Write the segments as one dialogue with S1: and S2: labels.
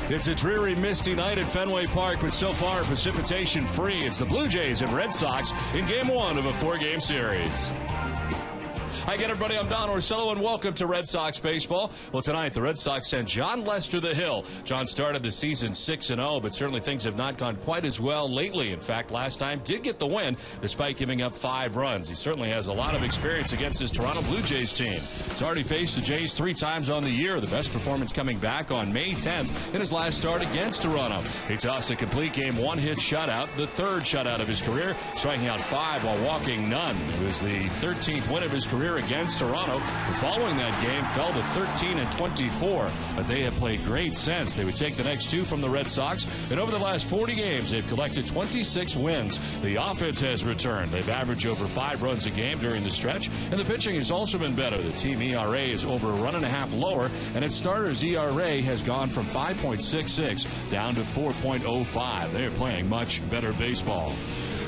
S1: It's a dreary, misty night at Fenway Park, but so far precipitation-free. It's the Blue Jays and Red Sox in Game 1 of a 4-game series. Hi again, everybody. I'm Don Orsillo, and welcome to Red Sox baseball. Well, tonight, the Red Sox sent John Lester the hill. John started the season 6-0, but certainly things have not gone quite as well lately. In fact, last time did get the win, despite giving up 5 runs. He certainly has a lot of experience against his Toronto Blue Jays team. He's already faced the Jays 3 times on the year, the best performance coming back on May 10th in his last start against Toronto. He tossed a complete game 1-hit shutout, the 3rd shutout of his career, striking out 5 while walking none. It was the 13th win of his career against Toronto. Following that game, fell to 13-24, but they have played great since. They would take the next 2 from the Red Sox, and over the last 40 games, they've collected 26 wins. The offense has returned. They've averaged over 5 runs a game during the stretch, and the pitching has also been better. The team ERA is over a run and a half lower, and its starters ERA has gone from 5.66 down to 4.05. They are playing much better baseball.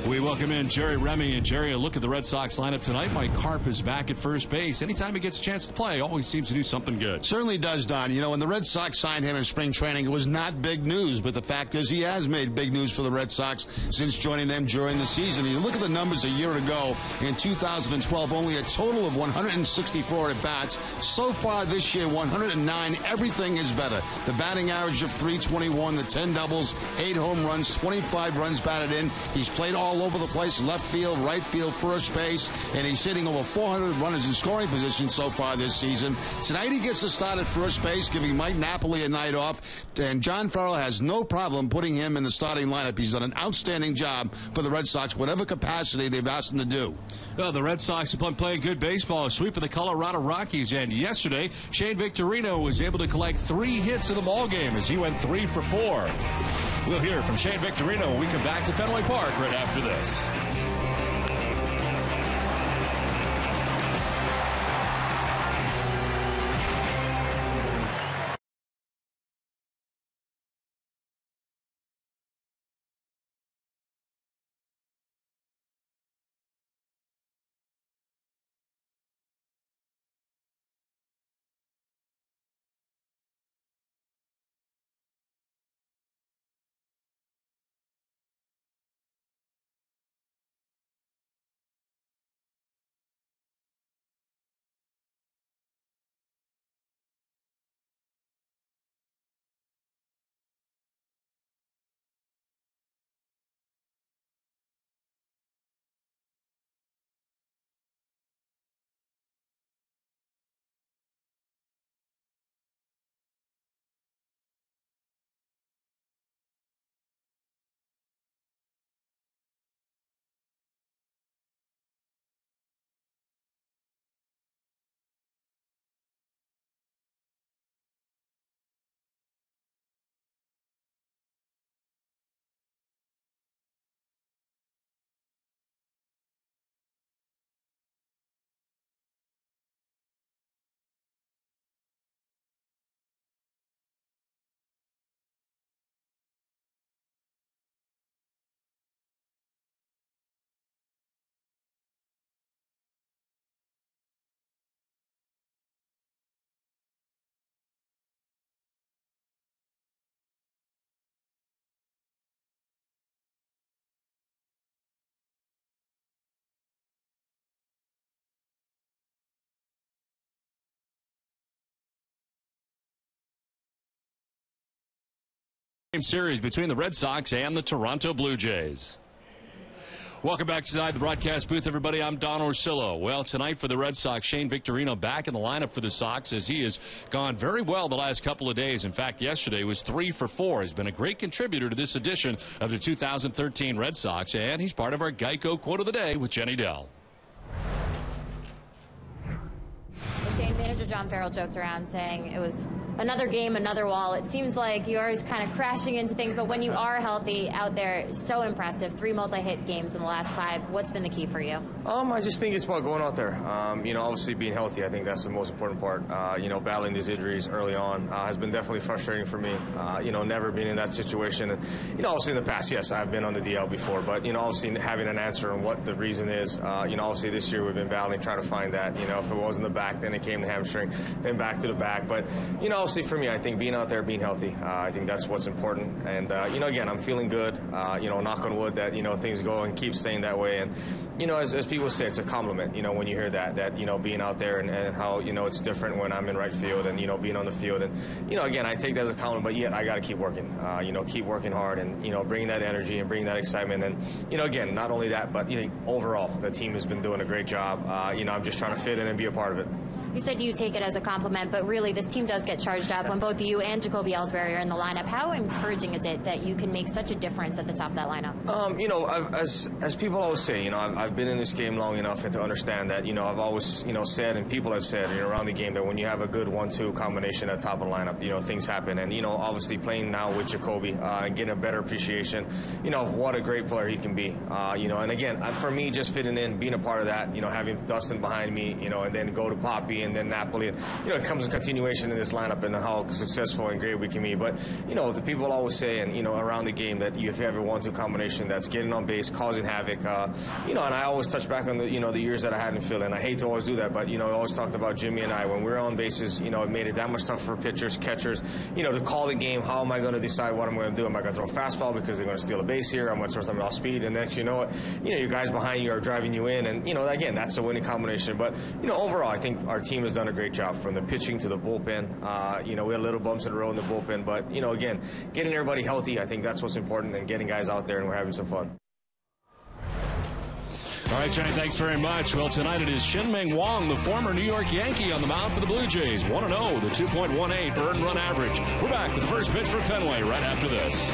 S1: We welcome in Jerry Remy. And Jerry, a look at the Red Sox lineup tonight. Mike Carp is back at first base. Anytime he gets a chance to play, always seems to do something good.
S2: Certainly does, Don. You know, when the Red Sox signed him in spring training, it was not big news. But the fact is he has made big news for the Red Sox since joining them during the season. You look at the numbers a year ago in 2012, only a total of 164 at-bats. So far this year, 109. Everything is better. The batting average of .321, the 10 doubles, 8 home runs, 25 runs batted in. He's played all over the place, left field, right field, first base, and he's hitting over 400 runners in scoring position so far this season. Tonight he gets to start at first base, giving Mike Napoli a night off, and John Farrell has no problem putting him in the starting lineup. He's done an outstanding job for the Red Sox, whatever capacity they've asked him to do.
S1: Well, the Red Sox have been playing good baseball, a sweep of the Colorado Rockies, and yesterday, Shane Victorino was able to collect 3 hits in the ballgame as he went 3 for 4. We'll hear from Shane Victorino when we come back to Fenway Park right after this. Series between the Red Sox and the Toronto Blue Jays. Welcome back inside the broadcast booth, everybody. I'm Don Orsillo. Well, tonight for the Red Sox, Shane Victorino back in the lineup for the Sox as he has gone very well the last couple of days. In fact, yesterday was 3 for 4. He's been a great contributor to this edition of the 2013 Red Sox, and he's part of our Geico quote of the day with Jenny Dell.
S3: Shane, manager John Farrell joked around saying it was another game, another wall. It seems like you're always kind of crashing into things, but when you are healthy out there, so impressive. 3 multi-hit games in the last 5. What's been the key for you?
S4: I just think it's about going out there. Obviously being healthy, I think that's the most important part. Battling these injuries early on has been definitely frustrating for me. Never been in that situation. And, obviously in the past, yes, I've been on the DL before, but, obviously having an answer on what the reason is. Obviously this year we've been battling, trying to find that. If it wasn't the back, then it came to hamstring, then back to the back. But, obviously for me, I think being out there, being healthy, I think that's what's important. And, again, I'm feeling good, knock on wood that, things go and keep staying that way. And, as people say, it's a compliment, when you hear that, being out there and how, it's different when I'm in right field and, being on the field. And, again, I take that as a compliment, but yet I got to keep working, keep working hard and, bringing that energy and bringing that excitement. And, again, not only that, but, overall, the team has been doing a great job. I'm just trying to fit in and be a part of it.
S3: You said you take it as a compliment, but really this team does get charged up when both you and Jacoby Ellsbury are in the lineup. How encouraging is it that you can make such a difference at the top of that lineup?
S4: As people always say, I've been in this game long enough and to understand that, I've always, said and people have said around the game that when you have a good 1-2 combination at the top of the lineup, things happen. And, obviously playing now with Jacoby and getting a better appreciation, of what a great player he can be. And again, for me, just fitting in, being a part of that, having Dustin behind me, and then go to Poppy and then Napoli, and, it comes a continuation in this lineup and how successful and great we can be. But, the people always say, and, around the game that if you have a 1-2 combination that's getting on base, causing havoc, and I always touch back on the, the years that I had in Philly, and I hate to always do that, but, I always talked about Jimmy and I, when we were on bases, it made it that much tougher for pitchers, catchers, to call the game. How am I going to decide what I'm going to do? Am I going to throw a fastball because they're going to steal a base here? I'm going to throw something off speed, and next you know it, your guys behind you are driving you in, and, again, that's a winning combination. But, overall, I think our team has done a great job from the pitching to the bullpen. We had little bumps in the road in the bullpen, but, again, getting everybody healthy, I think that's what's important, and getting guys out there, and we're having some fun.
S1: All right, Johnny, thanks very much. Well, tonight it is Shin-Ming Wong, the former New York Yankee, on the mound for the Blue Jays. 1-0, the 2.18 earned run average. We're back with the first pitch for Fenway right after this.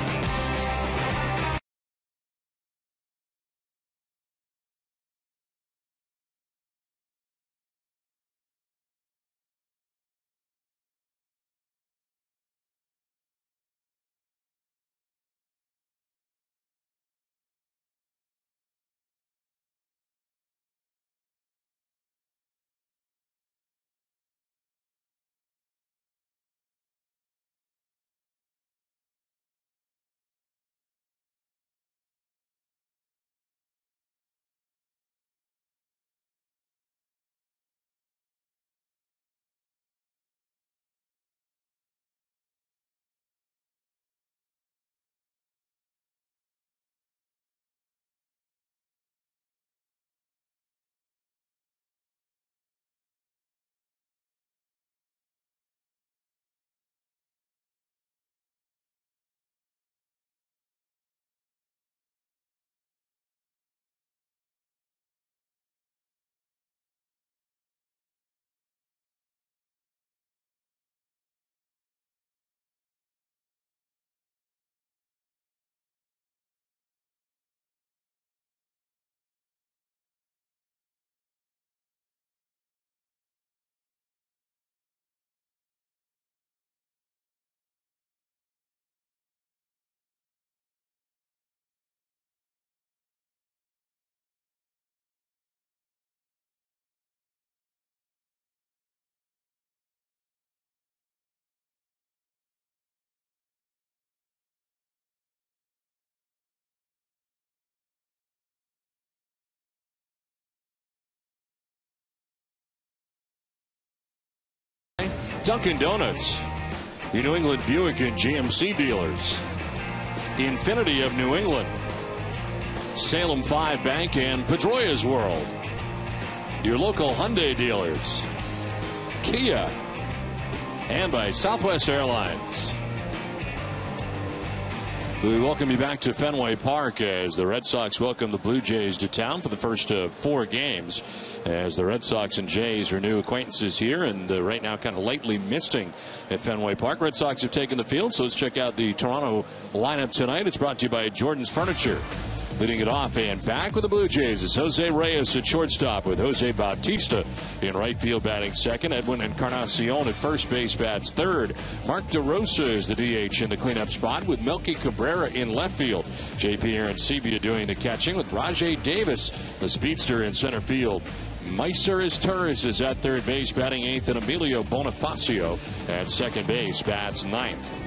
S1: Dunkin' Donuts, the New England Buick and GMC dealers, Infinity of New England, Salem 5 Bank, and Pedroia's World, your local Hyundai dealers, Kia, and by Southwest Airlines. We welcome you back to Fenway Park as the Red Sox welcome the Blue Jays to town for the first of 4 games, as the Red Sox and Jays renew acquaintances here, and right now kind of lightly misting at Fenway Park. Red Sox have taken the field, so let's check out the Toronto lineup tonight. It's brought to you by Jordan's Furniture. Leading it off and back with the Blue Jays is Jose Reyes at shortstop, with Jose Bautista in right field batting second. Edwin Encarnacion at first base bats third. Mark DeRosa is the DH in the cleanup spot, with Melky Cabrera in left field. JP Arancibia doing the catching, with Rajai Davis, the speedster, in center field. Meiser Torres is at third base batting eighth, and Emilio Bonifacio at second base bats ninth.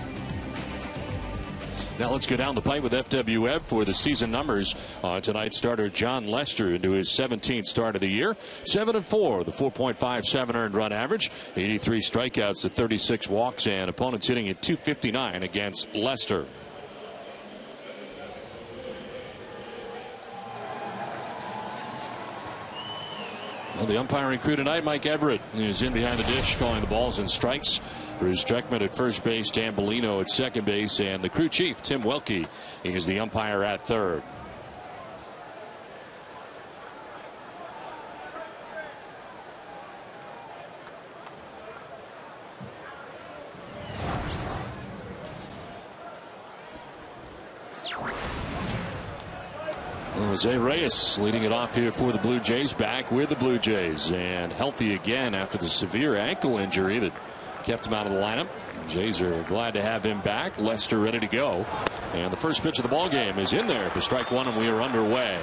S1: Now let's go down the pipe with FWF for the season numbers. Tonight's starter John Lester into his 17th start of the year. 7-4, the 4.57 earned run average. 83 strikeouts at 36 walks, and opponents hitting at .259 against Lester. Well, the umpiring crew tonight, Mike Everett is in behind the dish calling the balls and strikes. Bruce Dreckman at first base, Dan Bellino at second base, and the crew chief, Tim Welke, is the umpire at third. Jose Reyes leading it off here for the Blue Jays, back with the Blue Jays, and healthy again after the severe ankle injury that kept him out of the lineup. Jays are glad to have him back. Lester ready to go, and the first pitch of the ball game is in there for strike one, and we are underway.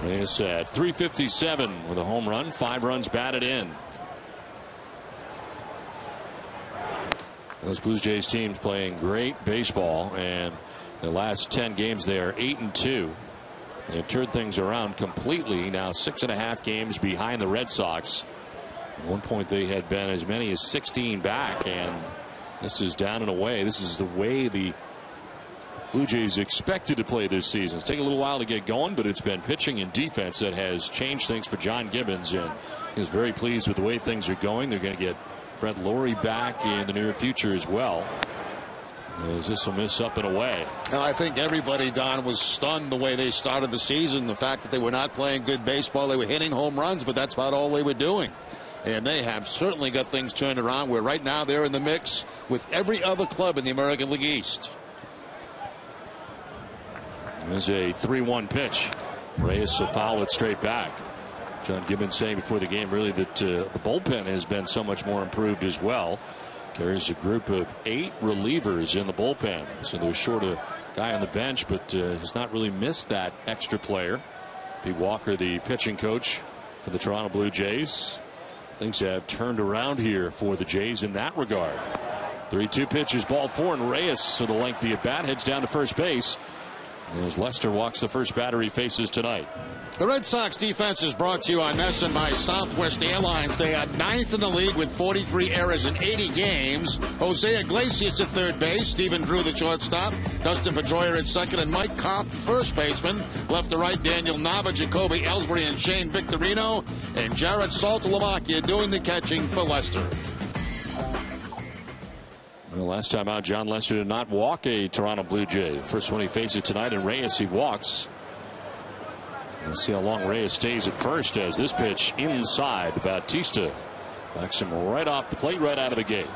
S1: Reyes at .357 with a home run, 5 runs batted in. Those Blue Jays teams playing great baseball, and the last 10 games they are 8-2. They've turned things around completely. Now 6.5 games behind the Red Sox. At one point they had been as many as 16 back, and this is down and away. This is the way the Blue Jays expected to play this season. It's taken a little while to get going, but it's been pitching and defense that has changed things for John Gibbons, and he's very pleased with the way things are going. They're going to get Brett Laurie back in the near future as well, as this will miss up and away.
S2: Now, I think everybody, Don, was stunned the way they started the season. The fact that they were not playing good baseball. They were hitting home runs, but that's about all they were doing. And they have certainly got things turned around, where right now they're in the mix with every other club in the American League East.
S1: There's a 3-1 pitch. Reyes will foul it straight back. John Gibbons saying before the game really that the bullpen has been so much more improved as well. Carries a group of 8 relievers in the bullpen, so they're short a guy on the bench, but has not really missed that extra player. Pete Walker, the pitching coach for the Toronto Blue Jays. Things have turned around here for the Jays in that regard. 3-2 pitches, ball 4, and Reyes with a lengthy at bat heads down to first base as Lester walks the first batter he faces tonight.
S2: The Red Sox defense is brought to you on Nesson by Southwest Airlines. They are 9th in the league with 43 errors in 80 games. Jose Iglesias at third base, Stephen Drew the shortstop, Dustin Pedroia at second, and Mike Comp first baseman. Left to right, Daniel Nava, Jacoby Ellsbury, and Shane Victorino, and Jared Saltalamacchia doing the catching for Lester.
S1: Well, last time out, John Lester did not walk a Toronto Blue Jay. First one he faces tonight, and Reyes he walks. We'll see how long Reyes stays at first as this pitch inside. Bautista backs him right off the plate, right out of the gate.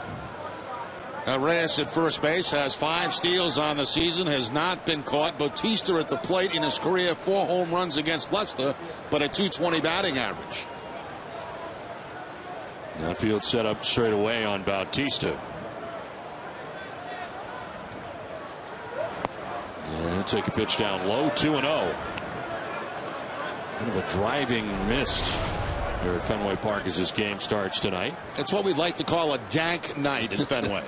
S2: Reyes at first base has 5 steals on the season, has not been caught. Bautista at the plate in his career, 4 home runs against Lester, but a .220 batting average.
S1: Outfield set up straight away on Bautista. And he'll take a pitch down low, 2-0. Kind of a driving mist here at Fenway Park as this game starts tonight.
S2: It's what we'd like to call a dank night at Fenway.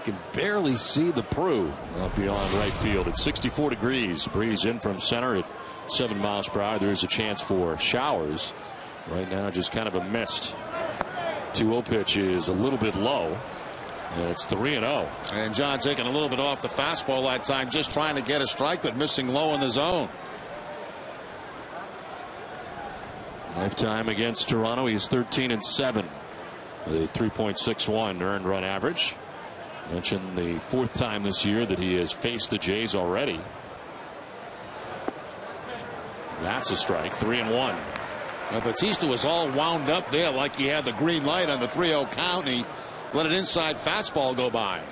S1: Can barely see the Prue up beyond right field at 64 degrees. Breeze in from center at 7 miles per hour. There is a chance for showers. Right now, just kind of a mist. 2-0 pitch is a little bit low. And it's 3-0.
S2: And John taking a little bit off the fastball that time, just trying to get a strike, but missing low in the zone.
S1: Lifetime against Toronto, he's 13-7 with a 3.61 earned run average. Mentioned the 4th time this year that he has faced the Jays already. That's a strike. 3-1.
S2: Now, Bautista was all wound up there like he had the green light on the 3-0 count, and he let an inside fastball go by.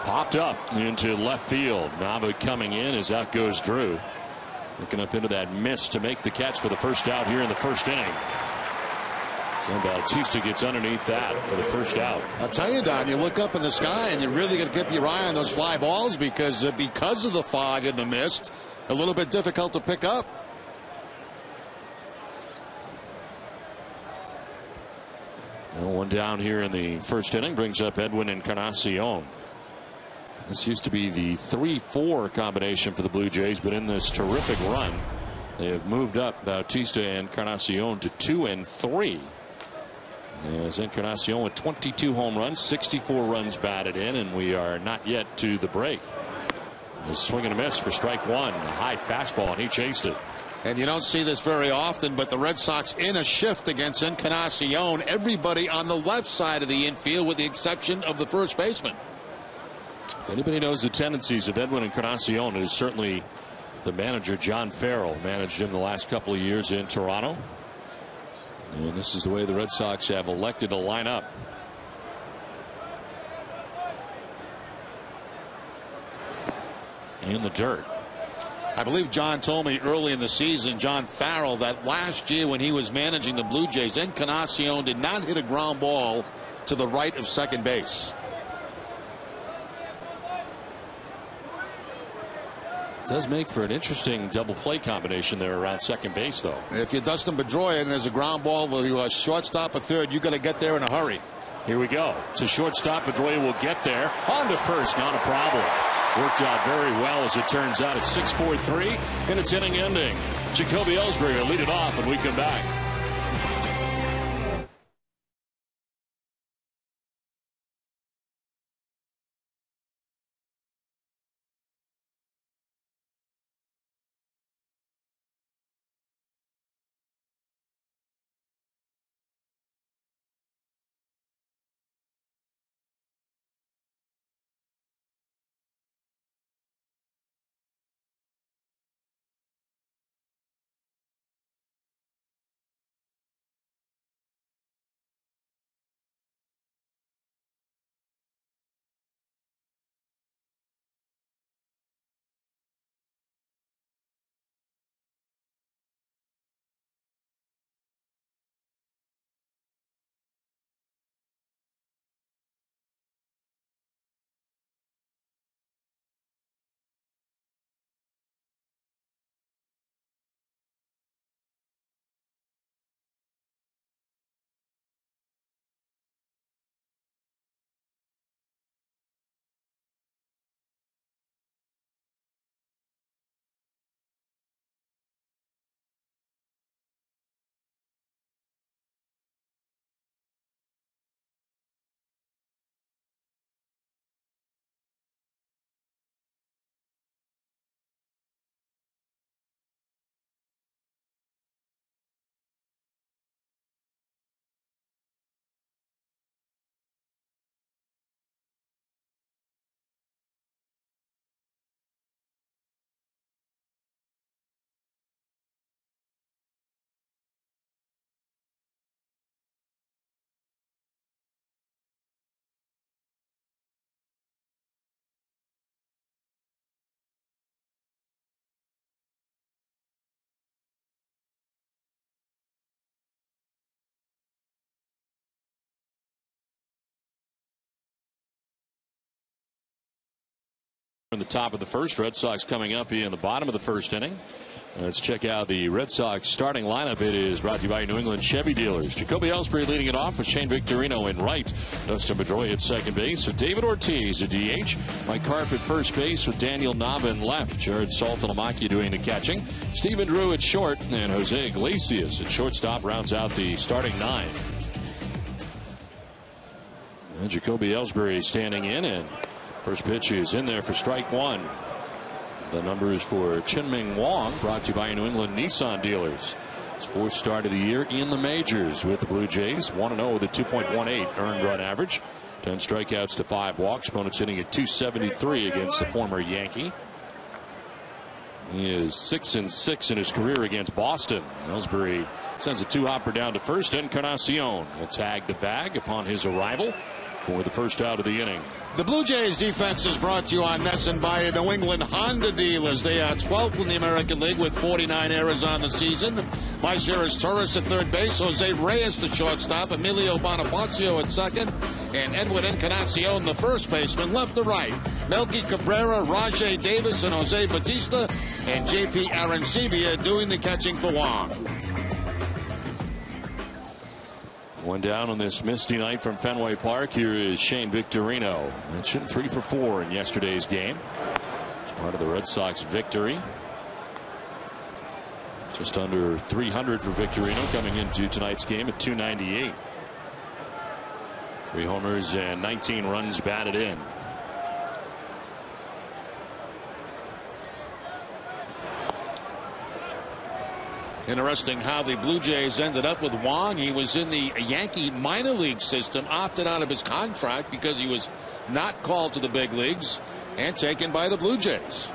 S1: Popped up into left field. Nava coming in as out goes Drew. Looking up into that miss to make the catch for the first out here in the first inning. So Bautista gets underneath that for the first out.
S2: I'll tell you, Don, you look up in the sky and you really got to keep your eye on those fly balls because of the fog and the mist, a little bit difficult to pick up.
S1: One down here in the first inning brings up Edwin Encarnacion. This used to be the 3-4 combination for the Blue Jays, but in this terrific run, they have moved up Bautista and Encarnacion to 2 and 3. As Encarnacion with 22 home runs, 64 runs batted in, and we are not yet to the break. A swing and a miss for strike one. A high fastball, and he chased it.
S2: And you don't see this very often, but the Red Sox in a shift against Encarnacion. Everybody on the left side of the infield with the exception of the first baseman.
S1: If anybody knows the tendencies of Edwin Encarnacion, it is certainly the manager, John Farrell. Managed him the last couple of years in Toronto. And this is the way the Red Sox have elected to line up. In the dirt.
S2: I believe John told me early in the season, John Farrell, that last year when he was managing the Blue Jays, Encarnacion did not hit a ground ball to the right of second base.
S1: Does make for an interesting double play combination there around second base, though.
S2: If you're Dustin Pedroia and there's a ground ball to a shortstop or third, you got to get there in a hurry.
S1: Here we go. To shortstop, Pedroia will get there. On to first, not a problem. Worked out very well, as it turns out. It's 6-4-3, and it's inning ending. Jacoby Ellsbury will lead it off, and we come back. In the top of the first, Red Sox coming up in the bottom of the first inning. Let's check out the Red Sox starting lineup. It is brought to you by New England Chevy Dealers. Jacoby Ellsbury leading it off with Shane Victorino in right. Dustin Pedroia at second base with David Ortiz at DH. Mike Carp at first base with Daniel Nava in left. Jared Saltalamacchia doing the catching. Stephen Drew at short, and Jose Iglesias at shortstop rounds out the starting nine. And Jacoby Ellsbury standing in, and first pitch is in there for strike one. The number is for Chin-Ming Wong, brought to you by New England Nissan Dealers. His fourth start of the year in the majors with the Blue Jays. 1-0 with a 2.18 earned run average. 10 strikeouts to 5 walks. Opponents hitting at .273 against the former Yankee. He is 6-6 in his career against Boston. Ellsbury sends a 2-hopper down to first. Encarnacion will tag the bag upon his arrival. for the first out of the inning.
S2: The Blue Jays defense is brought to you on Nesson by your New England Honda dealers. They are 12th in the American League with 49 errors on the season. Maiciras Torres at third base, Jose Reyes the shortstop, Emilio Bonifacio at second, and Edwin Encarnacion the first baseman. Left to right, Melky Cabrera, Rajay Davis, and Jose Batista, and JP Arancibia doing the catching for Wong.
S1: One down on this misty night from Fenway Park. Here is Shane Victorino. Mentioned 3 for 4 in yesterday's game. It's part of the Red Sox victory. Just under 300 for Victorino coming into tonight's game at 298. 3 homers and 19 runs batted in.
S2: Interesting how the Blue Jays ended up with Wong. He was in the Yankee minor league system, opted out of his contract because he was not called to the big leagues, and taken by the Blue Jays.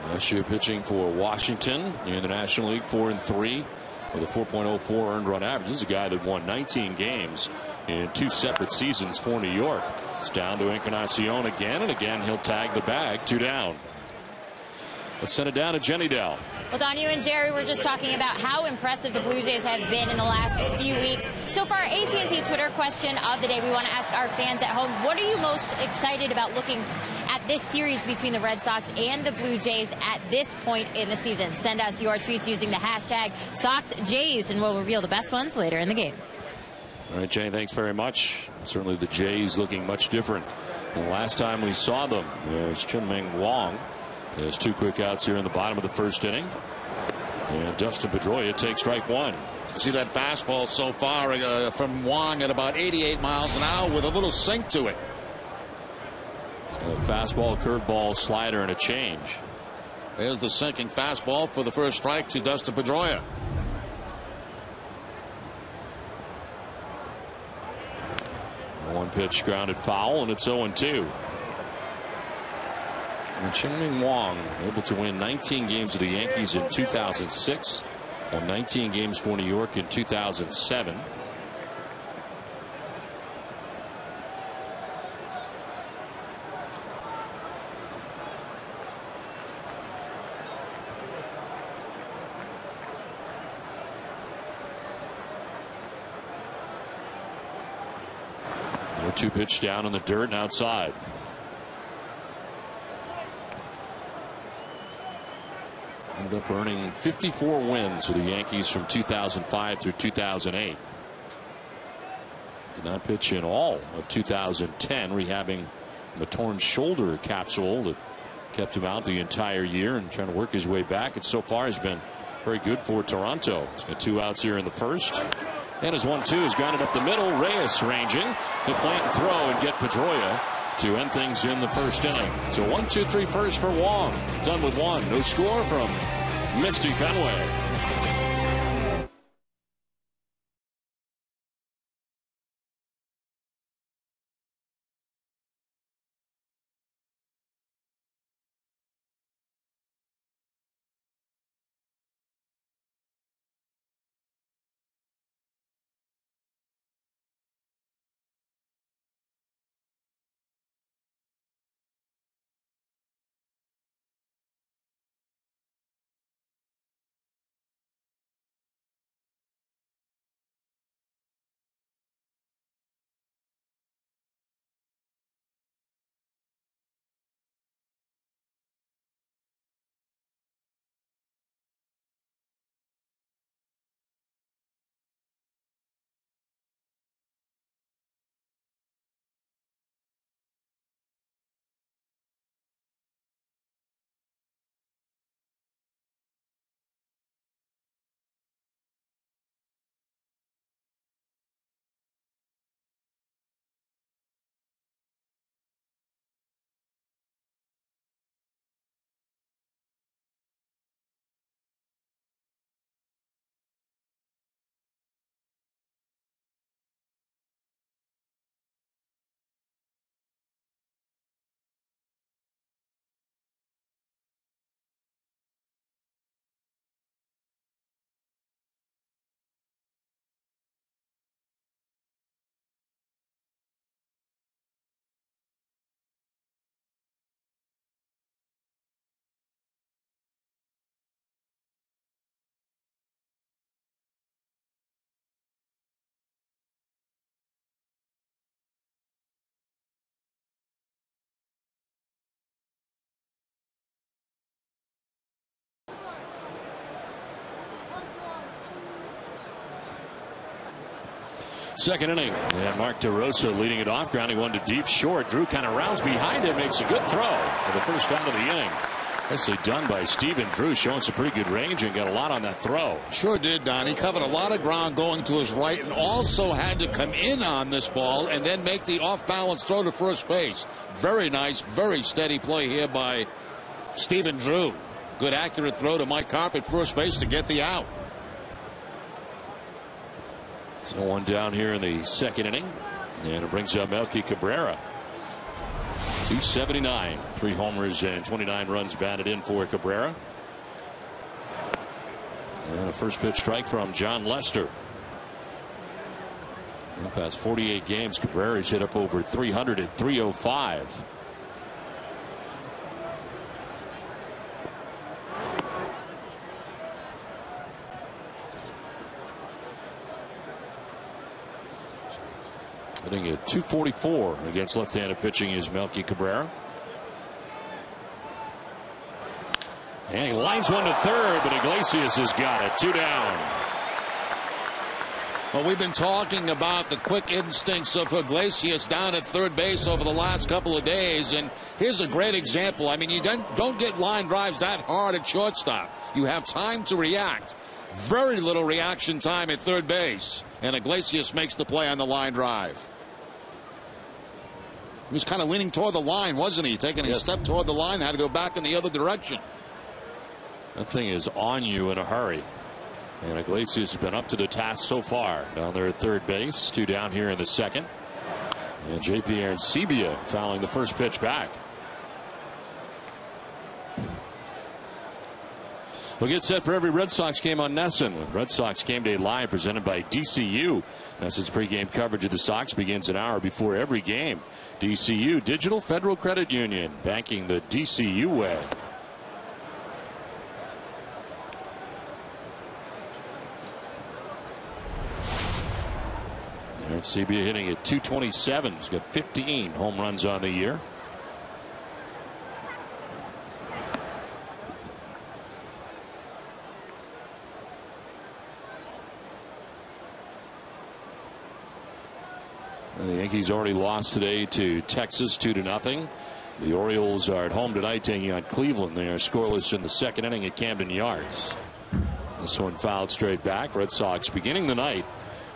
S1: Last year pitching for Washington in the National League, 4-3 with a 4.04 earned run average. This is a guy that won 19 games in 2 separate seasons for New York. It's down to Encarnacion again, and again he'll tag the bag. 2 down. Let's send it down to Jenny Dell.
S3: Well, Don, you and Jerry were just talking about how impressive the Blue Jays have been in the last few weeks. So for our AT&T Twitter question of the day, we want to ask our fans at home, what are you most excited about looking at this series between the Red Sox and the Blue Jays at this point in the season? Send us your tweets using the hashtag SoxJays, and we'll reveal the best ones later in the game.
S1: All right, Jay, thanks very much. Certainly the Jays looking much different than last time we saw them. There's Chien-Ming Wang. There's 2 quick outs here in the bottom of the first inning. And Dustin Pedroia takes strike 1.
S2: See that fastball so far from Wong at about 88 miles an hour with a little sink to it.
S1: A fastball, curveball, slider, and a change.
S2: There's the sinking fastball for the first strike to Dustin Pedroia.
S1: One pitch grounded foul, and it's 0-2. And Chien-Ming Wang able to win 19 games with the Yankees in 2006, won 19 games for New York in 2007. The 2 pitch down in the dirt and outside. Ended up earning 54 wins for the Yankees from 2005 through 2008. Did not pitch in all of 2010, rehabbing a torn shoulder capsule that kept him out the entire year and trying to work his way back. And so far has been very good for Toronto. He's got 2 outs here in the first. And his 1-2 is grounded up the middle. Reyes ranging. He'll plant and throw and get Pedroia to end things in the first inning. So 1-2-3 first for Wong. Done with 1. No score from Misty Fenway. Second inning, and Mark DeRosa leading it off, grounding one to deep short. Drew kind of rounds behind him, makes a good throw for the first out of the inning. Nicely done by Stephen Drew, showing some pretty good range and got a lot on that throw.
S2: Sure did, Don. He covered a lot of ground going to his right and also had to come in on this ball and then make the off-balance throw to first base. Very nice, very steady play here by Stephen Drew. Good accurate throw to Mike Carp at first base to get the out.
S1: So one down here in the second inning, and it brings up Melky Cabrera. 279, 3 homers and 29 runs batted in for Cabrera. And a first pitch strike from John Lester. In the past 48 games, Cabrera's hit up over 300 at 305. Hitting at 244 against left-handed pitching is Melky Cabrera. And he lines one to third, but Iglesias has got it. 2 down.
S2: Well, we've been talking about the quick instincts of Iglesias down at third base over the last couple of days, and here's a great example. I mean, you don't get line drives that hard at shortstop. You have time to react. Very little reaction time at third base, and Iglesias makes the play on the line drive. He was kind of leaning toward the line, wasn't he? Taking a step toward the line, had to go back in the other direction.
S1: That thing is on you in a hurry. And Iglesias has been up to the task so far. Down there at third base, 2 down here in the second. And JP Arancibia fouling the first pitch back. We'll get set for every Red Sox game on NESN with Red Sox Game Day Live presented by DCU. NESN's pregame coverage of the Sox begins an hour before every game. DCU, Digital Federal Credit Union, banking the DCU way. Arancibia hitting at 227. He's got 15 home runs on the year. The Yankees already lost today to Texas 2-0. The Orioles are at home tonight taking on Cleveland. They are scoreless in the second inning at Camden Yards. This one fouled straight back. Red Sox beginning the night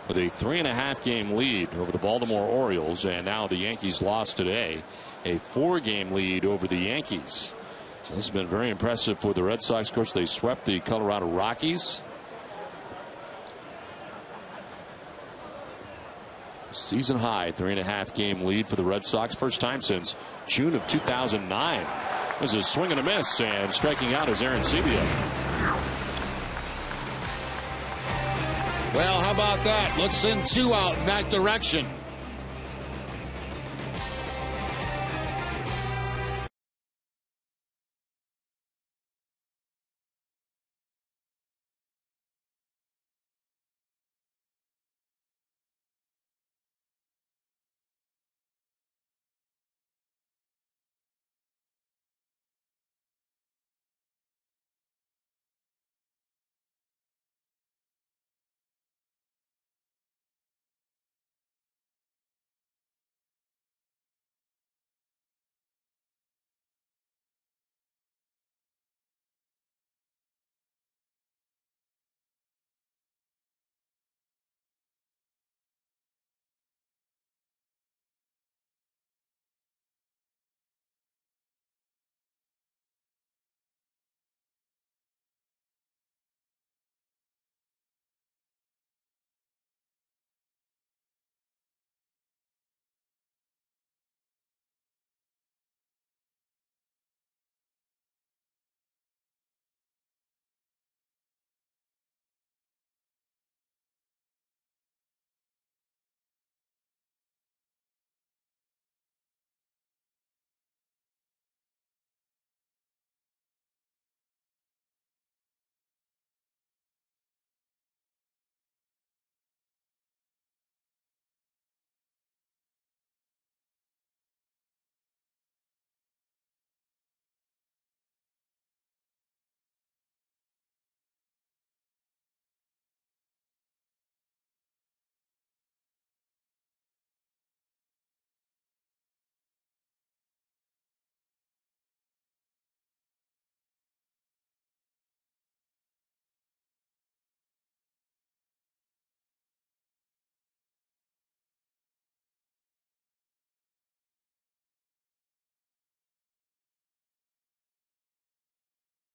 S1: with a 3.5 game lead over the Baltimore Orioles, and now the Yankees lost today, a 4-game lead over the Yankees. So this has been very impressive for the Red Sox. Of course, they swept the Colorado Rockies. Season high 3.5 game lead for the Red Sox. First time since June of 2009. This is a swing and a miss, and striking out is Arancibia.
S2: Well, how about that? Let's send 2 out in that direction.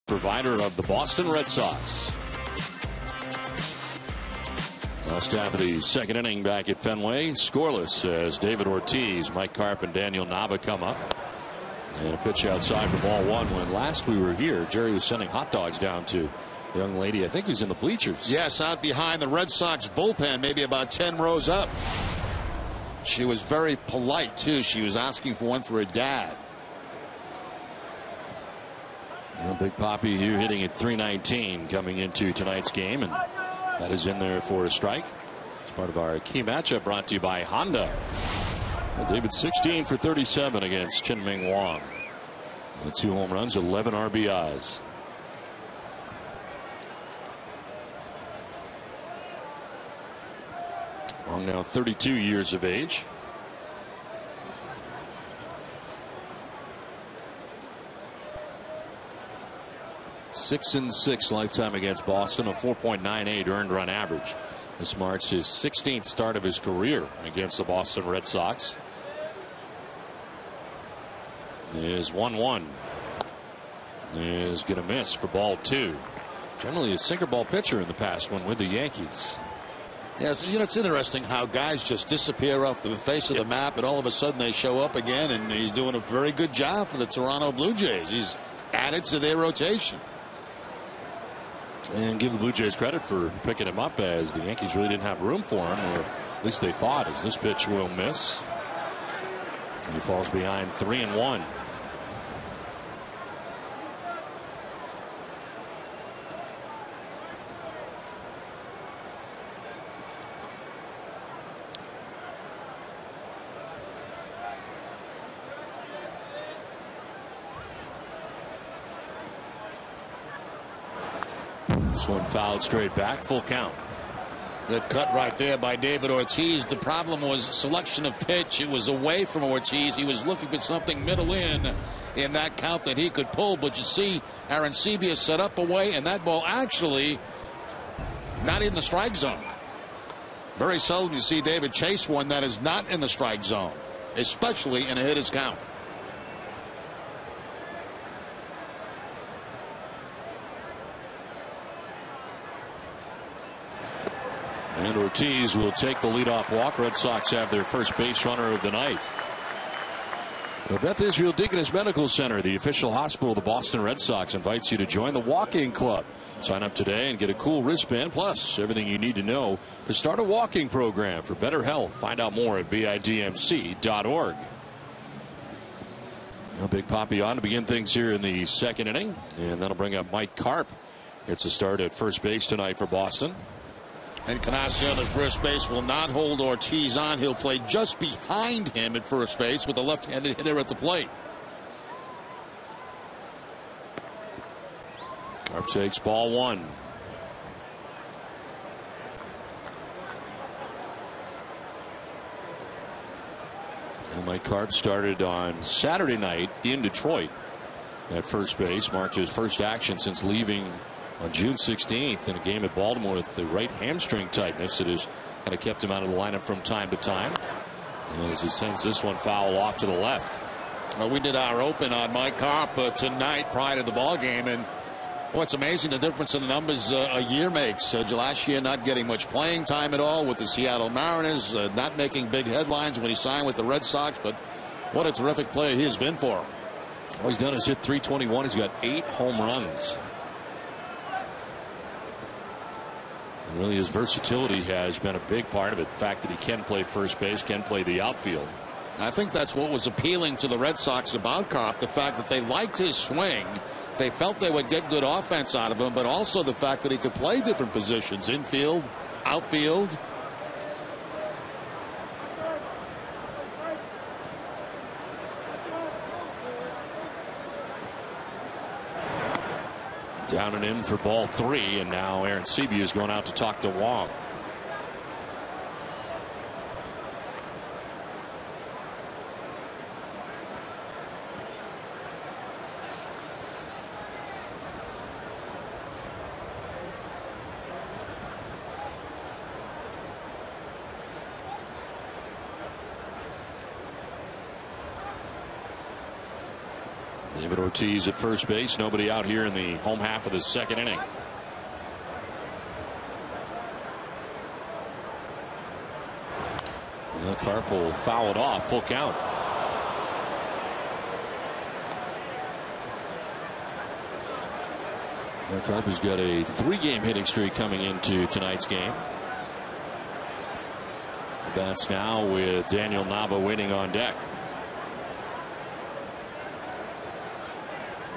S1: provider of the Boston Red Sox. Last half of the second inning back at Fenway, scoreless as David Ortiz, Mike Carp, and Daniel Nava come up. And a pitch outside for ball one. When last we were here, Jerry was sending hot dogs down to a young lady, I think who's in the bleachers.
S2: Yes, out behind the Red Sox bullpen, maybe about 10 rows up. She was very polite, too. She was asking for one for her dad.
S1: Well, Big Papi here hitting at .319 coming into tonight's game, and that is in there for a strike. It's part of our key matchup brought to you by Honda. Well, David 16 for 37 against Chen-Ming Wang. The 2 home runs, 11 RBIs. Wang now 32 years of age. Six and 6 lifetime against Boston, a 4.98 earned run average. This marks his 16th start of his career against the Boston Red Sox. Is 1-1. Is going to miss for ball 2. Generally a sinker ball pitcher in the past one with the Yankees.
S2: Yeah, so, it's interesting how guys just disappear off the face of the map, and all of a sudden they show up again, and he's doing a very good job for the Toronto Blue Jays. He's added to their rotation.
S1: And give the Blue Jays credit for picking him up, as the Yankees really didn't have room for him, or at least they thought, as this pitch will miss. And he falls behind 3-1. This one fouled straight back, full count.
S2: Good cut right there by David Ortiz. The problem was selection of pitch. It was away from Ortiz. He was looking for something middle in that count that he could pull. But you see Aaron Sebia set up away, and that ball actually not in the strike zone. Very seldom you see David chase one that is not in the strike zone, especially in a hitter's count.
S1: And Ortiz will take the leadoff walk. Red Sox have their first base runner of the night. The Beth Israel Deaconess Medical Center, the official hospital of the Boston Red Sox, invites you to join the walking club. Sign up today and get a cool wristband, plus everything you need to know to start a walking program for better health. Find out more at bidmc.org. Now Big Papi on to begin things here in the second inning, and that'll bring up Mike Carp. It's a start at first base tonight for Boston.
S2: And Canacion at first base will not hold Ortiz on. He'll play just behind him at first base with a left-handed hitter at the plate.
S1: Carp takes ball 1. And Mike Carp started on Saturday night in Detroit at first base. Marked his first action since leaving on June 16th in a game at Baltimore with the right hamstring tightness that has kind of kept him out of the lineup from time to time, as he sends this one foul off to the left.
S2: Well, we did our open on Mike Carp tonight prior to the ball game, and it's amazing the difference in the numbers a year makes. Last year not getting much playing time at all with the Seattle Mariners, not making big headlines when he signed with the Red Sox, but what a terrific player he has been for him.
S1: All he's done is hit .321. He's got 8 home runs. And really his versatility has been a big part of it. The fact that he can play first base, can play the outfield.
S2: I think that's what was appealing to the Red Sox about Carp, the fact that they liked his swing. They felt they would get good offense out of him, but also the fact that he could play different positions, infield, outfield.
S1: Down and in for ball 3, and now Aaron Sebia is going out to talk to Wang. They David Ortiz at first base. Nobody out here in the home half of the second inning. The Carp will foul it off. Full count. The Carp has got a 3-game hitting streak coming into tonight's game. The bats now with Daniel Nava waiting on deck.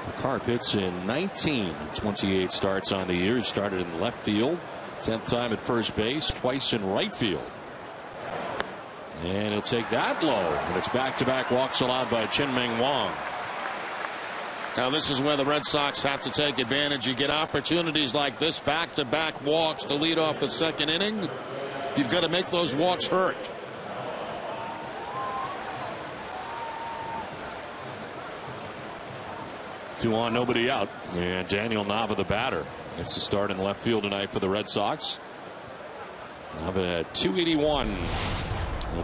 S1: The Carp hits in 19 28 starts on the year. He started in left field, 10th time at first base, twice in right field. And he'll take that low. And it's back-to-back walks allowed by Chien-Ming Wang.
S2: Now this is where the Red Sox have to take advantage. You get opportunities like this, back-to-back walks to lead off the second inning. You've got to make those walks hurt.
S1: Two on, nobody out. And Daniel Nava, the batter. It's a start in left field tonight for the Red Sox. Nava at 281.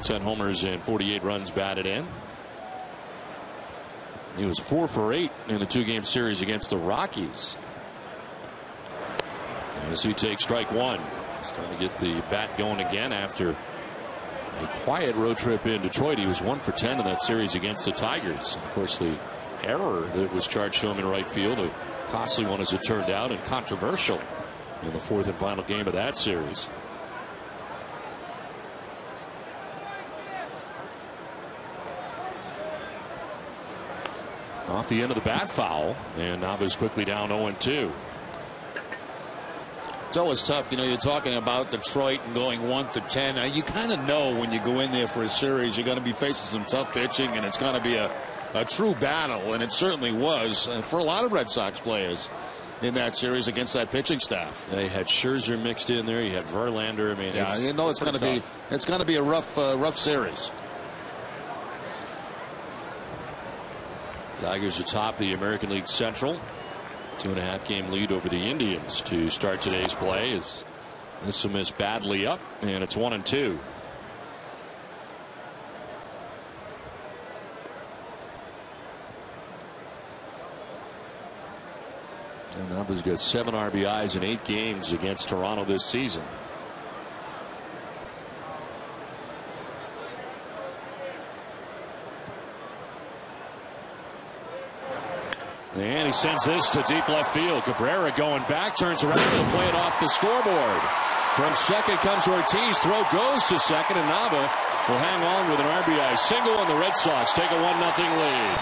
S1: 10 homers and 48 runs batted in. He was 4 for 8 in the 2-game series against the Rockies. As he takes strike one. He's trying to get the bat going again after a quiet road trip in Detroit. He was 1 for 10 in that series against the Tigers. And of course, the error that was charged to him in right field, a costly one as it turned out, and controversial in the 4th and final game of that series. Off the end of the bat foul, and Nava's quickly down 0-2.
S2: It's always tough, you're talking about Detroit and going 1 to 10. You kind of know when you go in there for a series, you're going to be facing some tough pitching, and it's going to be a true battle, and it certainly was for a lot of Red Sox players in that series against that pitching staff.
S1: They had Scherzer mixed in there. You had Verlander. I mean,
S2: yeah, it's going to be a rough series.
S1: Tigers atop the American League Central. 2.5-game lead over the Indians to start today's play. As this will miss badly up, and it's 1-2. And Nava's got 7 RBIs in 8 games against Toronto this season. And he sends this to deep left field. Cabrera going back, turns around, he'll play it off the scoreboard. From second comes Ortiz. Throw goes to second, and Nava will hang on with an RBI single, and the Red Sox take a 1-0 lead.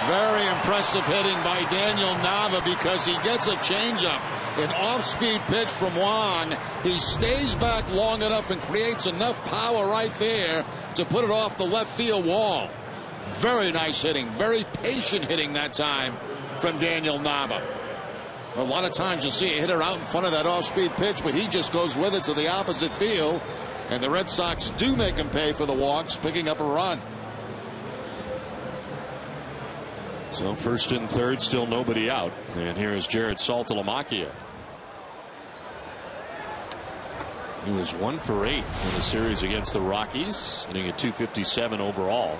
S2: Very impressive hitting by Daniel Nava because he gets a changeup, an off-speed pitch from Wang. He stays back long enough and creates enough power right there to put it off the left field wall. Very nice hitting, very patient hitting that time from Daniel Nava. A lot of times you'll see a hitter out in front of that off-speed pitch, but he just goes with it to the opposite field, and the Red Sox do make him pay for the walks, picking up a run.
S1: So first and third, still nobody out, and here is Jared Saltalamacchia. He was 1 for 8 in the series against the Rockies, hitting at .257 overall.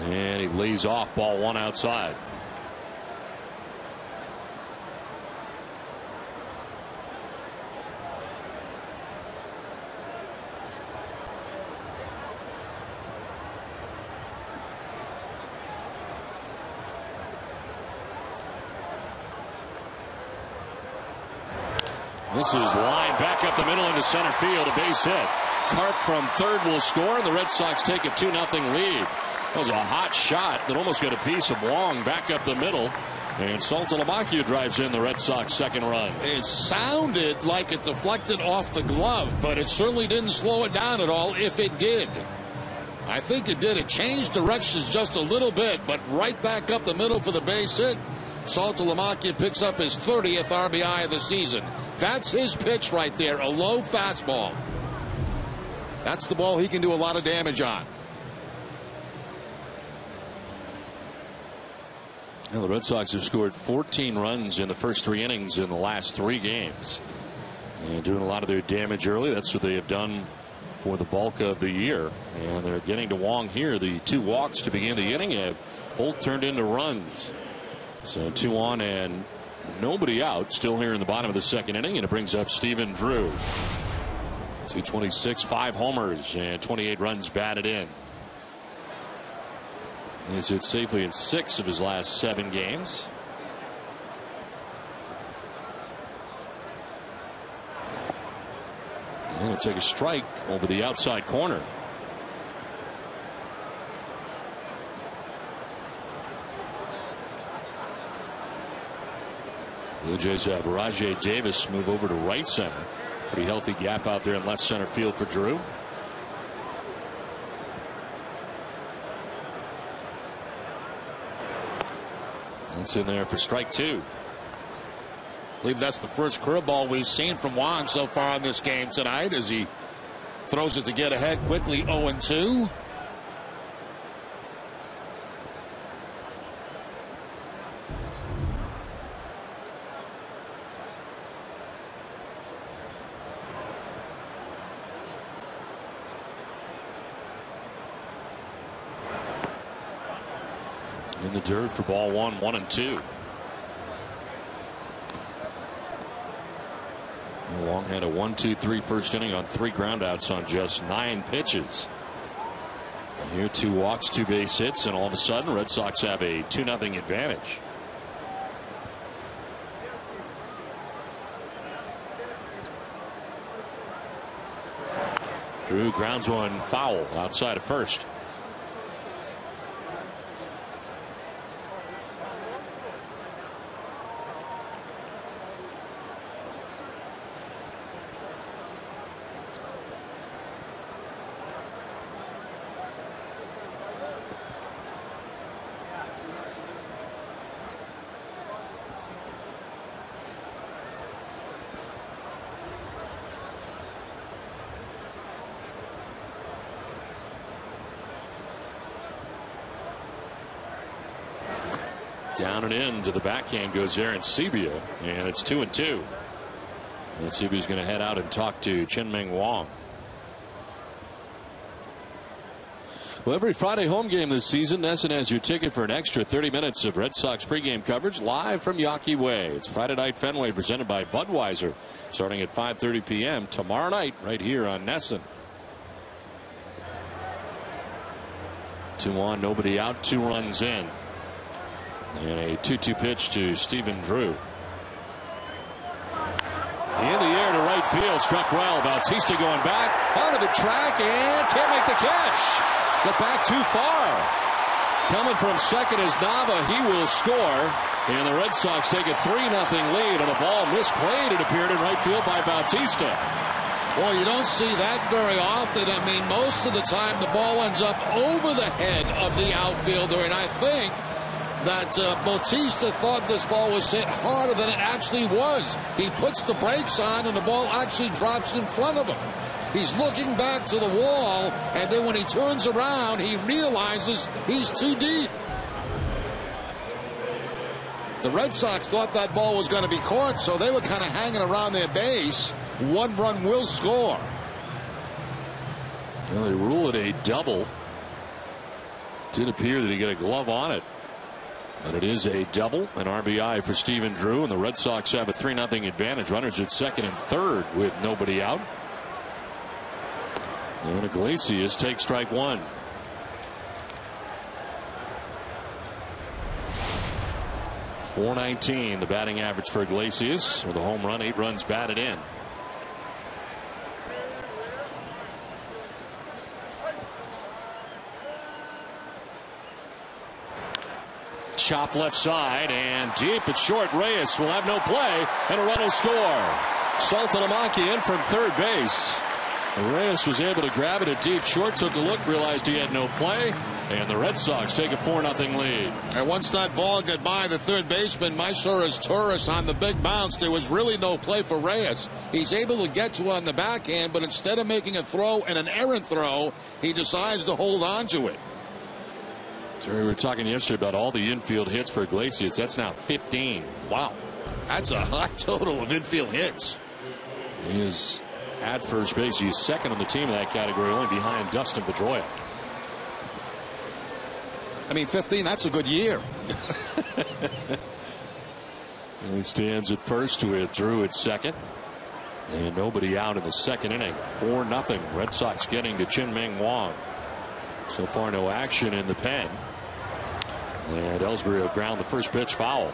S1: And he lays off, ball 1 outside. This is line back up the middle into center field, a base hit. Carp from third will score, and the Red Sox take a 2-0 lead. That was a hot shot that almost got a piece of Wong back up the middle. And Saltalamacchia drives in the Red Sox second run.
S2: It sounded like it deflected off the glove, but it certainly didn't slow it down at all, if it did. I think it did. It changed directions just a little bit, but right back up the middle for the base hit. Saltalamacchia picks up his 30th RBI of the season. That's his pitch right there, a low fastball. That's the ball he can do a lot of damage on.
S1: Well, the Red Sox have scored 14 runs in the first 3 innings in the last 3 games. And doing a lot of their damage early. That's what they have done for the bulk of the year. And they're getting to Wong here. The 2 walks to begin the inning have both turned into runs. So 2 on and nobody out. Still here in the bottom of the 2nd inning, and it brings up Stephen Drew. 226, 5 homers, and 28 runs batted in. He's hit safely in 6 of his last 7 games. And he'll take a strike over the outside corner. Blue Jays have Rajay Davis move over to right center. Pretty healthy gap out there in left center field for Drew. That's in there for strike 2.
S2: I believe that's the first curveball we've seen from Juan so far in this game tonight as he throws it to get ahead quickly. 0-2.
S1: In the dirt for ball 1, 1-2. Wong had a 1-2-3 first inning on 3 groundouts on just 9 pitches. And here 2 walks, 2 base hits, and all of a sudden Red Sox have a 2-0 advantage. Drew grounds one foul outside of first. Down and in to the backhand goes Aaron Sebia, and it's 2-2. And Sebia's going to head out and talk to Chien-Ming Wong. Well, every Friday home game this season, NESN has your ticket for an extra 30 minutes of Red Sox pregame coverage live from Yawkey Way. It's Friday Night Fenway presented by Budweiser, starting at 5:30 p.m. tomorrow night right here on NESN. 2 on, nobody out, 2 runs in. And a 2-2 pitch to Stephen Drew. In the air to right field, struck well. Bautista going back onto the track and can't make the catch. Got back too far. Coming from second is Nava. He will score. And the Red Sox take a 3-0 lead on a ball misplayed. It appeared in right field by Bautista.
S2: Well, you don't see that very often. I mean, most of the time the ball ends up over the head of the outfielder, and I think that Bautista thought this ball was hit harder than it actually was. He puts the brakes on and the ball actually drops in front of him. He's looking back to the wall, and then when he turns around, he realizes he's too deep. The Red Sox thought that ball was going to be caught, so they were kind of hanging around their base. 1 run will score.
S1: Well, they rule it a double. Did appear that he got a glove on it. But it is a double, an RBI for Stephen Drew, and the Red Sox have a 3-0 advantage. Runners at second and third with nobody out. And Iglesias takes strike 1. .419 the batting average for Iglesias with a home run, 8 runs batted in. Chop left side and deep at short. Reyes will have no play and a run will score. Saltalamacchia in from third base. Reyes was able to grab it at deep short, took a look, realized he had no play, and the Red Sox take a 4-0 lead.
S2: And once that ball got by the third baseman, Mysora's Torres on the big bounce, there was really no play for Reyes. He's able to get to on the backhand, but instead of making a throw and an errant throw, he decides to hold on to it.
S1: So we were talking yesterday about all the infield hits for Iglesias. That's now 15.
S2: Wow. That's a high total of infield hits.
S1: He has at first base. He's second on the team in that category, only behind Dustin Pedroia.
S2: I mean, 15, that's a good year.
S1: He stands at first with Drew at second. And nobody out in the second inning. 4-0. Red Sox getting to Chien-Ming Wang. So far, no action in the pen. And Ellsbury will ground the first pitch foul.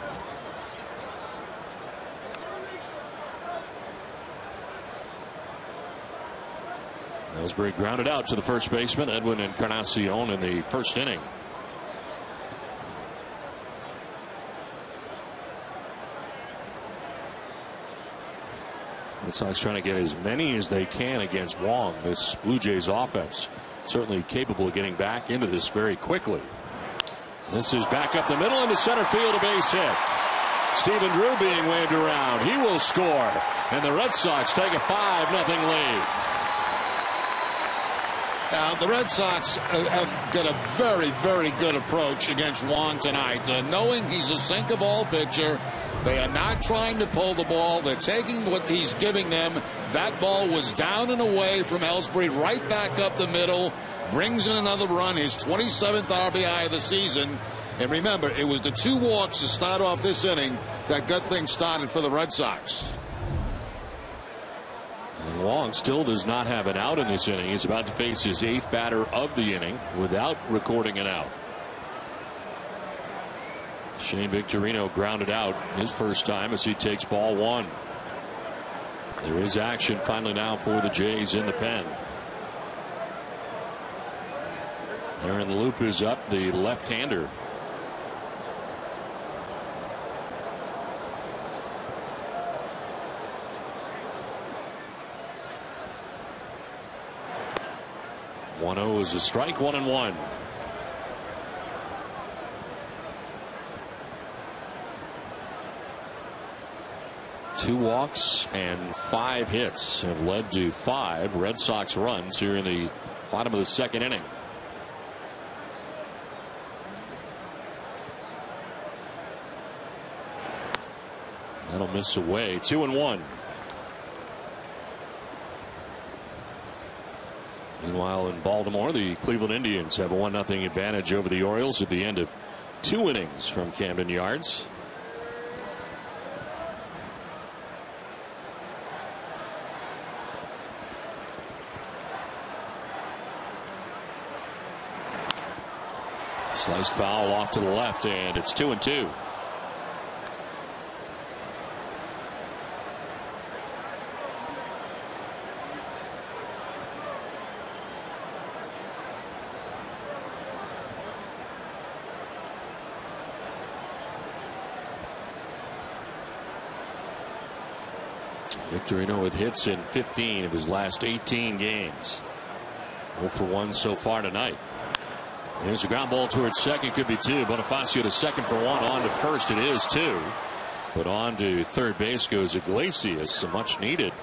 S1: Ellsbury grounded out to the first baseman, Edwin Encarnacion, in the first inning. Red Sox trying to get as many as they can against Wong. This Blue Jays offense certainly capable of getting back into this very quickly. This is back up the middle into center field, a base hit. Stephen Drew being waved around. He will score. And the Red Sox take a 5-0 lead.
S2: The Red Sox have got a very, very good approach against Wong tonight. Knowing he's a sinker ball pitcher, they are not trying to pull the ball. They're taking what he's giving them. That ball was down and away from Ellsbury, right back up the middle. Brings in another run, his 27th RBI of the season. And remember, it was the 2 walks to start off this inning that got things started for the Red Sox.
S1: And Wong still does not have an out in this inning. He's about to face his 8th batter of the inning without recording an out. Shane Victorino grounded out his first time as he takes ball 1. There is action finally now for the Jays in the pen. Aaron Loop is up, the left-hander. One-0 is a strike, 1-1. Two walks and 5 hits have led to 5 Red Sox runs here in the bottom of the second inning. That'll miss away. 2-1. Meanwhile, in Baltimore, the Cleveland Indians have a 1-0 advantage over the Orioles at the end of 2 innings from Camden Yards. Sliced foul off to the left, and it's 2-2. Victorino with hits in 15 of his last 18 games. 0 for 1 so far tonight. There's a ground ball towards second, could be 2. Bonifacio to second for 1, on to first, it is 2. But on to third base goes Iglesias, a much needed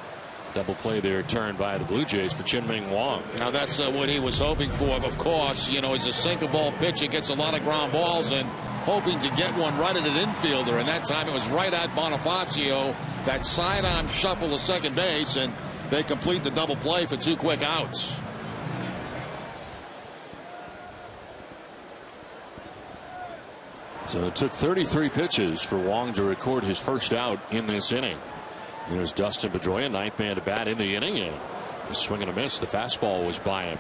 S1: double play there turned by the Blue Jays for Chien-Ming Wang.
S2: Now that's what he was hoping for. Of course, you know, he's a sinker ball pitcher, gets a lot of ground balls, and hoping to get one right at an infielder, and that time it was right at Bonifacio. That sidearm shuffle to second base, and they complete the double play for 2 quick outs.
S1: So it took 33 pitches for Wong to record his first out in this inning. There's Dustin Pedroia, 9th man to bat in the inning, and a swing and a miss. The fastball was by him.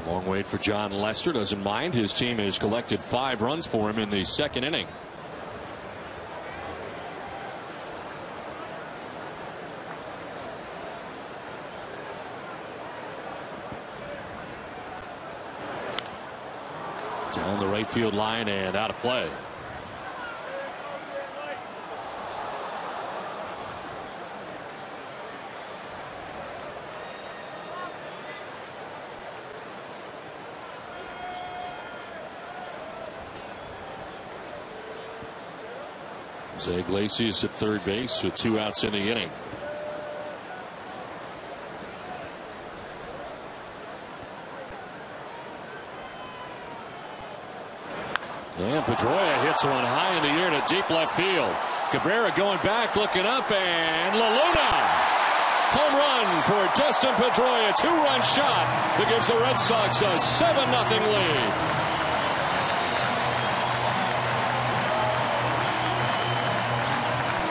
S1: Long wait for John Lester, doesn't mind. His team has collected 5 runs for him in the second inning. Down the right field line and out of play. Jose Iglesias at third base with 2 outs in the inning. And Pedroia hits one high in the air to deep left field. Cabrera going back, looking up, and LaLuna. Home run for Dustin Pedroia. 2-run shot that gives the Red Sox a 7-0 lead.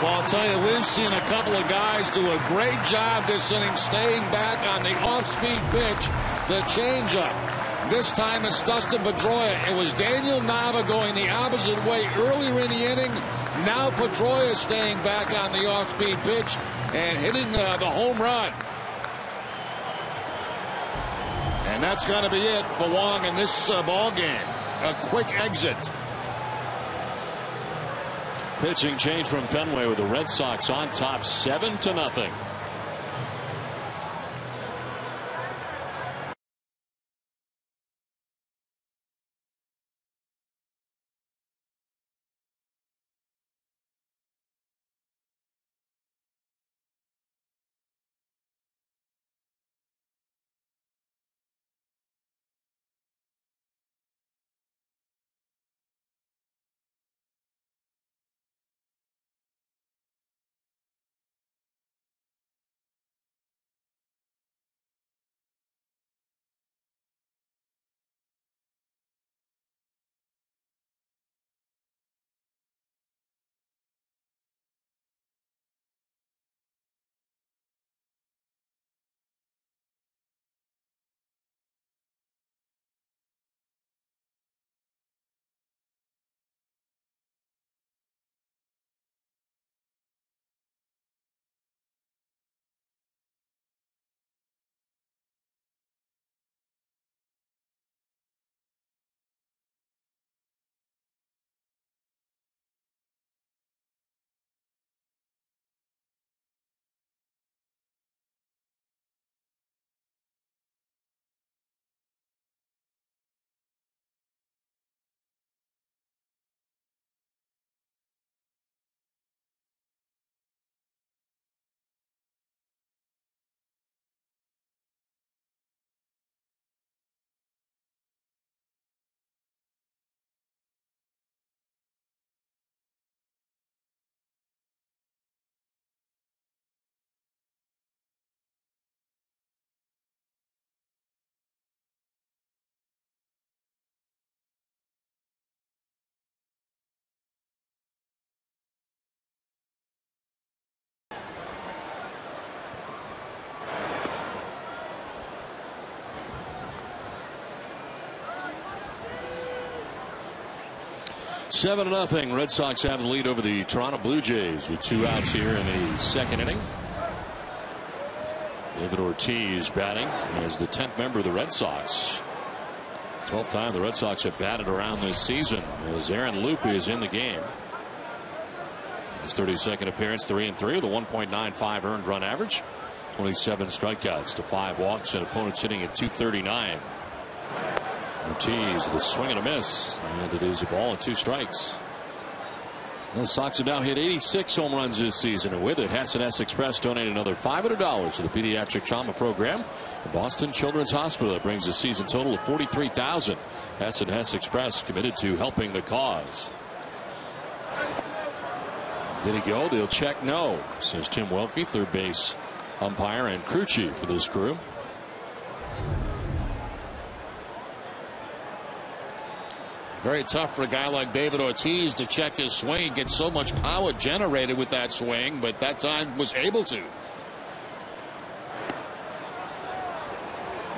S5: Well, I'll tell you, we've seen a couple of guys do a great job this inning staying back on the off-speed pitch, the changeup. This time it's Dustin Pedroia. It was Daniel Nava going the opposite way earlier in the inning. Now Pedroia staying back on the off-speed pitch and hitting the home run. And that's going to be it for Wong in this ball game. A quick exit.
S1: Pitching change from Fenway with the Red Sox on top 7-0. Seven 0. Red Sox have the lead over the Toronto Blue Jays with 2 outs here in the second inning. David Ortiz batting as the 10th member of the Red Sox. 12th time the Red Sox have batted around this season as Aaron Lupe is in the game. His 32nd appearance, 3-3 with a 1.95 earned run average, 27 strikeouts to 5 walks, and opponents hitting at .239. Ortiz with a swing and a miss, and it is a ball and 2 strikes. The Sox have now hit 86 home runs this season, and with it, Hess Express donated another $500 to the pediatric trauma program at Boston Children's Hospital. That brings the season total of $43,000. Hess Express committed to helping the cause. Did he go? They'll check no, says Tim Welke, third base umpire and crew chief for this crew.
S5: Very tough for a guy like David Ortiz to check his swing. He gets so much power generated with that swing, but that time was able to.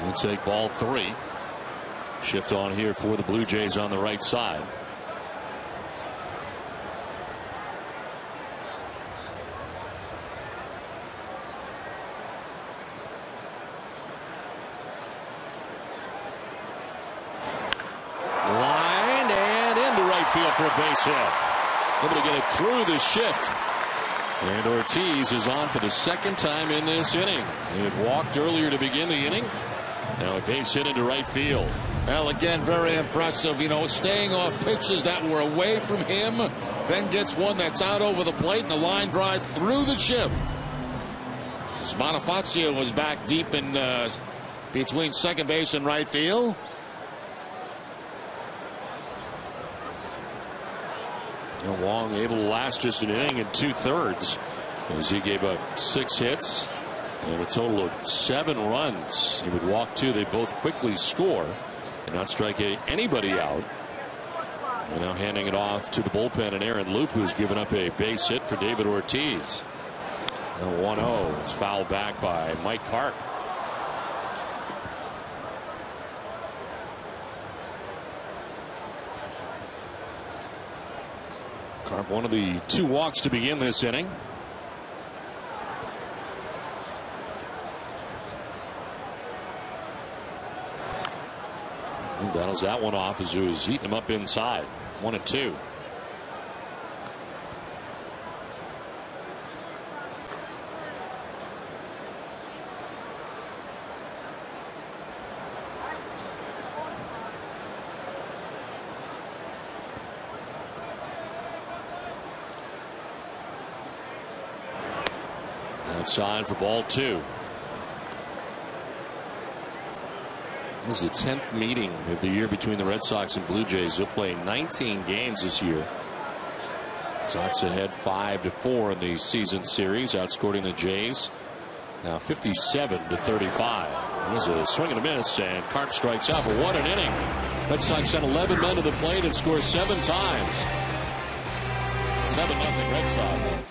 S1: We'll take ball 3. Shift on here for the Blue Jays on the right side. Field for a base hit. Able to get it through the shift. And Ortiz is on for the second time in this inning. He had walked earlier to begin the inning. Now a base hit into right field.
S5: Well, again, very impressive. You know, staying off pitches that were away from him, then gets one that's out over the plate and a line drive through the shift. As Bonifacio was back deep in between second base and right field.
S6: And Wong able to last just an inning and 2/3 as he gave up 6 hits and a total of 7 runs. He would walk 2. They both quickly score and not strike anybody out. And now handing it off to the bullpen and Aaron Loop, who's given up a base hit for David Ortiz. And 1-0 is fouled back by Mike Karp. Karp, one of the 2 walks to begin this inning. He battles that one off as he was eating him up inside. 1-2. Outside for ball 2. This is the 10th meeting of the year between the Red Sox and Blue Jays. They'll play 19 games this year. Sox ahead 5-4 in the season series, outscoring the Jays now 57-35. There's a swing and a miss, and Karp strikes out. But what an inning! Red Sox sent 11 men to the plate and score 7 times. 7-0 Red Sox.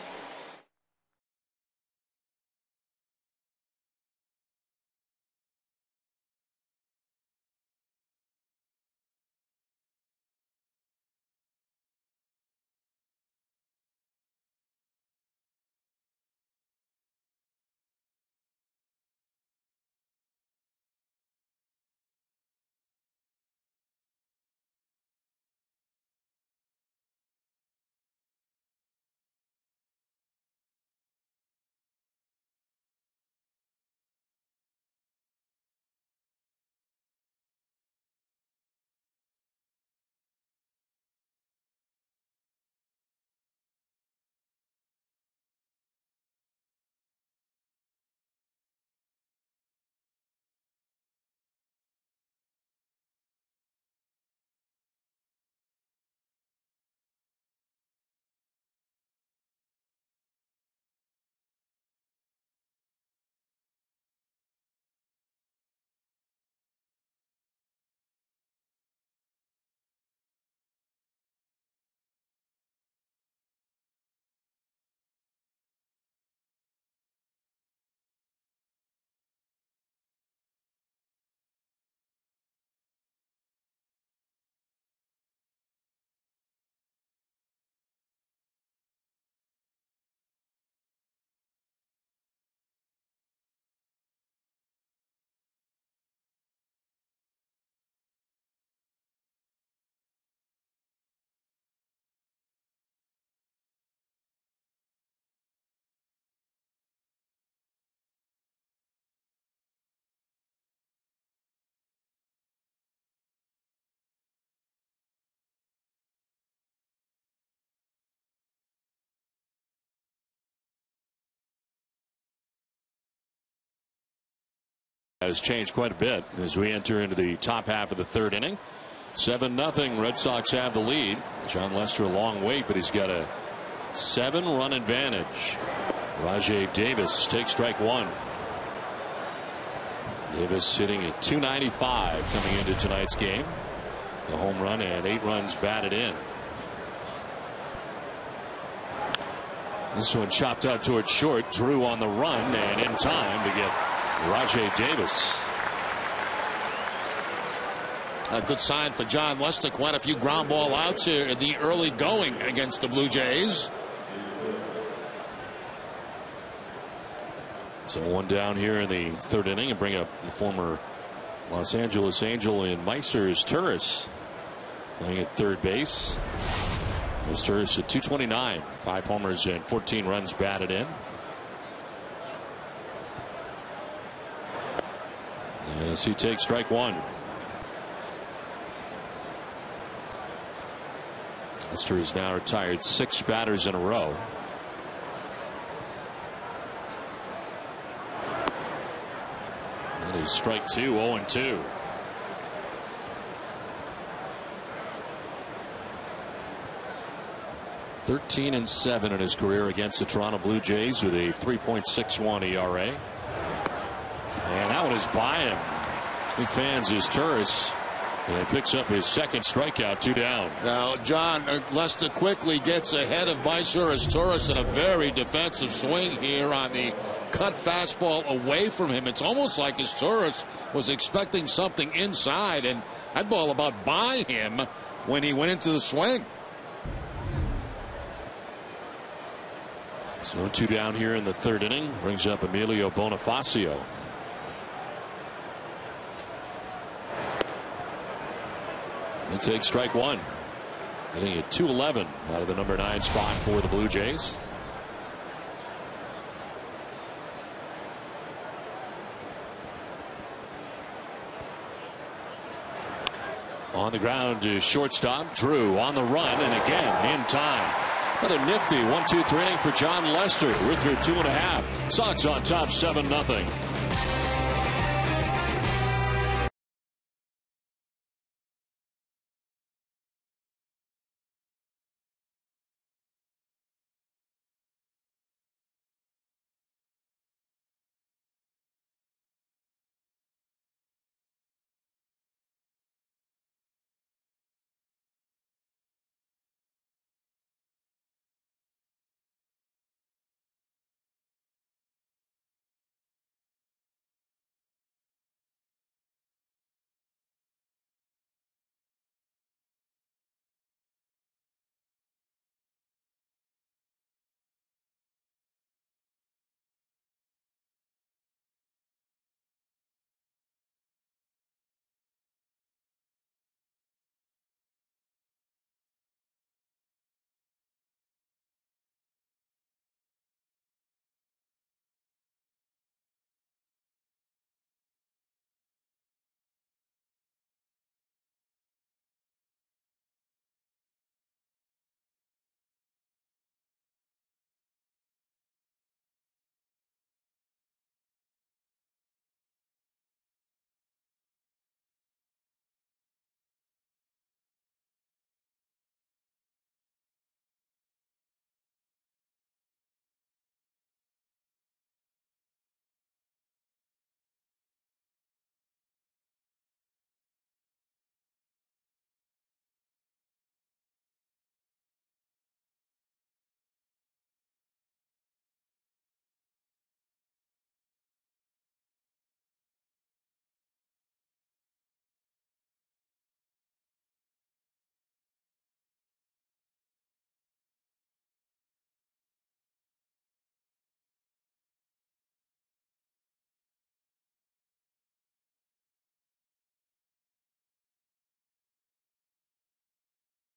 S6: Has changed quite a bit as we enter into the top half of the 3rd inning. 7-0. Red Sox have the lead. John Lester a long wait, but he's got a 7-run advantage. Rajai Davis takes strike 1. Davis sitting at .295 coming into tonight's game. The home run and 8 runs batted in. This one chopped out towards short. Drew on the run and in time to get Rajai Davis.
S5: A good sign for John Lester. Quite a few ground ball outs here in the early going against the Blue Jays.
S6: So 1 down here in the 3rd inning, and bring up the former Los Angeles Angel in Meisers Turris playing at 3rd base. There's Turris at .229, 5 homers and 14 runs batted in. As he takes strike 1. Lester has now retired 6 batters in a row. That is strike 2, 0-2. 13-7 in his career against the Toronto Blue Jays with a 3.61 ERA. And that one is by him. He fans his Turris and picks up his second strikeout, 2 down.
S5: Now, John, Lester quickly gets ahead of Mysurus Turris in a very defensive swing here on the cut fastball away from him. It's almost like his Turris was expecting something inside, and that ball about by him when he went into the swing.
S6: So 2 down here in the 3rd inning. Brings up Emilio Bonifacio. He'll take strike 1. Hitting at 211 out of the number 9 spot for the Blue Jays. On the ground to shortstop. Drew on the run, and again in time. Another nifty 1-2-3 inning for John Lester. We're through 2.5. Sox on top 7-0.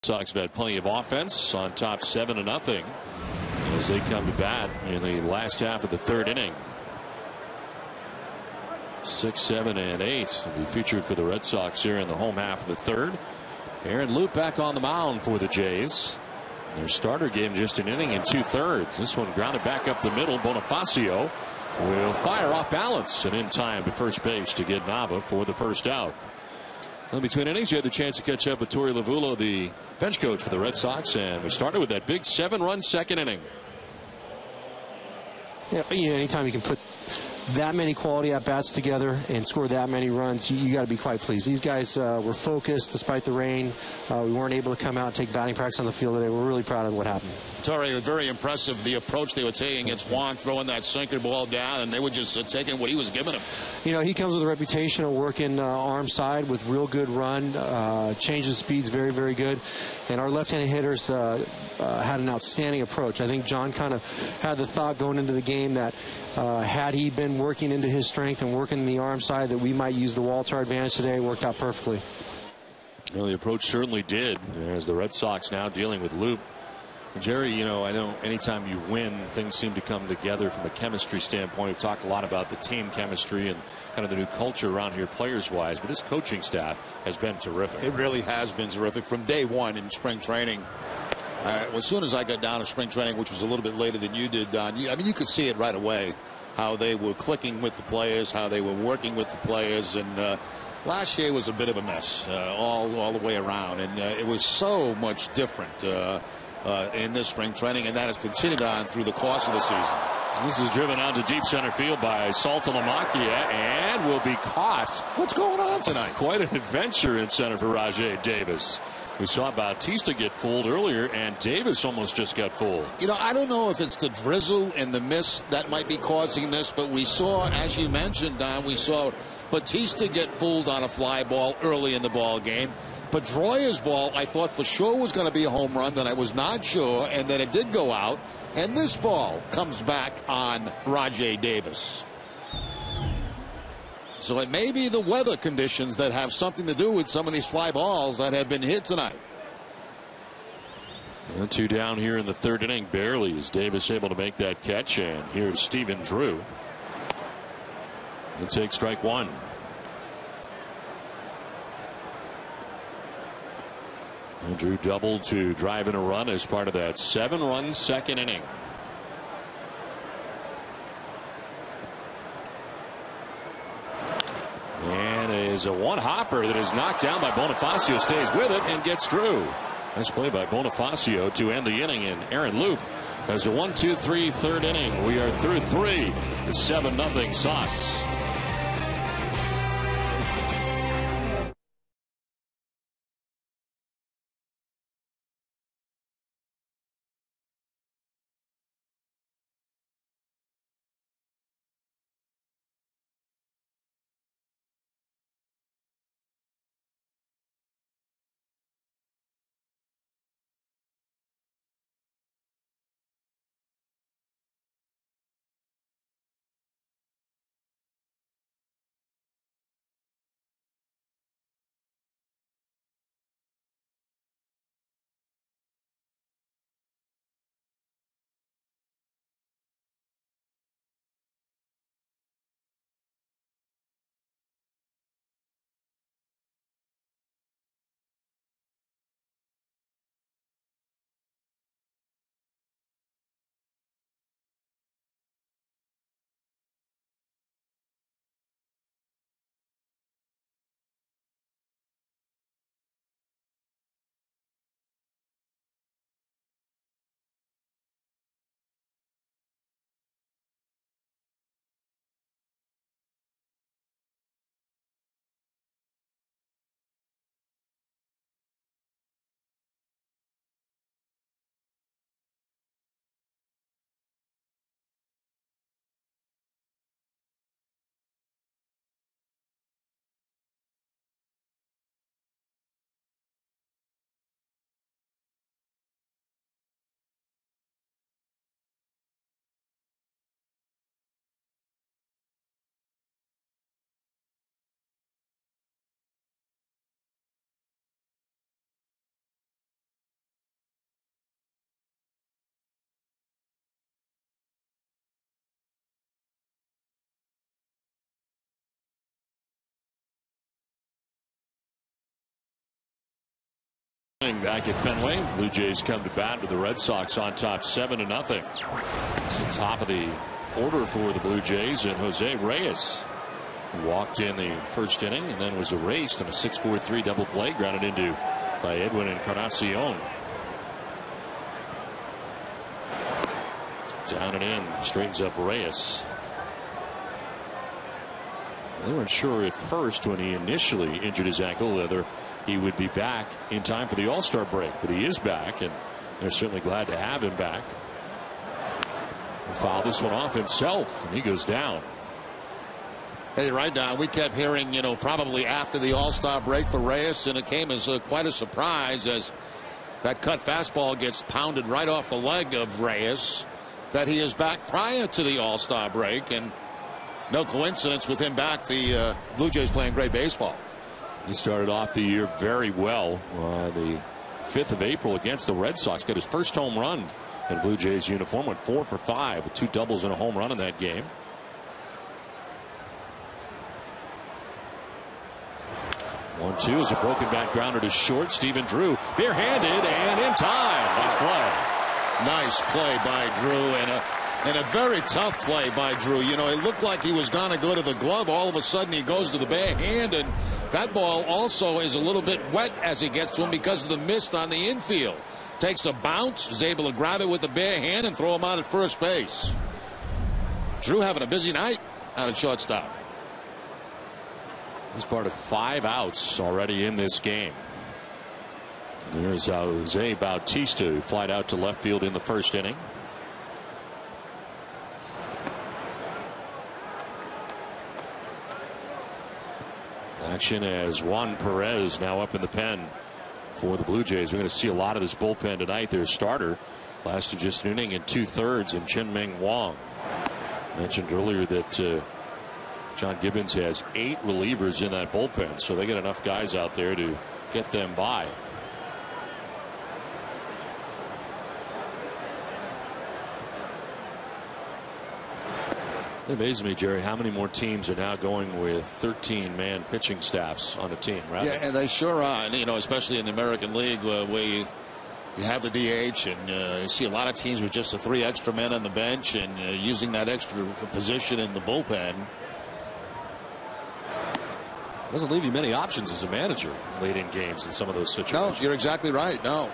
S6: Sox have had plenty of offense on top 7-0 as they come to bat in the last half of the 3rd inning. 6, 7, and 8 will be featured for the Red Sox here in the home half of the 3rd. Aaron Loup back on the mound for the Jays. Their starter game just an inning and 2/3. This one grounded back up the middle. Bonifacio will fire off balance and in time to first base to get Nava for the first out. In between innings, you had the chance to catch up with Torey Lovullo, the bench coach for the Red Sox, and we started with that big 7-run 2nd inning.
S7: Yeah, anytime you can put that many quality at bats together and score that many runs, you got to be quite pleased. These guys were focused despite the rain. We weren't able to come out and take batting practice on the field today. We're really proud of what happened.
S5: Torrey, very impressive, the approach they were taking against Juan, throwing that sinker ball down, and they were just taking what he was giving them.
S7: You know, he comes with a reputation of working arm side with real good run, changes speeds very, very good. And our left-handed hitters had an outstanding approach. I think John kind of had the thought going into the game that had he been working into his strength and working the arm side, that we might use the wall to our advantage today. It worked out perfectly.
S6: Well, the approach certainly did, as the Red Sox now dealing with Loup. Jerry, you know, I know anytime you win, things seem to come together from a chemistry standpoint. We've talked a lot about the team chemistry and kind of the new culture around here players-wise, but this coaching staff has been terrific.
S5: It really has been terrific from day one in spring training. As soon as I got down to spring training, which was a little bit later than you did, Don, I mean, you could see it right away, how they were clicking with the players, how they were working with the players, and last year was a bit of a mess all the way around, and it was so much different. in this spring training, and that has continued on through the course of the season.
S6: This is driven out to deep center field by Saltalamacchia and will be caught.
S5: What's going on tonight?
S6: Quite an adventure in center for Rajai Davis. We saw Bautista get fooled earlier, and Davis almost just got fooled.
S5: You know, I don't know if it's the drizzle and the mist that might be causing this, but we saw, as you mentioned, Don, we saw Bautista get fooled on a fly ball early in the ball game. Pedroia's ball, I thought for sure was going to be a home run, then I was not sure, and then it did go out. And this ball comes back on Rajai Davis. So it may be the weather conditions that have something to do with some of these fly balls that have been hit tonight.
S6: And 2 down here in the 3rd inning. Barely is Davis able to make that catch. And here's Stephen Drew. He'll take strike 1. And Drew doubled to drive in a run as part of that 7-run 2nd inning. And is a one-hopper that is knocked down by Bonifacio, stays with it and gets Drew. Nice play by Bonifacio to end the inning, and Aaron Loop has a 1-2-3 3rd inning. We are through 3. The 7-0 Sox. Back at Fenway, Blue Jays come to bat with the Red Sox on top 7-0. It's the top of the order for the Blue Jays, and Jose Reyes walked in the 1st inning and then was erased in a 6-4-3 double play, grounded into by Edwin Encarnacion. Down and in, straightens up Reyes. They weren't sure at first when he initially injured his ankle whether he would be back in time for the All-Star break, but he is back, and they're certainly glad to have him back. He fouled this one off himself, and he goes down.
S5: Hey, right now, we kept hearing, you know, probably after the All-Star break for Reyes, and it came as quite a surprise as that cut fastball gets pounded right off the leg of Reyes, that he is back prior to the All-Star break, and no coincidence with him back. The Blue Jays playing great baseball.
S6: He started off the year very well. The 5th of April against the Red Sox, got his first home run in Blue Jays uniform, went 4 for 5 with 2 doubles and a home run in that game. One, 2 is a broken back grounder to short. Stephen Drew barehanded and in time. Nice play.
S5: Nice play by Drew, and a very tough play by Drew. You know, it looked like he was going to go to the glove. All of a sudden he goes to the bare hand, and that ball also is a little bit wet as he gets to him because of the mist on the infield. takes a bounce, is able to grab it with a bare hand and throw him out at first base. Drew having a busy night out at shortstop.
S6: He's part of 5 outs already in this game. There's Jose Bautista, who flied out to left field in the first inning. Action as Juan Perez now up in the pen for the Blue Jays. We're going to see a lot of this bullpen tonight. Their starter lasted just an inning and 2/3 in Chen-Ming Wang. Mentioned earlier that John Gibbons has 8 relievers in that bullpen, so they get enough guys out there to get them by. It amazes me, Jerry, how many more teams are now going with 13-man pitching staffs on a team, right?
S5: Yeah, and they sure are. And, you know, especially in the American League where you have the DH, and you see a lot of teams with just the 3 extra men on the bench and using that extra position in the bullpen.
S6: Doesn't leave you many options as a manager late in games in some of those situations.
S5: No, you're exactly right. No.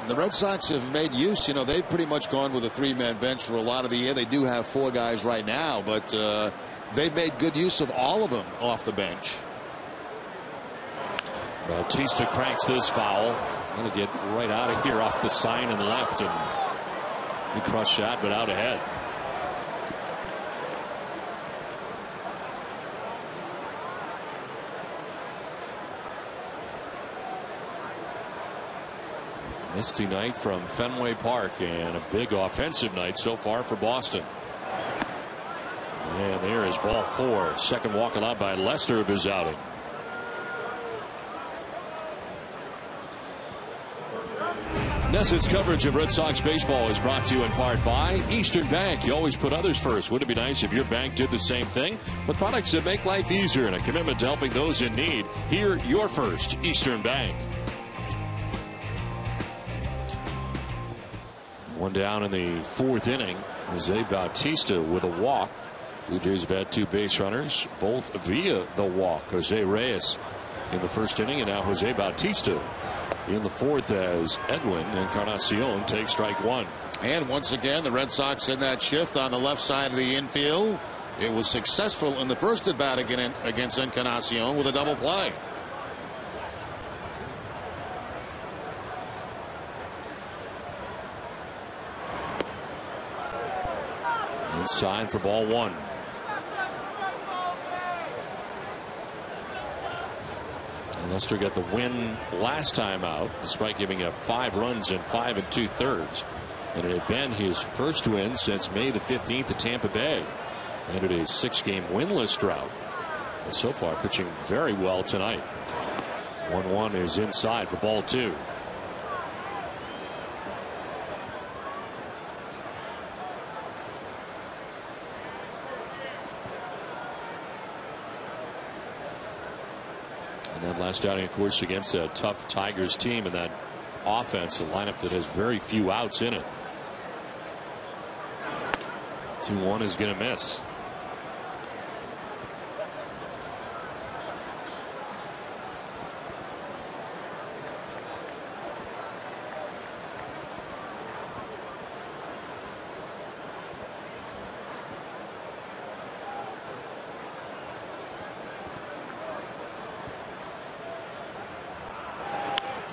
S5: The Red Sox have made use. You know, they've pretty much gone with a 3-man bench for a lot of the year. They do have 4 guys right now, but they've made good use of all of them off the bench.
S6: Bautista cranks this foul. Going to get right out of here off the sign in the left, and he crushed that, but out ahead. Misty night from Fenway Park, and a big offensive night so far for Boston. And there is ball 4. Second walk allowed by Lester of his outing. NESN's coverage of Red Sox baseball is brought to you in part by Eastern Bank. You always put others first. Wouldn't it be nice if your bank did the same thing? With products that make life easier and a commitment to helping those in need. Here, your first Eastern Bank. One down in the 4th inning. Jose Bautista with a walk. Blue Jays have had 2 base runners, both via the walk. Jose Reyes in the first inning, and now Jose Bautista in the 4th as Edwin Encarnacion takes strike 1.
S5: And once again, the Red Sox in that shift on the left side of the infield. It was successful in the first at bat against Encarnacion with a double play.
S6: Inside for ball 1. And Lester got the win last time out, despite giving up 5 runs in 5 2/3. And it had been his first win since May the 15th at Tampa Bay. Ended a 6-game winless drought. And so far, pitching very well tonight. 1-1 is inside for ball 2. And that last outing, of course, against a tough Tigers team and that offense, a lineup that has very few outs in it. 2-1 is going to miss.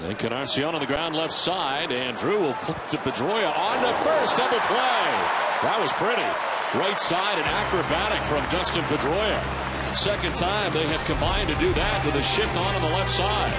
S6: Encarnacion on the ground left side, and Drew will flip to Pedroia on to first. Double play. That was pretty. Right side and acrobatic from Dustin Pedroia. Second time they have combined to do that with a shift on the left side.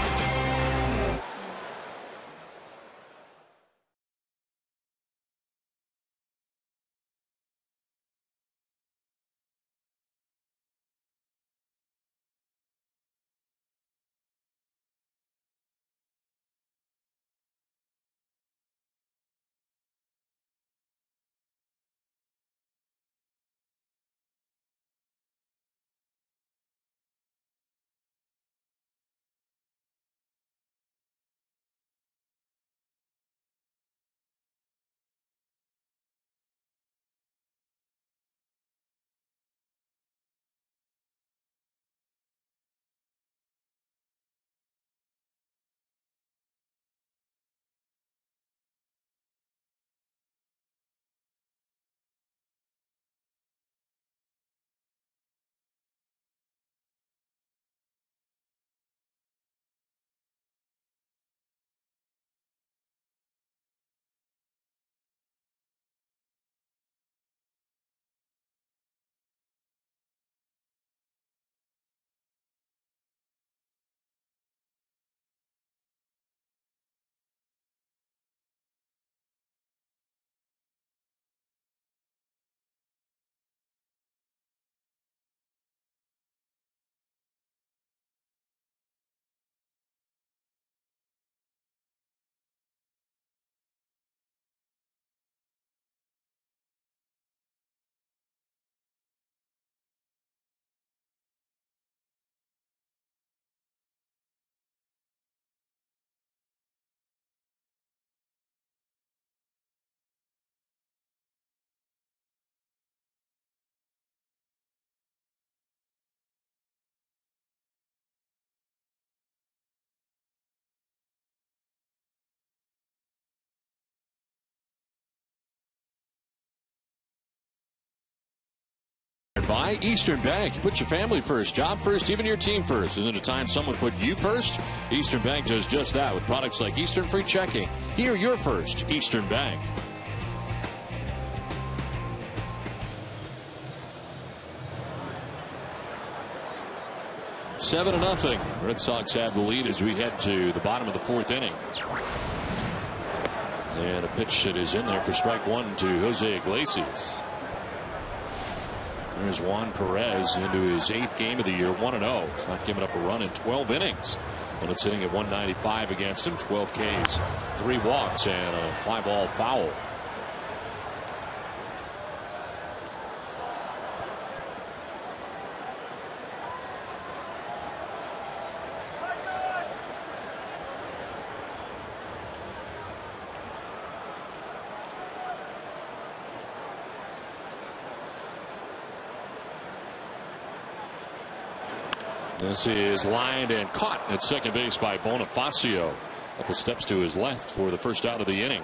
S6: by Eastern Bank. Put your family first, job first, even your team first. Isn't it time someone put you first? Eastern Bank does just that with products like Eastern Free Checking. Here, you're first, Eastern Bank. Seven to nothing. Red Sox have the lead as we head to the bottom of the fourth inning. And a pitch that is in there for strike one to Jose Iglesias. There's Juan Perez into his 8th game of the year, 1-0. He's not giving up a run in 12 innings. And it's hitting at 195 against him, 12 Ks, 3 walks, and a fly ball foul. This is lined and caught at second base by Bonifacio. A couple steps to his left for the first out of the inning.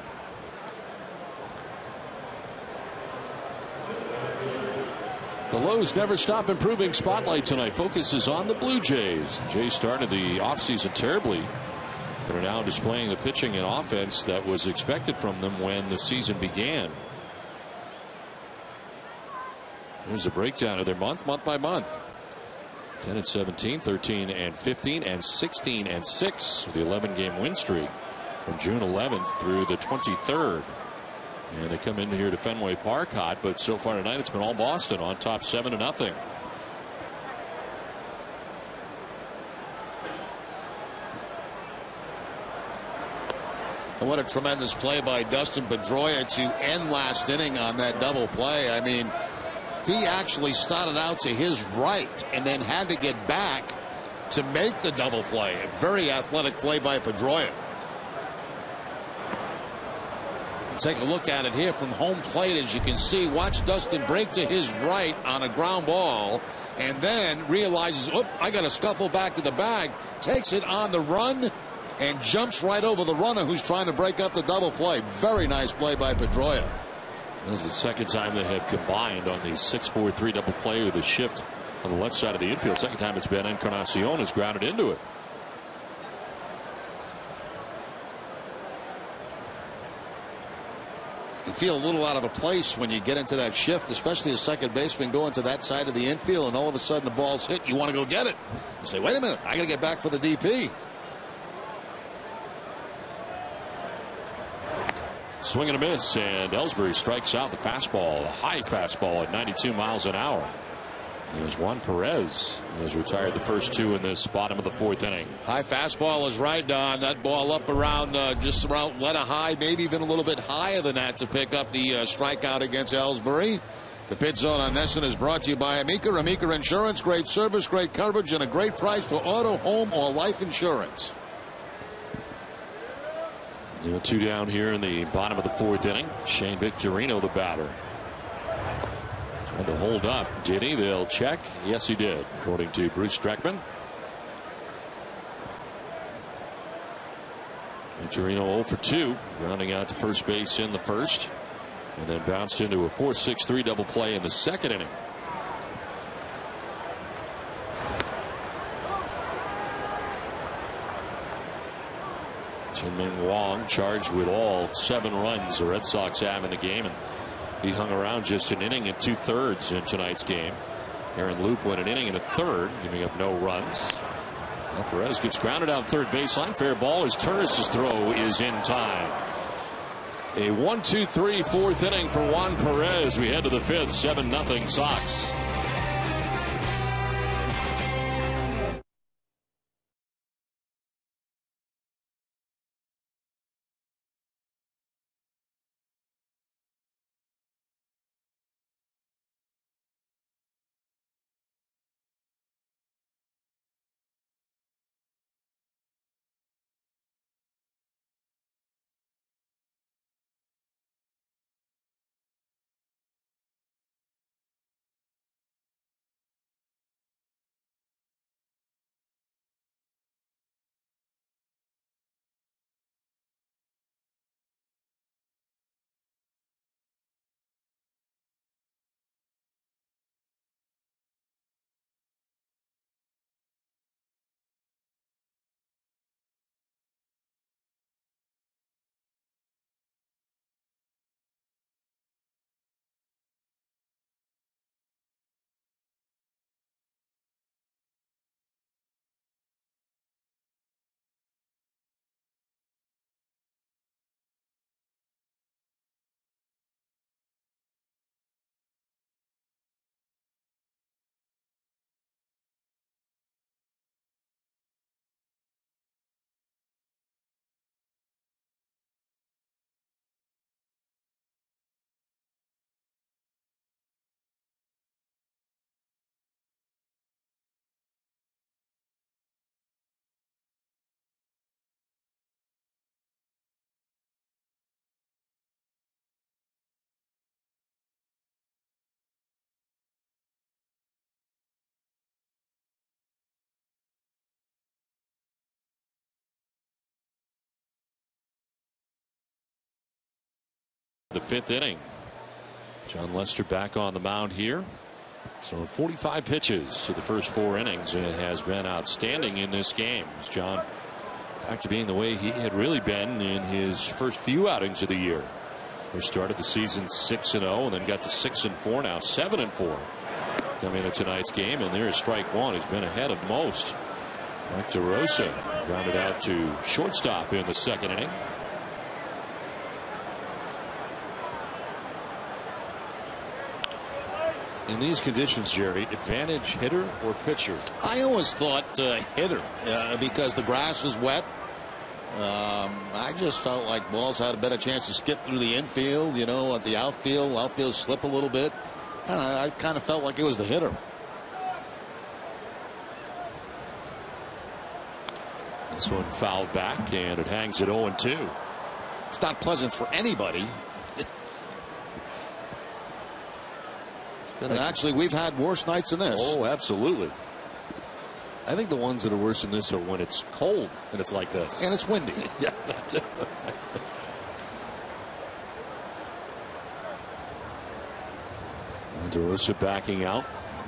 S6: The Lows never stop improving. Spotlight tonight focuses on the Blue Jays. Jays started the offseason terribly, but are now displaying the pitching and offense that was expected from them when the season began. Here's a breakdown of their month by month. 10 and 17, 13 and 15, and 16 and 6 with the 11-game win streak from June 11th through the 23rd. And they come into here to Fenway Park hot, but so far tonight it's been all Boston on top 7-0.
S5: And what a tremendous play by Dustin Pedroia to end last inning on that double play. I mean, he actually started out to his right and then had to get back to make the double play. A very athletic play by Pedroia. Take a look at it here from home plate. As you can see, watch Dustin break to his right on a ground ball and then realizes, oh, I got to scuffle back to the bag, takes it on the run and jumps right over the runner who's trying to break up the double play. Very nice play by Pedroia.
S6: This is the second time they have combined on the 6-4-3 double play with a shift on the left side of the infield. Second time it's been Encarnacion has grounded into it.
S5: You feel a little out of a place when you get into that shift, especially as second baseman going to that side of the infield, and all of a sudden the ball's hit. You want to go get it. You say, wait a minute, I got to get back for the DP.
S6: Swing and a miss, and Ellsbury strikes out the fastball, a high fastball at 92 miles an hour. There's Juan Perez, who has retired the first two in this bottom of the fourth inning.
S5: High fastball is right, Don. That ball up around just around letter high, maybe even a little bit higher than that to pick up the strikeout against Ellsbury. The Pit Zone on NESN is brought to you by Amica. Amica Insurance, great service, great coverage, and a great price for auto, home, or life insurance.
S6: Two down here in the bottom of the fourth inning. Shane Victorino, the batter. Trying to hold up. Did he? They'll check. Yes, he did, according to Bruce Streckman. Victorino 0 for 2, rounding out to first base in the first, and then bounced into a 4-6-3 double play in the second inning. Chien-Ming Wang charged with all 7 runs the Red Sox have in the game, and he hung around just an inning and 2/3 in tonight's game. Aaron Loop went an inning and a third, giving up no runs. Well, Perez gets grounded out third baseline. Fair ball as Turris' throw is in time. A 1-2-3 fourth inning for Juan Perez. We head to the fifth, 7-0 Sox. The 5th inning. John Lester back on the mound here. So 45 pitches to the first 4 innings, and it has been outstanding in this game. As John back to being the way he had really been in his first few outings of the year. First started the season 6-0 and then got to 6-4, now 7-4. Coming into tonight's game, and there's strike one. He's been ahead of most. Mark DeRosa grounded out to shortstop in the 2nd inning. In these conditions, Jerry, advantage hitter or pitcher?
S5: I always thought hitter because the grass is wet. I just felt like balls had a better chance to skip through the infield, you know, at the outfield slip a little bit. And I kind of felt like it was the hitter.
S6: This one fouled back, and it hangs at 0-2.
S5: It's not pleasant for anybody. And actually, we've had worse nights than this.
S6: Oh, absolutely. I think the ones that are worse than this are when it's cold and it's like this.
S5: And it's windy.
S6: Yeah. DeRosa backing out.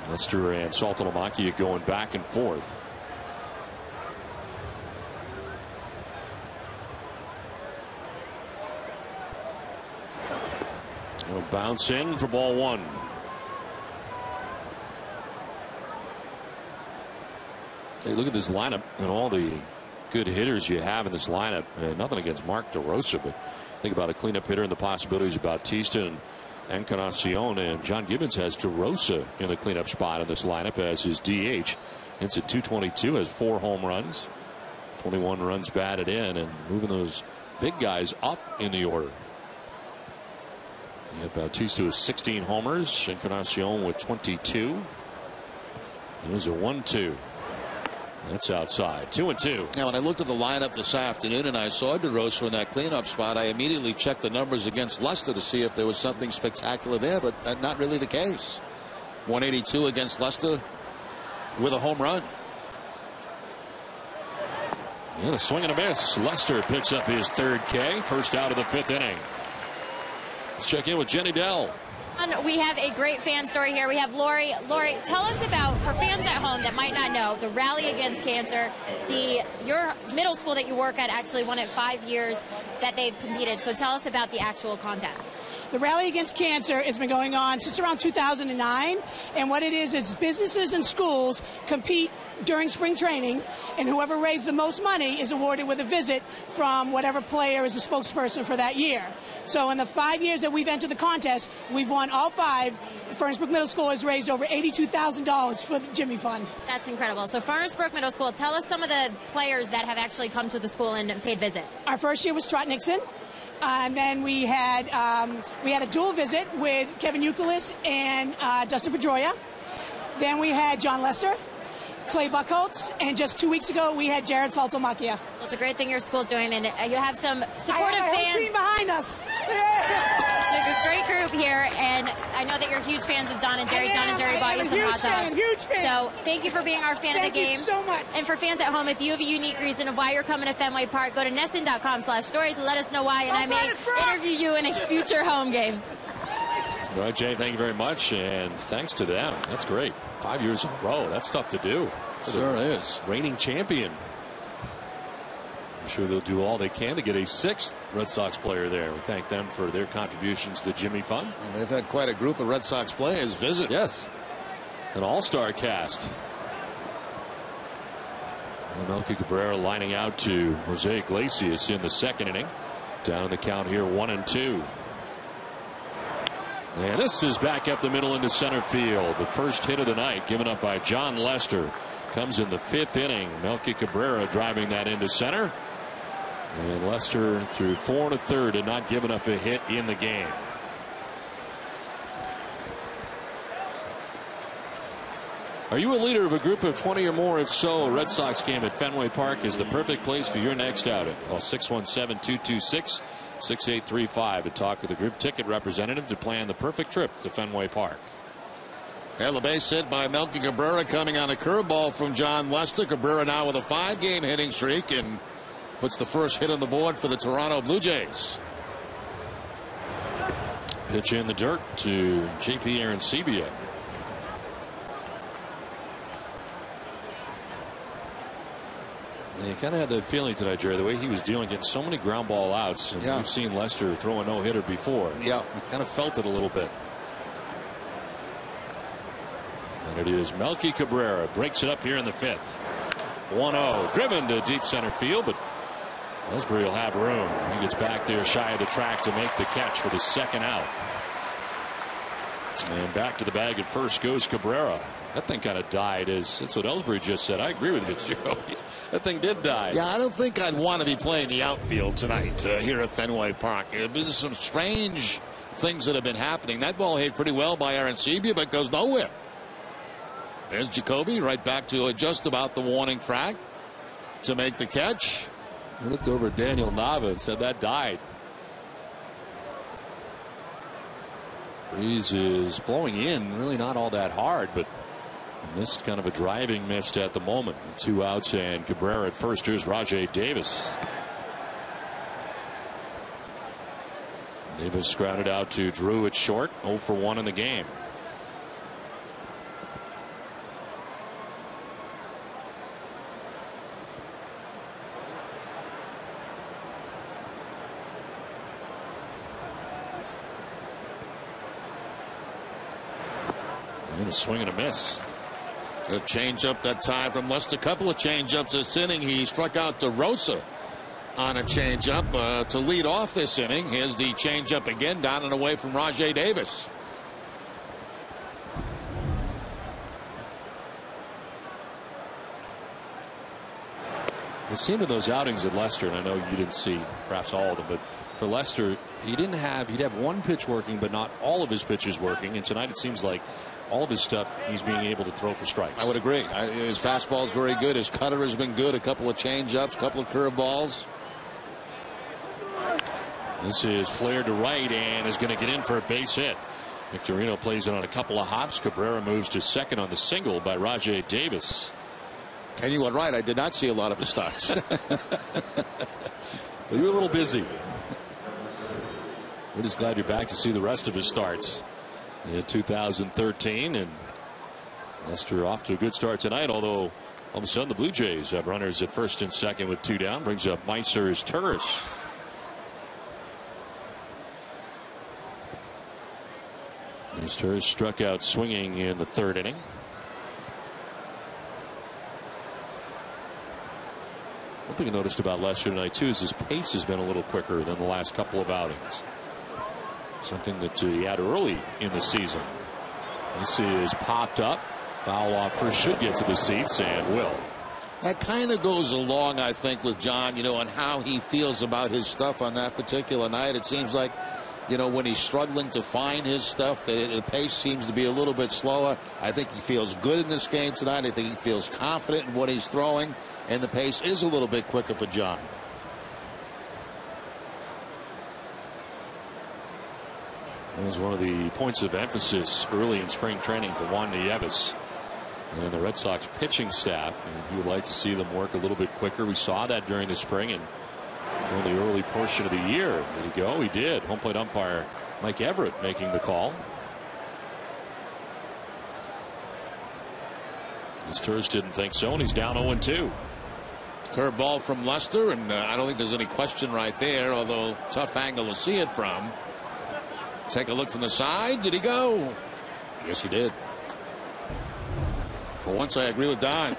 S6: Lester and Saltalamacchia going back and forth. It'll bounce in for ball 1. Hey, look at this lineup and all the good hitters you have in this lineup. Nothing against Mark DeRosa, but think about a cleanup hitter and the possibilities of Bautista and Encarnacion. And John Gibbons has DeRosa in the cleanup spot in this lineup as his DH. Hits at 222, has 4 home runs, 21 runs batted in, and moving those big guys up in the order. You have Bautista with 16 homers, Encarnacion with 22. There's a 1-2. That's outside. 2-2.
S5: Now, when I looked at the lineup this afternoon and I saw DeRosa in that cleanup spot, I immediately checked the numbers against Lester to see if there was something spectacular there, but that's not really the case. 182 against Lester with a home run.
S6: And a swing and a miss. Lester picks up his 3rd K. First out of the 5th inning. Let's check in with Jenny Dell.
S3: We have a great fan story here. We have Lori. Lori, tell us about, for fans at home that might not know, the Rally Against Cancer. Your middle school that you work at actually won it 5 years that they've competed. So tell us about the actual contest.
S8: The Rally Against Cancer has been going on since around 2009, and what it is businesses and schools compete during spring training, and whoever raised the most money is awarded with a visit from whatever player is the spokesperson for that year. So in the 5 years that we've entered the contest, we've won all 5. Furnace Brook Middle School has raised over $82,000 for the Jimmy Fund. That's incredible. So Furnace Brook Middle School, tell us some of the players that have actually come to the school and paid visit. Our first year was Trot Nixon. And then we had a dual visit with Kevin Youkilis and Dustin Pedroia. Then we had John Lester, Clay Buckholtz, and just 2 weeks ago we had Jared Saltamacchia. Well, it's a great thing your school's doing, and you have some supportive fans. Whole team behind us. It's a great group here, and I know that you're huge fans of Don and Jerry. Don and Jerry bought you some hot dogs. Huge fan. So thank you for being our fan of the game. Thank you so much. And for fans at home, if you have a unique reason of why you're coming to Fenway Park, go to NESN.com/stories and let us know why, and I may interview you in a future home game.
S6: All right, Jay, thank you very much, and thanks to them. That's great. 5 years in a row. That's tough to do.
S5: Sure is.
S6: Reigning champion. I'm sure they'll do all they can to get a 6th Red Sox player there. We thank them for their contributions to the Jimmy Fund.
S5: And they've had quite a group of Red Sox players visit.
S6: Yes. An all-star cast. And Melky Cabrera lining out to Jose Iglesias in the 2nd inning. Down in the count here, 1-2. And this is back up the middle into center field. The first hit of the night given up by John Lester comes in the 5th inning. Melky Cabrera driving that into center. And Lester through 4 1/3 and not giving up a hit in the game. Are you a leader of a group of 20 or more? If so, a Red Sox game at Fenway Park is the perfect place for your next outing. Call 617-226-6835 to talk with a group ticket representative to plan the perfect trip to Fenway Park.
S5: And the base hit by Melky Cabrera coming on a curveball from John Lester. Cabrera now with a 5-game hitting streak and puts the first hit on the board for the Toronto Blue Jays.
S6: Pitch in the dirt to J.P. Arancibia. You kind of had that feeling tonight, Jerry, the way he was dealing, getting so many ground ball outs. And we've seen Lester throw a no-hitter before.
S5: Yeah.
S6: Kind of felt it a little bit. And it is Melky Cabrera. Breaks it up here in the 5th. 1-0. Driven to deep center field, but Ellsbury will have room. He gets back there shy of the track to make the catch for the second out. And back to the bag at first goes Cabrera. That thing kind of died. That's what Ellsbury just said. I agree with you, Joe. That thing did die.
S5: Yeah, I don't think I'd want to be playing the outfield tonight here at Fenway Park. There's some strange things that have been happening. That ball hit pretty well by Arancibia, but goes nowhere. There's Jacoby right back to just about the warning track to make the catch.
S6: I looked over at Daniel Nava and said that died. Breeze is blowing in, really not all that hard, but missed, kind of a driving miss at the moment. 2 outs and Cabrera at first. Here's Rajai Davis. Davis grounded out to Drew at short. 0 for 1 in the game. And a swing and a miss.
S5: A changeup that time from Lester. A couple of changeups this inning. He struck out DeRosa on a changeup to lead off this inning. Here's the changeup again, down and away from Rajai Davis.
S6: It seemed in those outings at Lester, and I know you didn't see perhaps all of them, but for Lester, he'd have one pitch working, but not all of his pitches working. And tonight it seems like all of his stuff he's being able to throw for strikes.
S5: I would agree. His fastball is very good. His cutter has been good. A couple of changeups, a couple of curveballs.
S6: This is flared to right and is going to get in for a base hit. Victorino plays it on a couple of hops. Cabrera moves to second on the single by Rajai Davis.
S5: And you were right. I did not see a lot of his starts.
S6: You were a little busy. We're just glad you're back to see the rest of his starts in 2013. And Lester off to a good start tonight, although all of a sudden the Blue Jays have runners at first and second with 2 down. Brings up Meiser's Turris. Turris struck out swinging in the 3rd inning. One thing I noticed about Lester tonight too is his pace has been a little quicker than the last couple of outings. Something that he had early in the season. This is popped up. Foul off first, should get to the seats and will.
S5: That kind of goes along, I think, with John, on how he feels about his stuff on that particular night. It seems like, when he's struggling to find his stuff, the pace seems to be a little bit slower. I think he feels good in this game tonight. I think he feels confident in what he's throwing, and the pace is a little bit quicker for John.
S6: That was one of the points of emphasis early in spring training for Juan Nieves and the Red Sox pitching staff. And he would like to see them work a little bit quicker. We saw that during the spring and in the early portion of the year. Did he go? He did. Home plate umpire Mike Everett making the call. Turris didn't think so, and he's down 0-2.
S5: Curveball from Lester, and I don't think there's any question right there, although tough angle to see it from. Take a look from the side. Did he go? Yes, he did. For once, I agree with Don.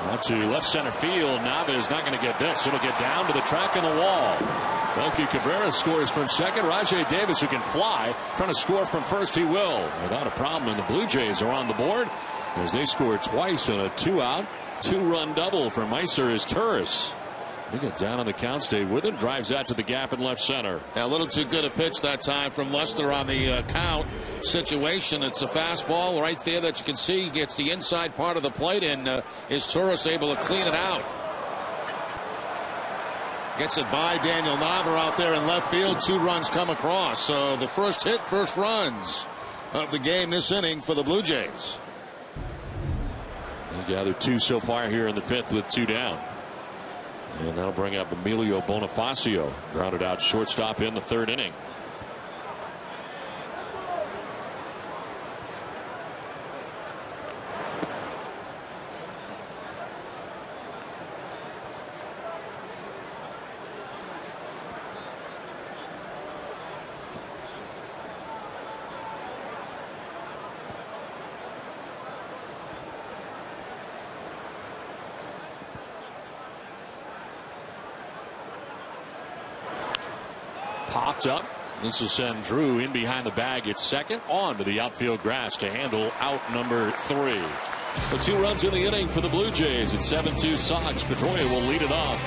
S6: Out to left center field. Nava is not going to get this. It'll get down to the track and the wall. Melky Cabrera scores from second. Rajai Davis, who can fly, trying to score from first. He will without a problem. And the Blue Jays are on the board as they scored twice on a 2-out, 2-run double for Meiser's Turris. He got down on the count, stayed with it, drives out to the gap in left center.
S5: A little too good a pitch that time from Lester on the count situation. It's a fastball right there that you can see. Gets the inside part of the plate, and is Turris able to clean it out? Gets it by Daniel Nava out there in left field. 2 runs come across. So the first hit, first runs of the game this inning for the Blue Jays.
S6: They gathered 2 so far here in the 5th with 2 down. And that'll bring up Emilio Bonifacio, grounded out shortstop in the third inning. Popped up. This will send Drew in behind the bag at second, on to the outfield grass to handle out number 3. The 2 runs in the inning for the Blue Jays. It's 7-2 Sox. Pedroia will lead it off.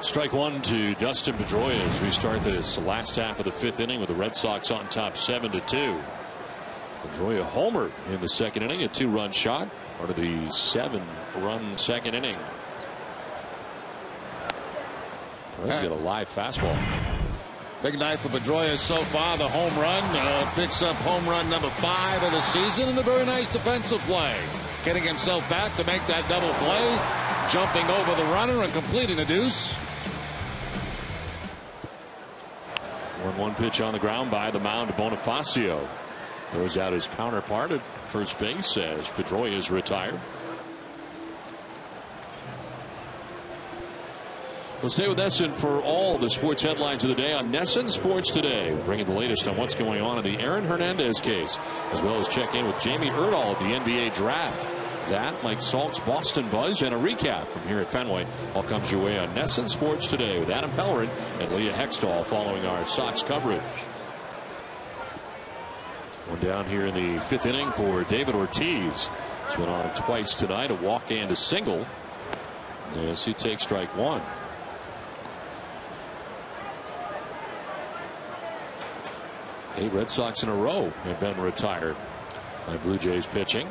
S6: Strike one to Dustin Pedroia as we start this last half of the 5th inning with the Red Sox on top 7-2. Pedroia homered in the 2nd inning, a 2-run shot, part of the 7-run 2nd inning. He's got a live fastball.
S5: Big night for Pedroia so far. The home run picks up home run number 5 of the season, and a very nice defensive play. Getting himself back to make that double play, jumping over the runner and completing the deuce.
S6: 1-1 pitch on the ground by the mound to Bonifacio. Throws out his counterpart at first base as Pedroia is retired. We'll stay with Nesson for all the sports headlines of the day on Nesson Sports Today. We're bringing the latest on what's going on in the Aaron Hernandez case, as well as check in with Jamie Erdahl at the NBA draft. That, Mike Salk's Boston Buzz, and a recap from here at Fenway all comes your way on Nesson Sports Today with Adam Pellerin and Leah Hextall following our Sox coverage. One down here in the 5th inning for David Ortiz. He's been on twice tonight, a walk and a single. As he takes strike one. Eight Red Sox in a row have been retired by Blue Jays pitching.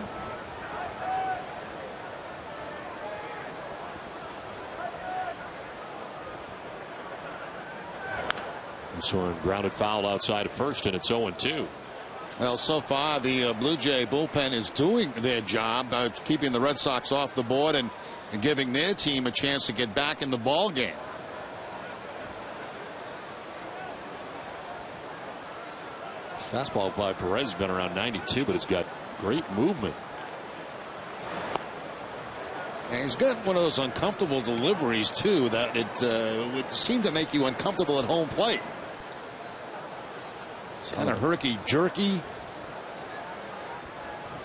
S6: So grounded foul outside of first, and it's 0-2.
S5: Well, so far the Blue Jay bullpen is doing their job, keeping the Red Sox off the board and giving their team a chance to get back in the ball game.
S6: This fastball by Perez has been around 92, but it's got great movement.
S5: And he's got one of those uncomfortable deliveries too that it would seem to make you uncomfortable at home plate. Kind of herky-jerky.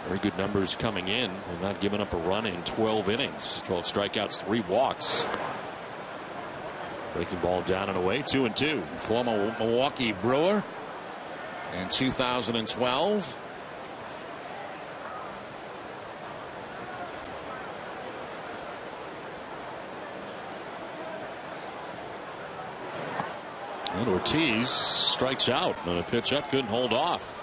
S6: Very good numbers coming in. They've not given up a run in 12 innings. 12 strikeouts, 3 walks. Breaking ball down and away, 2-2.
S5: Former Milwaukee Brewer. in 2012.
S6: And Ortiz strikes out on a pitch up, couldn't hold off.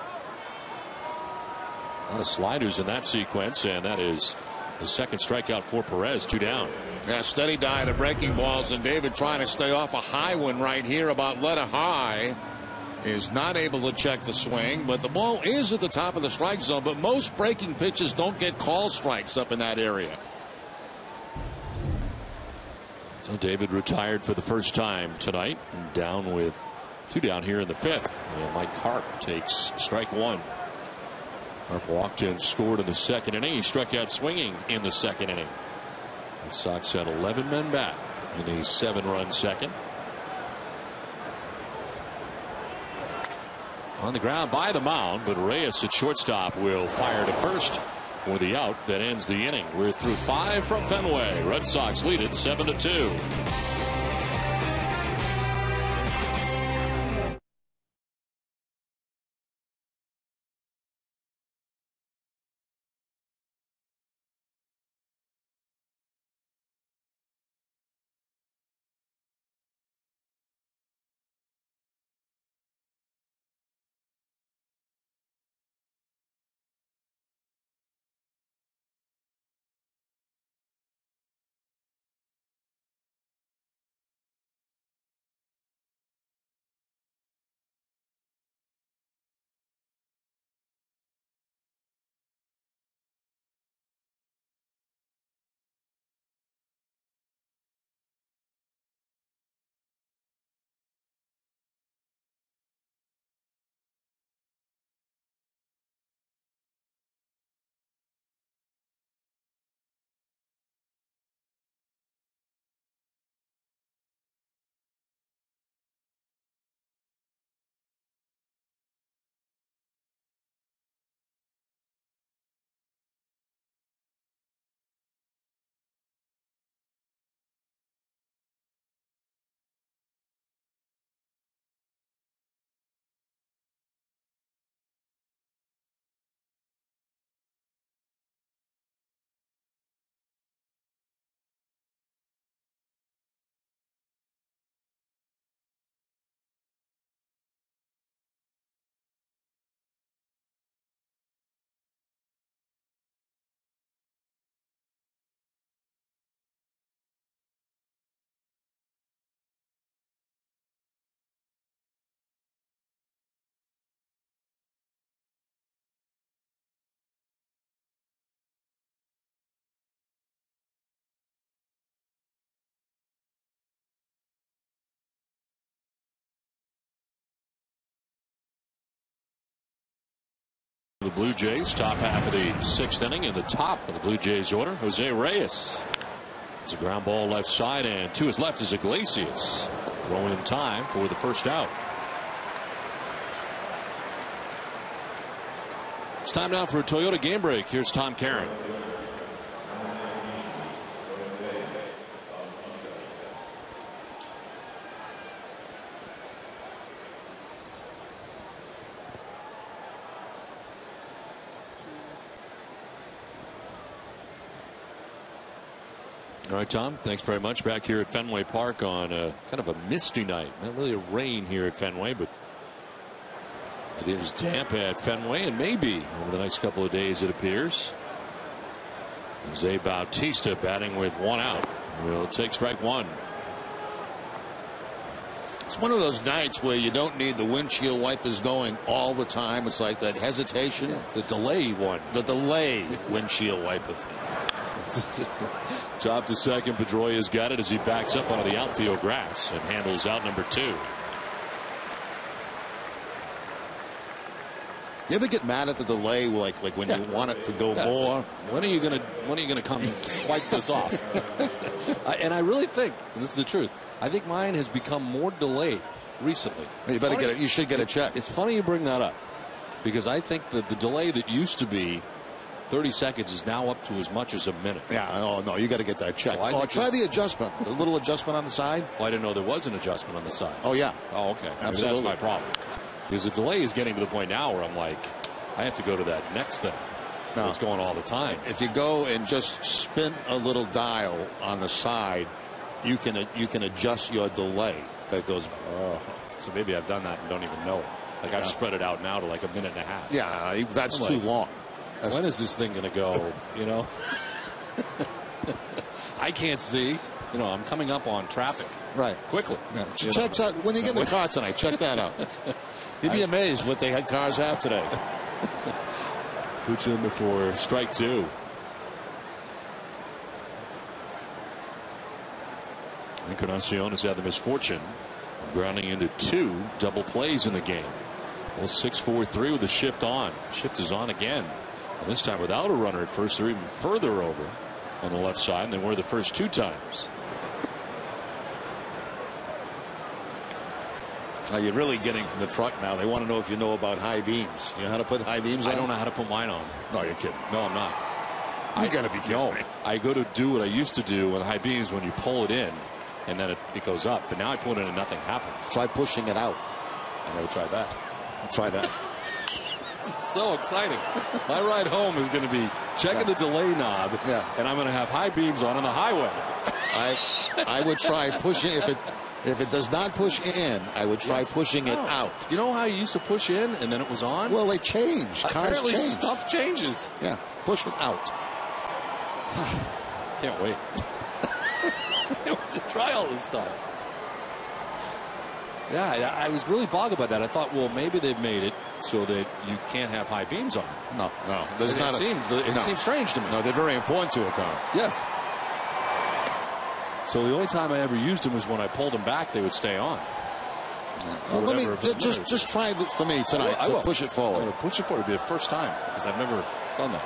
S6: A lot of sliders in that sequence, and that is the second strikeout for Perez. 2 down.
S5: Yeah, steady diet of breaking balls, and David trying to stay off a high one right here, about let a high. Is not able to check the swing, but the ball is at the top of the strike zone. But most breaking pitches don't get called strikes up in that area.
S6: So David retired for the first time tonight, down with 2 down here in the 5th. And Mike Harp takes strike 1. Harp walked in, scored in the 2nd inning. He struck out swinging in the 2nd inning. The Sox had 11 men back in a 7-run second. On the ground by the mound, but Reyes at shortstop will fire to first for the out that ends the inning. We're through 5 from Fenway. Red Sox lead it 7-2. The Blue Jays, top half of the 6th inning, in the top of the Blue Jays order, Jose Reyes. It's a ground ball left side, and to his left is Iglesias. Throwing in time for the first out. It's time now for a Toyota game break. Here's Tom Caron. All right, Tom, thanks very much. Back here at Fenway Park on kind of a misty night. Not really a rain here at Fenway, but it is damp at Fenway, and maybe over the next couple of days, it appears. Jose Bautista batting with 1 out. Will take strike 1.
S5: It's one of those nights where you don't need the windshield wipers going all the time. It's like that hesitation.
S6: Yeah, it's a delay one.
S5: The delay windshield wiper thing.
S6: Job to second. Pedroia's got it as he backs up onto the outfield grass and handles out number 2.
S2: You ever get mad at the delay, like when you want it to go more?
S6: When are you gonna come and swipe this off? And I really think, and this is the truth, I think mine has become more delayed recently.
S2: You better get it. You should get it checked.
S6: It's funny you bring that up, because I think that the delay that used to be 30 seconds is now up to as much as a minute.
S2: Yeah, oh no, you got to get that checked.
S6: So
S2: try the adjustment, a little adjustment on the side.
S6: Oh, I didn't know there was an adjustment on the side.
S2: Oh yeah.
S6: Oh, okay. Maybe
S2: Absolutely.
S6: that's my problem. Because the delay is getting to the point now where I'm like, I have to go to that next thing. No. It's going all the time.
S5: If you go and just spin a little dial on the side, you can adjust your delay. That goes.
S6: Oh, so maybe I've done that and don't even know it. Like I've spread it out now to like a minute and a half.
S5: Yeah, that's too long.
S6: When is this thing going to go? You know, I can't see. You know, I'm coming up on traffic.
S5: Right.
S6: Quickly.
S5: Yeah. Check out when you get in the car tonight. Check that out. You'd be amazed what cars have today.
S6: Put you in before strike two. Encarnacion has had the misfortune of grounding into 2 double plays in the game. Well, 6-4-3 with the shift on. Shift is on again. And this time without a runner at first. They're even further over on the left side than were the first 2 times.
S5: You're really getting from the truck now. They want to know if you know about high beams. Do you know how to put high beams on?
S6: I don't know how to put mine on.
S5: No, you're kidding.
S6: No, I'm not.
S5: You got to be kidding me.
S6: I go to do what I used to do with high beams when you pull it in and then it goes up. But now I pull it in and nothing happens.
S5: Try pushing it out.
S6: I never tried that.
S5: Try that.
S6: It's so exciting. My ride home is going to be checking the delay knob, and I'm going to have high beams on the highway.
S5: I would try pushing if it does not push in. I would try pushing it out.
S6: You know how you used to push in and then it was on?
S5: Well, they changed. Cars
S6: Apparently
S5: change.
S6: Stuff changes.
S5: Yeah, push it out.
S6: Can't wait. To try all this stuff. Yeah, I was really bothered by that. I thought, well, maybe they've made it so that you can't have high beams on it.
S5: No.
S6: It seems strange to me.
S5: No, they're very important to a car.
S6: Yes. So the only time I ever used them was when I pulled them back, they would stay on.
S5: Well, let me just try it for me tonight to push it forward.
S6: I'm going to push it forward. It'll be the first time because I've never done that.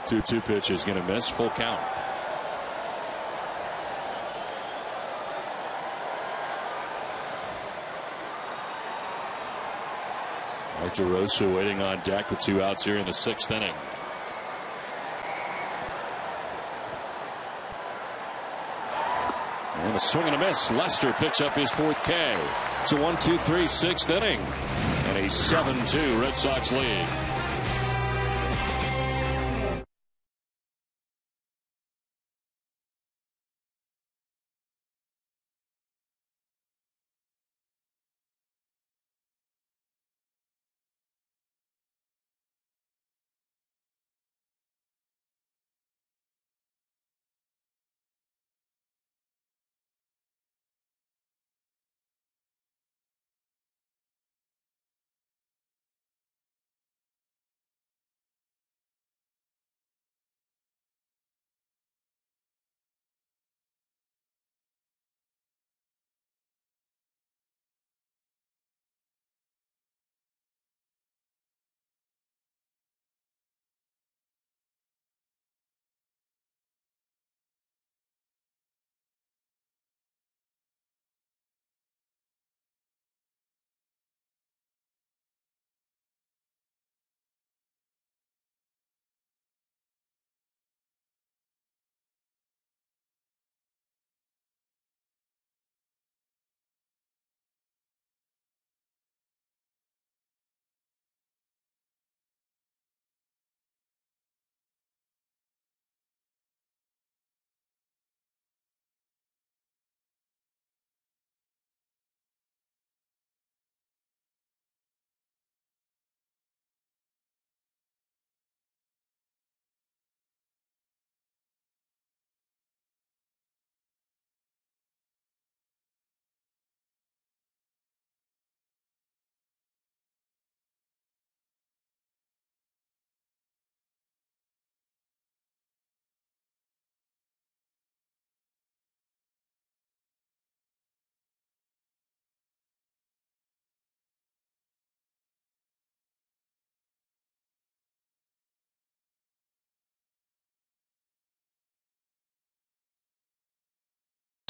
S6: 2-2 pitch is going to miss. Full count. Arthur Rosa waiting on deck with 2 outs here in the 6th inning. And a swing and a miss. Lester picks up his 4th K. It's a 1-2-3 6th inning and a 7-2 Red Sox lead.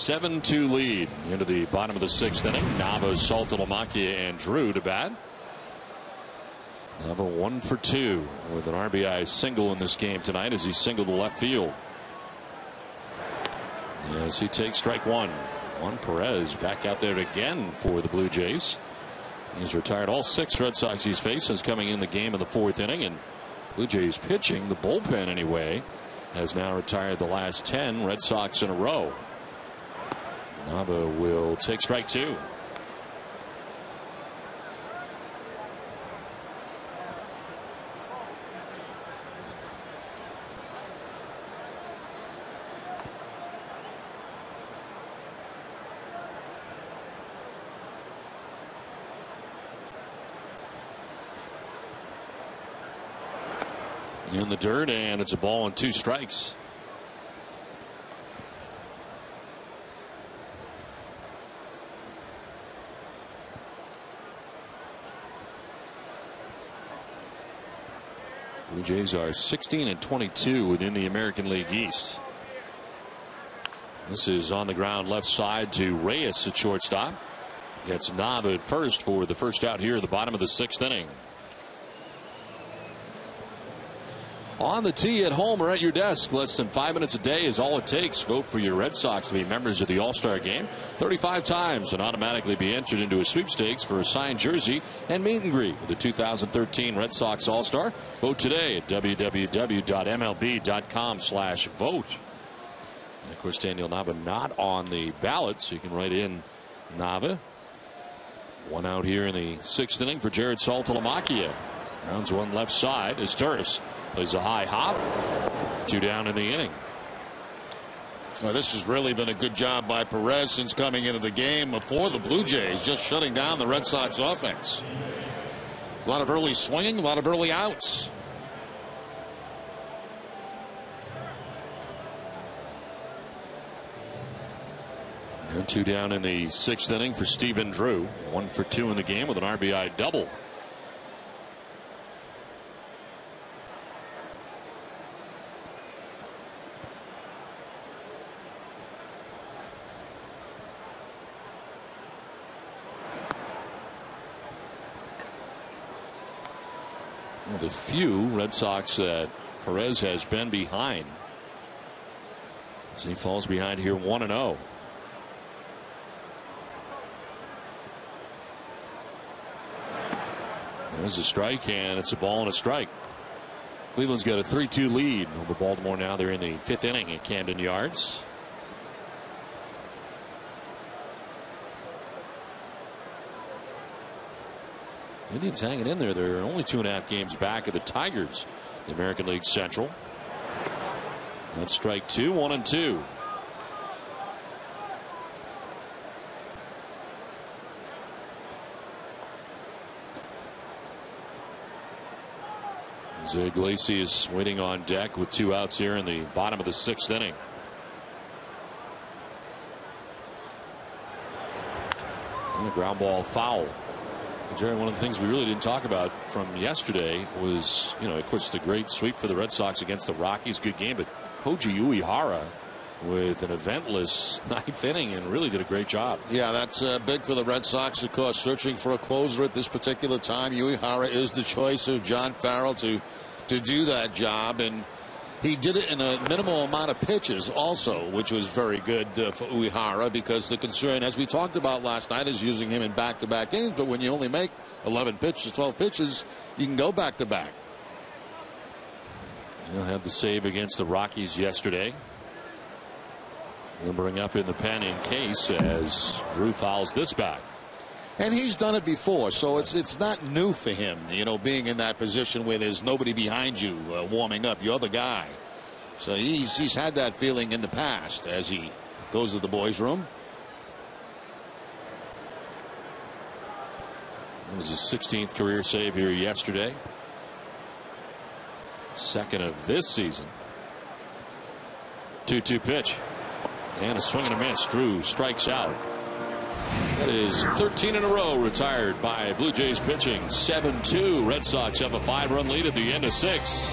S6: (7-2) lead into the bottom of the 6th inning. Nava, Saltalamacchia, and Drew to bat. Nava 1 for 2 with an RBI single in this game tonight as he singled to left field. As he takes strike 1. Juan Perez back out there again for the Blue Jays. He's retired all 6 Red Sox he's faced since coming in the game in the 4th inning. And Blue Jays pitching, the bullpen anyway, has now retired the last 10 Red Sox in a row. Nava will take strike 2. In the dirt, and it's a ball and 2 strikes. Blue Jays are 16-22 within the American League East. This is on the ground left side to Reyes at shortstop. Gets Nava at first for the first out here at the bottom of the 6th inning. On the tee, at home, or at your desk. Less than 5 minutes a day is all it takes. Vote for your Red Sox to be members of the All-Star Game 35 times and automatically be entered into a sweepstakes for a signed jersey and meet and greet with the 2013 Red Sox All-Star. Vote today at www.mlb.com/vote. And of course, Daniel Nava not on the ballot, so you can write in Nava. 1 out here in the 6th inning for Jared Saltalamacchia. Rounds 1 left side as Turris plays a high hop. 2 down in the inning.
S5: Well, this has really been a good job by Perez since coming into the game for the Blue Jays, just shutting down the Red Sox offense. A lot of early swinging, a lot of early outs.
S6: And 2 down in the 6th inning for Stephen Drew. 1 for 2 in the game with an RBI double. The few Red Sox that Perez has been behind. As he falls behind here 1-0. There's a strike, and it's a ball and a strike. Cleveland's got a 3-2 lead over Baltimore now. They're in the 5th inning at Camden Yards. Indians hanging in there. They're only 2.5 games back of the Tigers, the American League Central. That's strike 2, 1-2. Iglesias waiting on deck with 2 outs here in the bottom of the 6th inning. And a ground ball foul. Jerry, one of the things we really didn't talk about from yesterday was, of course, the great sweep for the Red Sox against the Rockies. Good game, but Koji Uehara with an eventless 9th inning and really did a great job.
S5: Yeah, that's big for the Red Sox, of course, searching for a closer at this particular time. Uehara is the choice of John Farrell to do that job, and he did it in a minimal amount of pitches also, which was very good for Uehara, because the concern, as we talked about last night, is using him in back-to-back games. But when you only make 11 pitches, 12 pitches, you can go back-to-back.
S6: He'll have the save against the Rockies yesterday. He'll bring up in the pen in case as Drew fouls this back.
S5: And he's done it before, so it's not new for him, being in that position where there's nobody behind you warming up. You're the guy. So he's had that feeling in the past as he goes to the boys' room.
S6: It was his 16th career save here yesterday. 2nd of this season. 2-2 pitch. And a swing and a miss. Drew strikes out. That is 13 in a row retired by Blue Jays pitching. 7-2. Red Sox have a 5-run lead at the end of 6.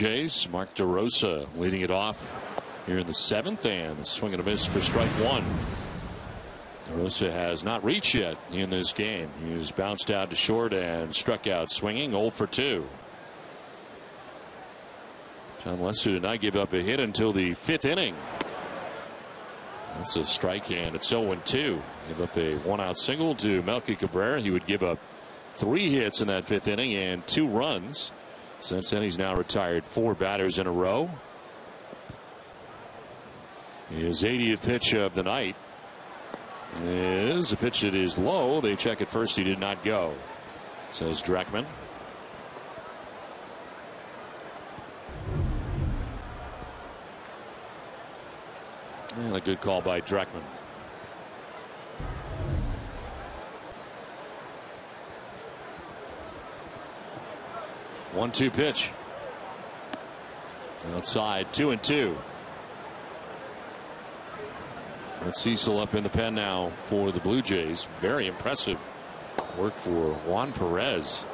S6: Jays, Mark DeRosa leading it off here in the 7th, and a swing and a miss for strike 1. DeRosa has not reached yet in this game. He has bounced out to short and struck out swinging, 0 for 2. John Lester did not give up a hit until the 5th inning. That's a strike, and it's 0-2. Give up a 1-out single to Melky Cabrera. He would give up 3 hits in that 5th inning and 2 runs. Since then, he's now retired 4 batters in a row. His 80th pitch of the night is a pitch that is low. They check it first. He did not go, says Dreckman. And a good call by Dreckman. 1-2 pitch. Outside, 2-2. That's Cecil up in the pen now for the Blue Jays. Very impressive work for Juan Perez.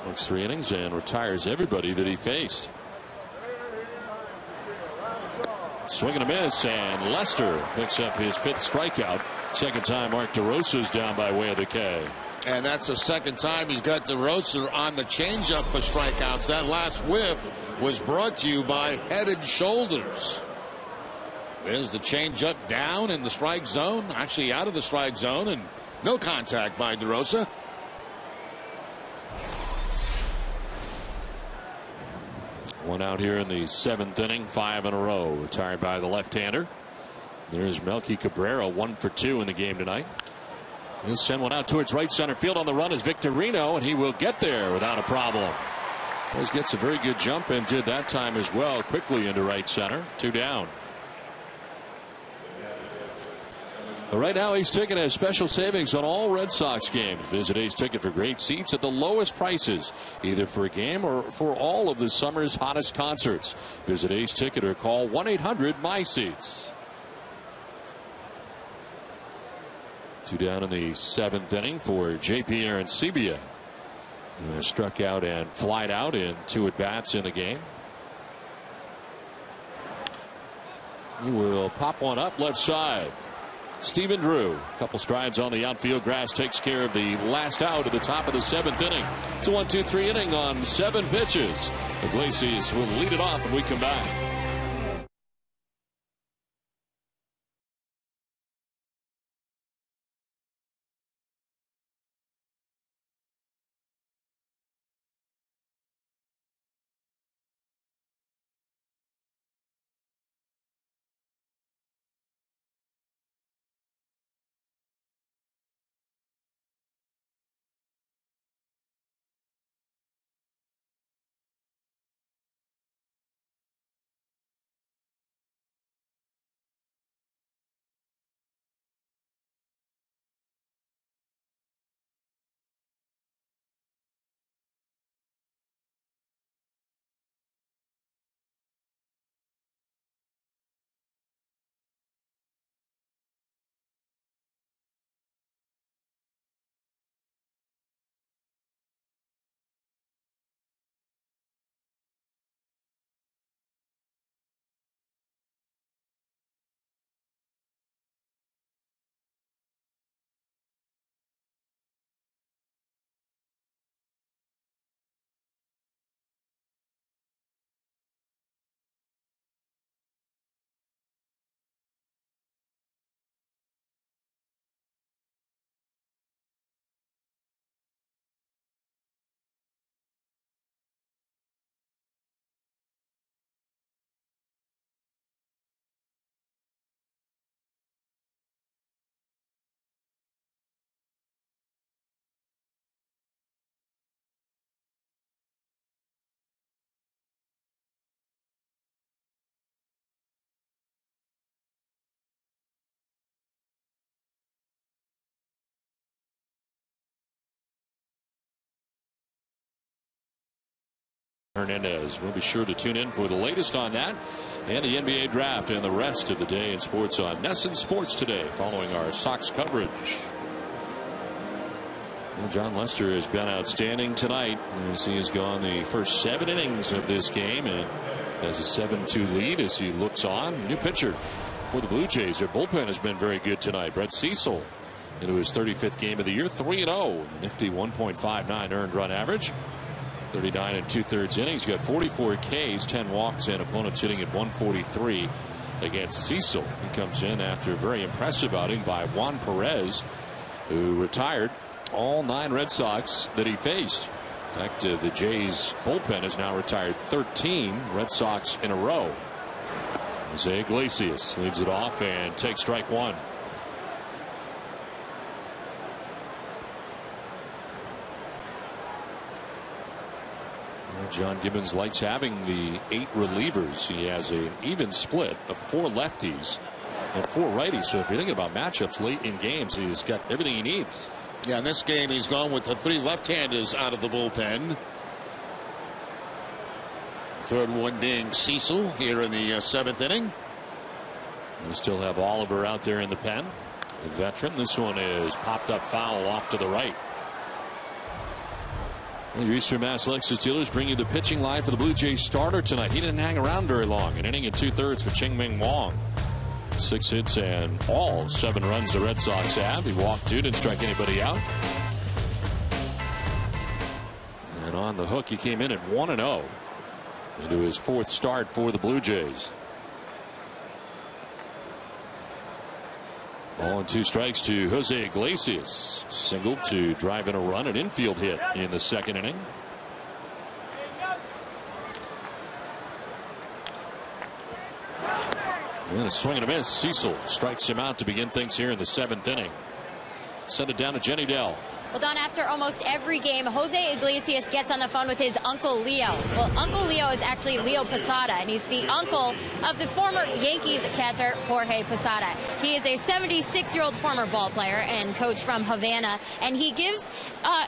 S6: Works 3 innings and retires everybody that he faced. Swing and a miss, and Lester picks up his 5th strikeout. Second time Mark DeRosa's down by way of the K.
S5: And that's the second time he's got DeRosa on the changeup for strikeouts. That last whiff was brought to you by Head and Shoulders. There's the changeup down in the strike zone, actually out of the strike zone, and no contact by DeRosa.
S6: One out here in the 7th inning, 5 in a row, retired by the left-hander. There's Melky Cabrera, 1 for 2 in the game tonight. He'll send one out towards right center field. On the run is Victorino, and he will get there without a problem. Always gets a very good jump and did that time as well, quickly into right center. 2 down. But right now, Ace Ticket has special savings on all Red Sox games. Visit Ace Ticket for great seats at the lowest prices, either for a game or for all of the summer's hottest concerts. Visit Ace Ticket or call 1-800-MY-SEATS. 2 down in the 7th inning for JP Arancibia. Struck out and flied out in 2 at-bats in the game. He will pop one up left side. Stephen Drew, a couple strides on the outfield grass, takes care of the last out at the top of the 7th inning. It's a 1-2-3 inning on 7 pitches. Iglesias will lead it off when we come back. Hernandez. We'll be sure to tune in for the latest on that and the NBA draft and the rest of the day in sports on NESN Sports Today following our Sox coverage. Well, John Lester has been outstanding tonight as he has gone the first 7 innings of this game and has a 7-2 lead as he looks on. New pitcher for the Blue Jays. Their bullpen has been very good tonight. Brett Cecil into his 35th game of the year, 3-0, nifty 1.59 earned run average. 39 2/3 innings. Got 44 Ks, 10 walks, and opponents hitting at 143 against Cecil. He comes in after a very impressive outing by Juan Perez, who retired all 9 Red Sox that he faced. In fact, the Jays bullpen has now retired 13 Red Sox in a row. Jose Iglesias leads it off and takes strike 1. John Gibbons likes having the 8 relievers. He has an even split of 4 lefties and 4 righties. So if you're thinking about matchups late in games, he's got everything he needs.
S5: Yeah, in this game he's gone with the 3 left-handers out of the bullpen. Third one being Cecil here in the 7th inning.
S6: We still have Oliver out there in the pen, a veteran. This one is popped up foul off to the right. The Eastern Mass Lexus dealers bring you the pitching line for the Blue Jays starter tonight. He didn't hang around very long. An inning and 2/3 for Ching-Ming Wong. 6 hits and all 7 runs the Red Sox have. He walked 2, didn't strike anybody out. And on the hook, he came in at 1-0 into his 4th start for the Blue Jays. Ball and 2 strikes to Jose Iglesias. Single to drive in a run, an infield hit in the 2nd inning. And a swing and a miss. Cecil strikes him out to begin things here in the 7th inning. Send it down to Jenny Dell.
S3: Well, Don, after almost every game, Jose Iglesias gets on the phone with his Uncle Leo. Well, Uncle Leo is actually Leo Posada, and he's the uncle of the former Yankees catcher, Jorge Posada. He is a 76-year-old former ball player and coach from Havana, and he gives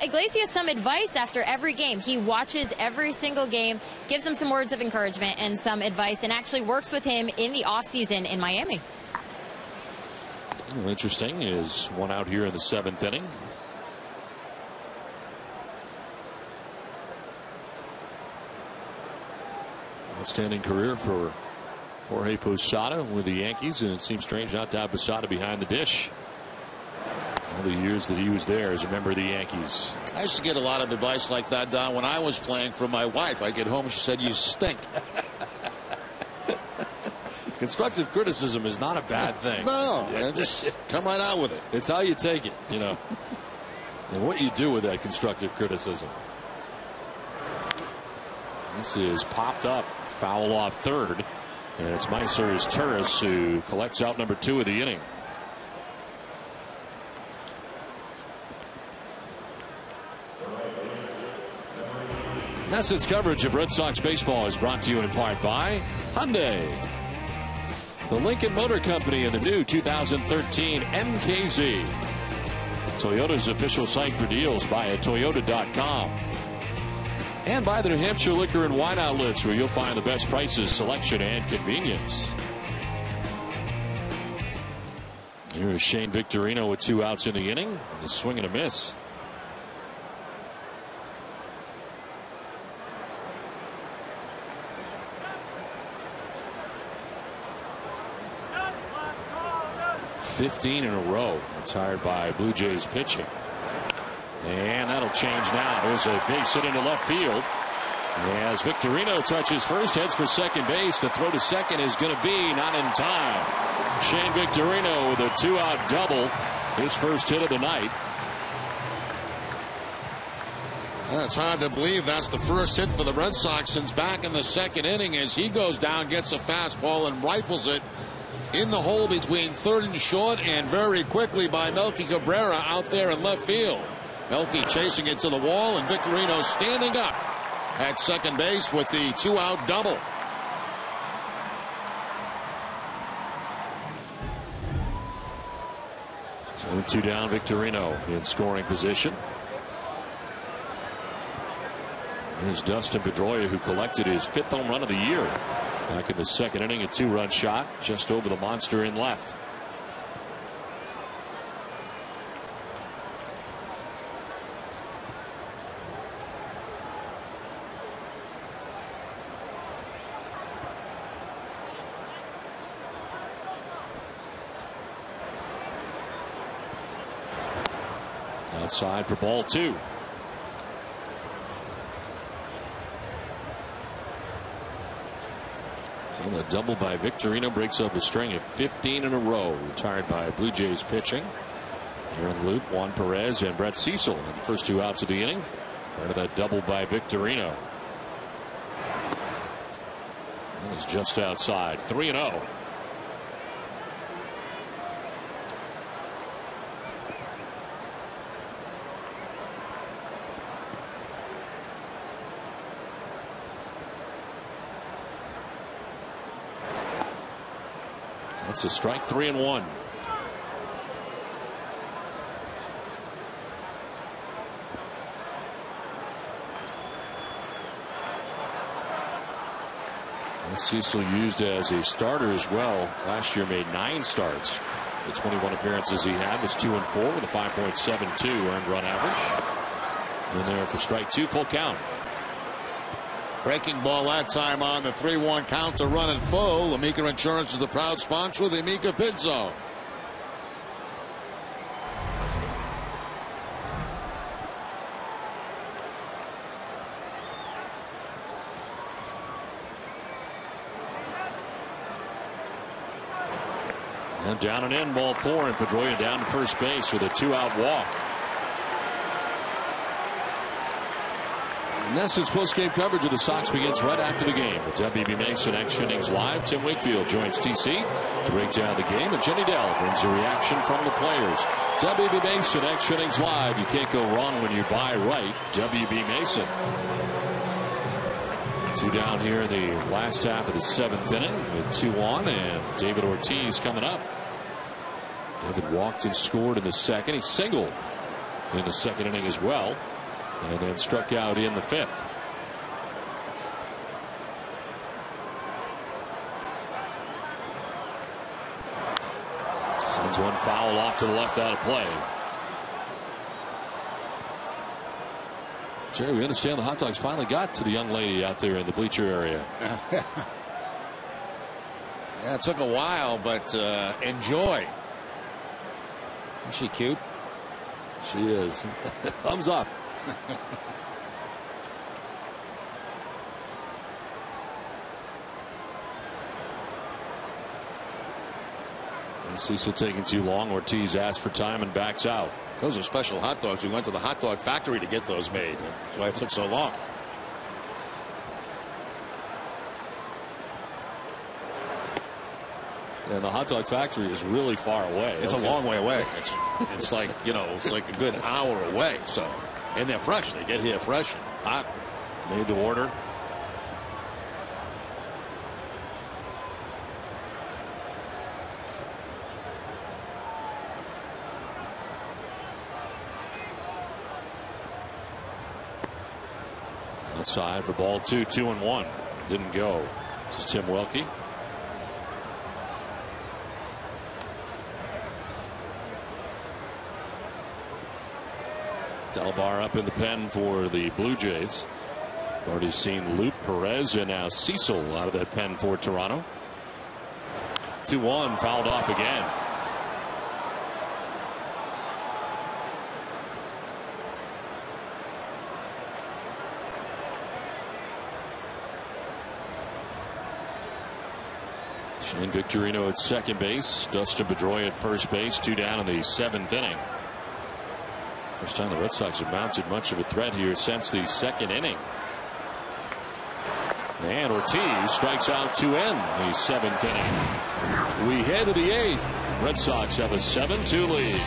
S3: Iglesias some advice after every game. He watches every single game, gives him some words of encouragement and some advice, and actually works with him in the offseason in Miami.
S6: Well, interesting is one out here in the 7th inning. Outstanding career for Jorge Posada with the Yankees, and it seems strange not to have Posada behind the dish. All the years that he was there as a member of the Yankees.
S5: I used to get a lot of advice like that, Don, when I was playing from my wife. I get home and she said, "You stink."
S6: Constructive criticism is not a bad thing.
S5: No, just come right out with it.
S6: It's how you take it, you know, and what you do with that constructive criticism. This is popped up, foul off third, and it's Meiser's Turris who collects out number 2 of the inning. NESN's coverage of Red Sox baseball is brought to you in part by Hyundai, the Lincoln Motor Company, and the new 2013 MKZ. Toyota's official site for deals via Toyota.com. And by the New Hampshire Liquor and Wine Outlets, where you'll find the best prices, selection, and convenience. Here's Shane Victorino with 2 outs in the inning. A swing and a miss. $15 in a row retired by Blue Jays pitching. And that'll change now. There's a base hit into left field. As Victorino touches first, heads for second base. The throw to second is going to be not in time. Shane Victorino with a 2-out double. His first hit of the night.
S5: It's hard to believe that's the first hit for the Red Sox since back in the 2nd inning, as he goes down, gets a fastball, and rifles it in the hole between third and short, and very quickly by Melky Cabrera out there in left field. Melky chasing it to the wall, and Victorino standing up at second base with the 2-out double.
S6: So 2 down, Victorino in scoring position. Here's Dustin Pedroia, who collected his 5th home run of the year back in the 2nd inning. A 2-run shot just over the monster in left. Outside for ball 2. So the double by Victorino breaks up a string of 15 in a row retired by Blue Jays pitching. Aaron Loup, Juan Perez, and Brett Cecil in the first 2 outs of the inning. Part of that double by Victorino. That is just outside. 3-0. That's a strike. 3-1. Cecil used as a starter as well. Last year made 9 starts. The 21 appearances he had was 2-4 with a 5.72 earned run average. And there for strike 2, full count.
S5: Breaking ball that time on the 3-1 count to run it full. Amica Insurance is the proud sponsor of the Amica Pit Zone.
S6: And down and in, ball 4, and Pedroia down to first base with a 2-out walk. NESN's post-game coverage of the Sox begins right after the game. With WB Mason Extra Innings Live, Tim Wakefield joins TC to break down the game, and Jenny Dell brings a reaction from the players. WB Mason Extra Innings Live. You can't go wrong when you buy right. WB Mason. 2 down here in the last half of the 7th inning with 2 on, and David Ortiz coming up. David walked and scored in the second. He singled in the second inning as well, and then struck out in the 5th. Sends one foul off to the left out of play. Jerry, we understand the hot dogs finally got to the young lady out there in the bleacher area.
S5: Yeah, it took a while, but enjoy. Is she cute?
S6: She is. Thumbs up. And Cecil taking too long. Ortiz asks for time and backs out.
S5: Those are special hot dogs. We went to the hot dog factory to get those made. That's why it took so long.
S6: And the hot dog factory is really far away.
S5: It's a long way away. It's like, you know, it's like a good hour away. So, and they're fresh. They get here fresh and hot.
S6: Made to order. Outside for ball 2, 2-1. Didn't go. This is Tim Welke. Delbar up in the pen for the Blue Jays. Already seen Loup, Perez, and now Cecil out of that pen for Toronto. 2-1, fouled off again. Shane Victorino at second base. Dustin Pedroia at first base. 2 down in the 7th inning. First time the Red Sox have mounted much of a threat here since the 2nd inning. And Ortiz strikes out to end the 7th inning. We head to the 8th. Red Sox have a 7-2 lead.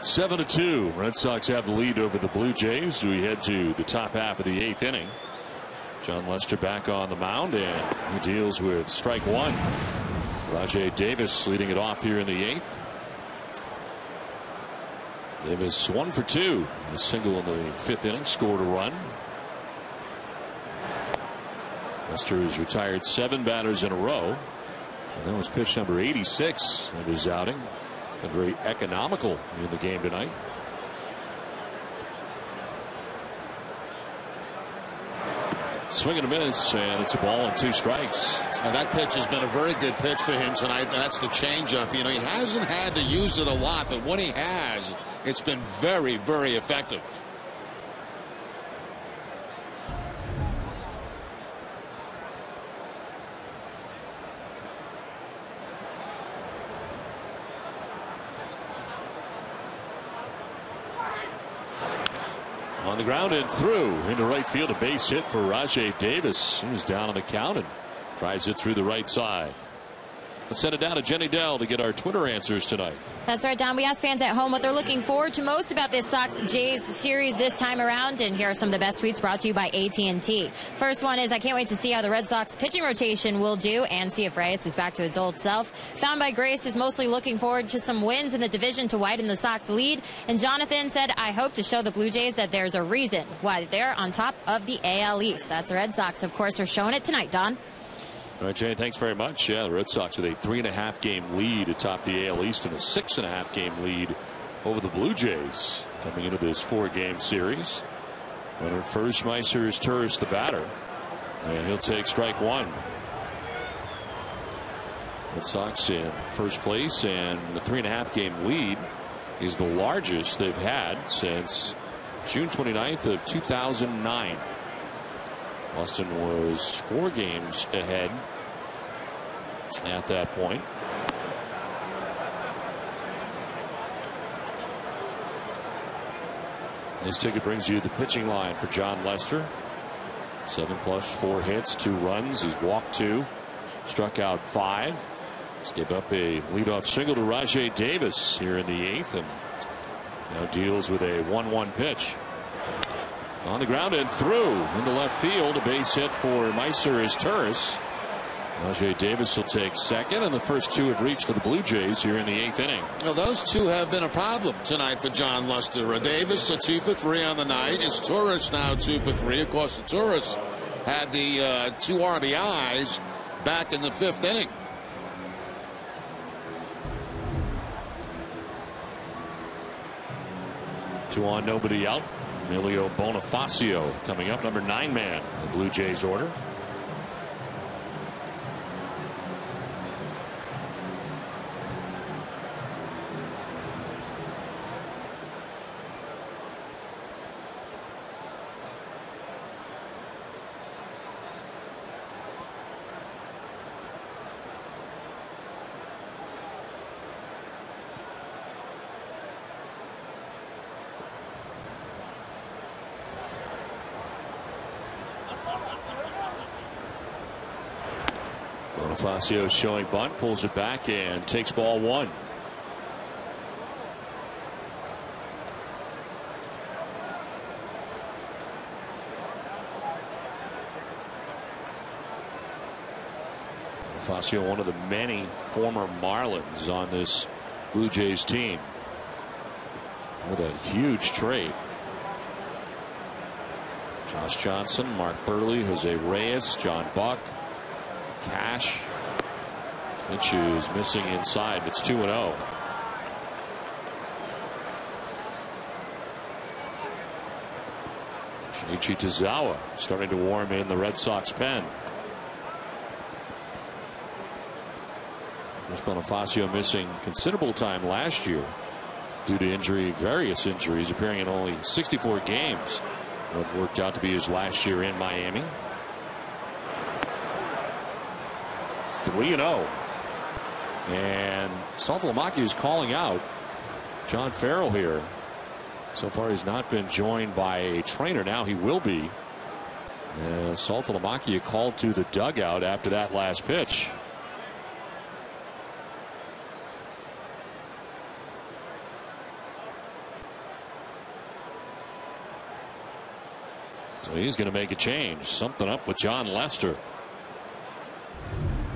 S6: 7-2. Red Sox have the lead over the Blue Jays. We head to the top half of the 8th inning. John Lester back on the mound, and he deals with strike one. Rajai Davis leading it off here in the 8th. Davis 1 for 2. A single in the 5th inning, scored a run. Lester has retired 7 batters in a row. And that was pitch number 86 of his outing. And very economical in the game tonight. Swing and a miss, and it's a ball and 2 strikes.
S2: And that pitch has been a very good pitch for him tonight, and that's the changeup. You know, he hasn't had to use it a lot, but when he has, it's been very, very effective.
S6: On the ground and through into right field, a base hit for Rajai Davis. He was down on the count and drives it through the right side. Let's send it down to Jenny Dell to get our Twitter answers tonight.
S3: That's right, Don. We asked fans at home what they're looking forward to most about this Sox-Jays series this time around, and here are some of the best tweets brought to you by AT&T. First one is, I can't wait to see how the Red Sox pitching rotation will do and see if Reyes is back to his old self. Found by Grace is mostly looking forward to some wins in the division to widen the Sox lead. And Jonathan said, I hope to show the Blue Jays that there's a reason why they're on top of the AL East. That's the Red Sox, of course, are showing it tonight, Don.
S6: All right, Jay, thanks very much. Yeah, the Red Sox with a 3.5 game lead atop the AL East and a 6.5 game lead over the Blue Jays coming into this 4-game series. Runner at first, Meiser is Turris the batter, and he'll take strike one. Red Sox in first place, and the 3.5 game lead is the largest they've had since June 29th of 2009. Boston was 4 games ahead at that point. This ticket brings you the pitching line for John Lester. 7+, 4 hits, 2 runs. He's walked 2, struck out 5. He's gave up a leadoff single to Rajai Davis here in the 8th, and now deals with a 1-1 pitch. On the ground and through into left field. A base hit for Meiser is Turris. Rajai Davis will take second, and the first 2 have reached for the Blue Jays here in the 8th inning.
S2: Well, those 2 have been a problem tonight for John Lester. Davis a 2 for 3 on the night. It's Turris now 2 for 3. Of course, Turris had the 2 RBIs back in the 5th inning.
S6: Two on, nobody out. Emilio Bonifacio coming up, number 9 man in the Blue Jays order. Bonifacio showing bunt, pulls it back and takes ball 1. Bonifacio, one of the many former Marlins on this Blue Jays team, with a huge trade. Josh Johnson, Mark Burley, Jose Reyes, John Buck, Cash. Pitch is missing inside. It's 2-0. Shinichi Tozawa starting to warm in the Red Sox pen. Bonifacio missing considerable time last year due to injury, various injuries, appearing in only 64 games. What worked out to be his last year in Miami. 3-0. And Saltalamacchia is calling out John Farrell here. So far he's not been joined by a trainer. Now he will be. Saltalamacchia called to the dugout after that last pitch. So he's going to make a change. Something up with John Lester.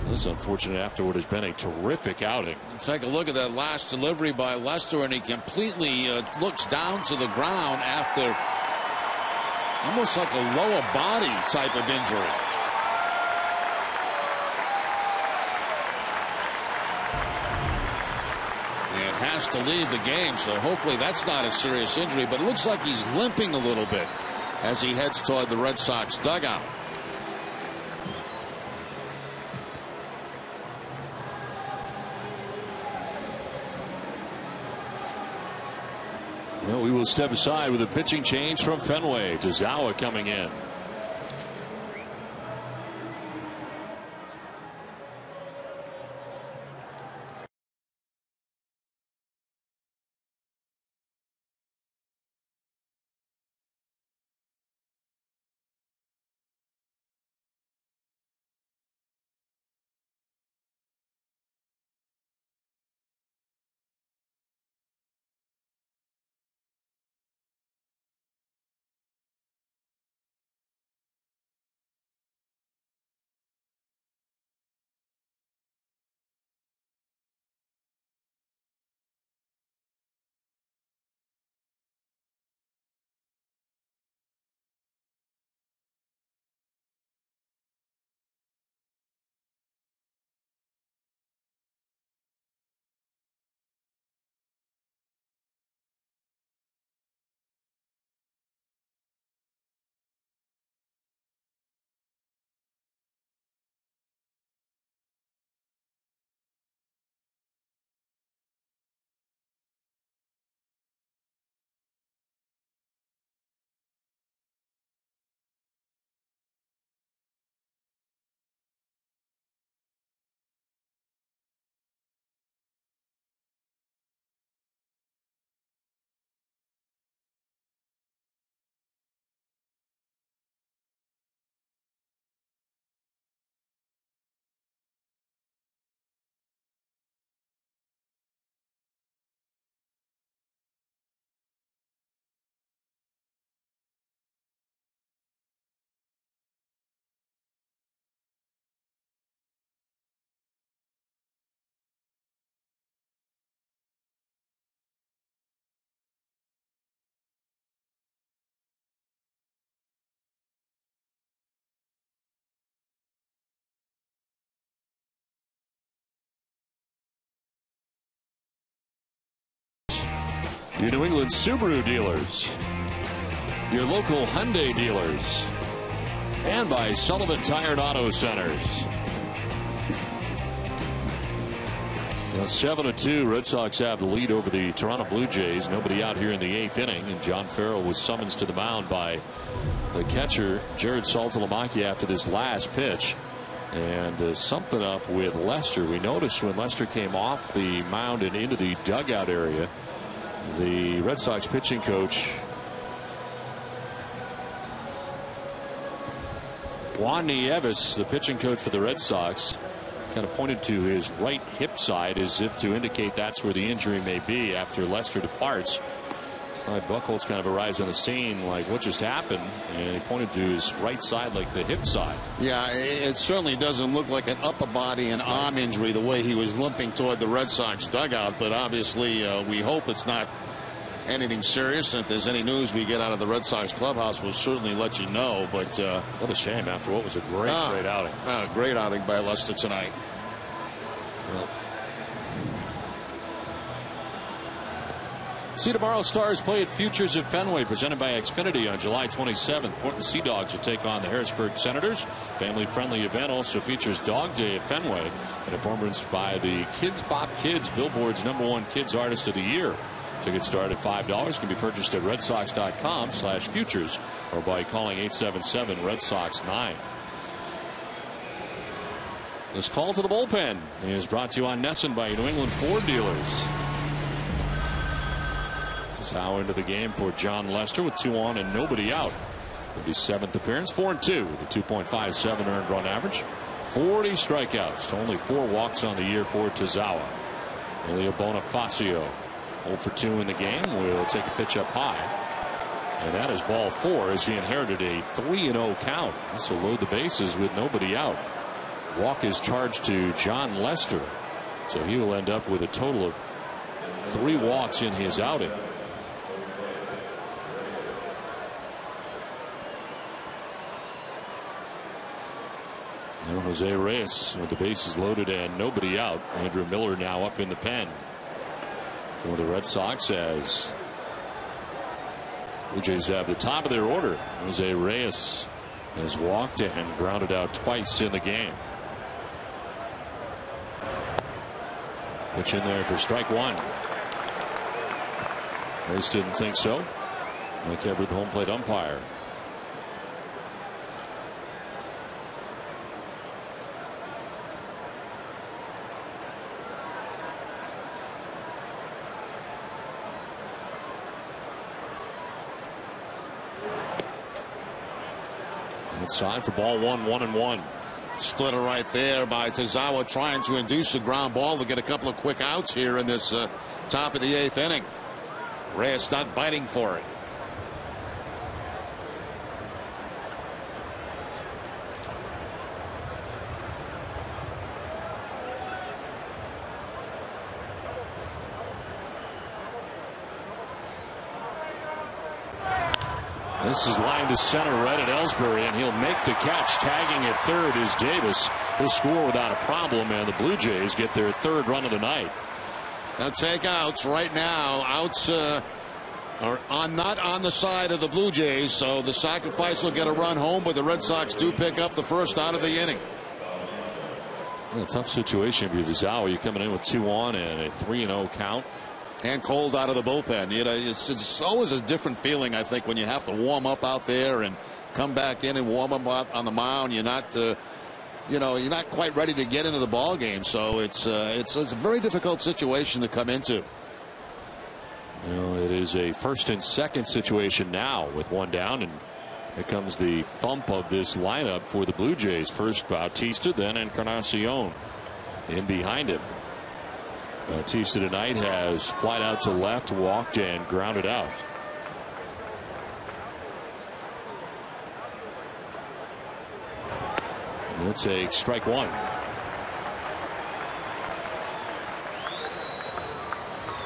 S6: This is unfortunate after what has been a terrific outing.
S5: Take a look at that last delivery by Lester, and he completely looks down to the ground after almost like a lower body type of injury. And has to leave the game, so hopefully that's not a serious injury, but it looks like he's limping a little bit as he heads toward the Red Sox dugout.
S6: Well, we will step aside with a pitching change from Fenway. Tazawa coming in. Your New England Subaru dealers, your local Hyundai dealers, and by Sullivan Tire and Auto Centers. Now 7-2, Red Sox have the lead over the Toronto Blue Jays. Nobody out here in the 8th inning, and John Farrell was summoned to the mound by the catcher Jared Saltalamacchia after this last pitch. And something up with Lester. We noticed when Lester came off the mound and into the dugout area, the Red Sox pitching coach Juan Nieves, the pitching coach for the Red Sox, kind of pointed to his right hip side as if to indicate that's where the injury may be after Lester departs. Buchholz kind of arrives on the scene like, what just happened? And he pointed to his right side, like the hip side.
S2: Yeah, it certainly doesn't look like an upper body and arm injury the way he was limping toward the Red Sox dugout. But obviously, we hope it's not anything serious. And if there's any news we get out of the Red Sox clubhouse, we'll certainly let you know. But
S6: what a shame after what was a great outing.
S2: Great outing by Lester tonight.
S6: Well, see tomorrow Stars play at Futures at Fenway, presented by Xfinity on July 27th. Portland Sea Dogs will take on the Harrisburg Senators. Family-friendly event also features Dog Day at Fenway, and a performance by the Kids Bop Kids, Billboard's #1 Kids Artist of the Year. Tickets start at $5. Can be purchased at redsox.com/futures or by calling 877-RED-SOX-9. This call to the bullpen is brought to you on Nesson by New England Ford dealers. Now into the game for John Lester with 2 on and nobody out. It'll be 7th appearance, 4-2 with a 2.57 earned run average, 40 strikeouts to only 4 walks on the year for Tazawa. Elio Bonifacio 0 for 2 in the game. Will take a pitch up high And that is ball 4 as he inherited a 3-0 count. So load the bases with nobody out. Walk is charged to John Lester. So he will end up with a total of 3 walks in his outing. Now Jose Reyes with the bases loaded and nobody out. Andrew Miller now up in the pen for the Red Sox as Blue Jays have the top of their order. Jose Reyes has walked and grounded out twice in the game. Pitch in there for strike 1. Reyes didn't think so. Mike Everett, the home plate umpire. Inside for ball 1, 1-1.
S5: Splitter right there by Tazawa, trying to induce a ground ball to get a couple of quick outs here in this top of the 8th inning. Reyes not biting for it.
S6: This is lined to center right at Ellsbury, and he'll make the catch. Tagging at third is Davis. He'll score without a problem, and the Blue Jays get their 3rd run of the night.
S5: Now take outs right now. Outs are not on the side of the Blue Jays, so the sacrifice will get a run home, but the Red Sox do pick up the first out of the inning.
S6: A tough situation for Tazawa. You're coming in with 2 on and a 3-0 count.
S5: And cold out of the bullpen. You know, it's always a different feeling, I think, when you have to warm up out there and come back in and warm up out on the mound. You're not, you're not quite ready to get into the ball game. So it's a very difficult situation to come into.
S6: You know, it is a 1st and 2nd situation now with 1 down, and here comes the thump of this lineup for the Blue Jays. First Bautista, then Encarnacion in behind him. Bautista tonight has flied out to left, walked, and grounded out. It's a strike 1.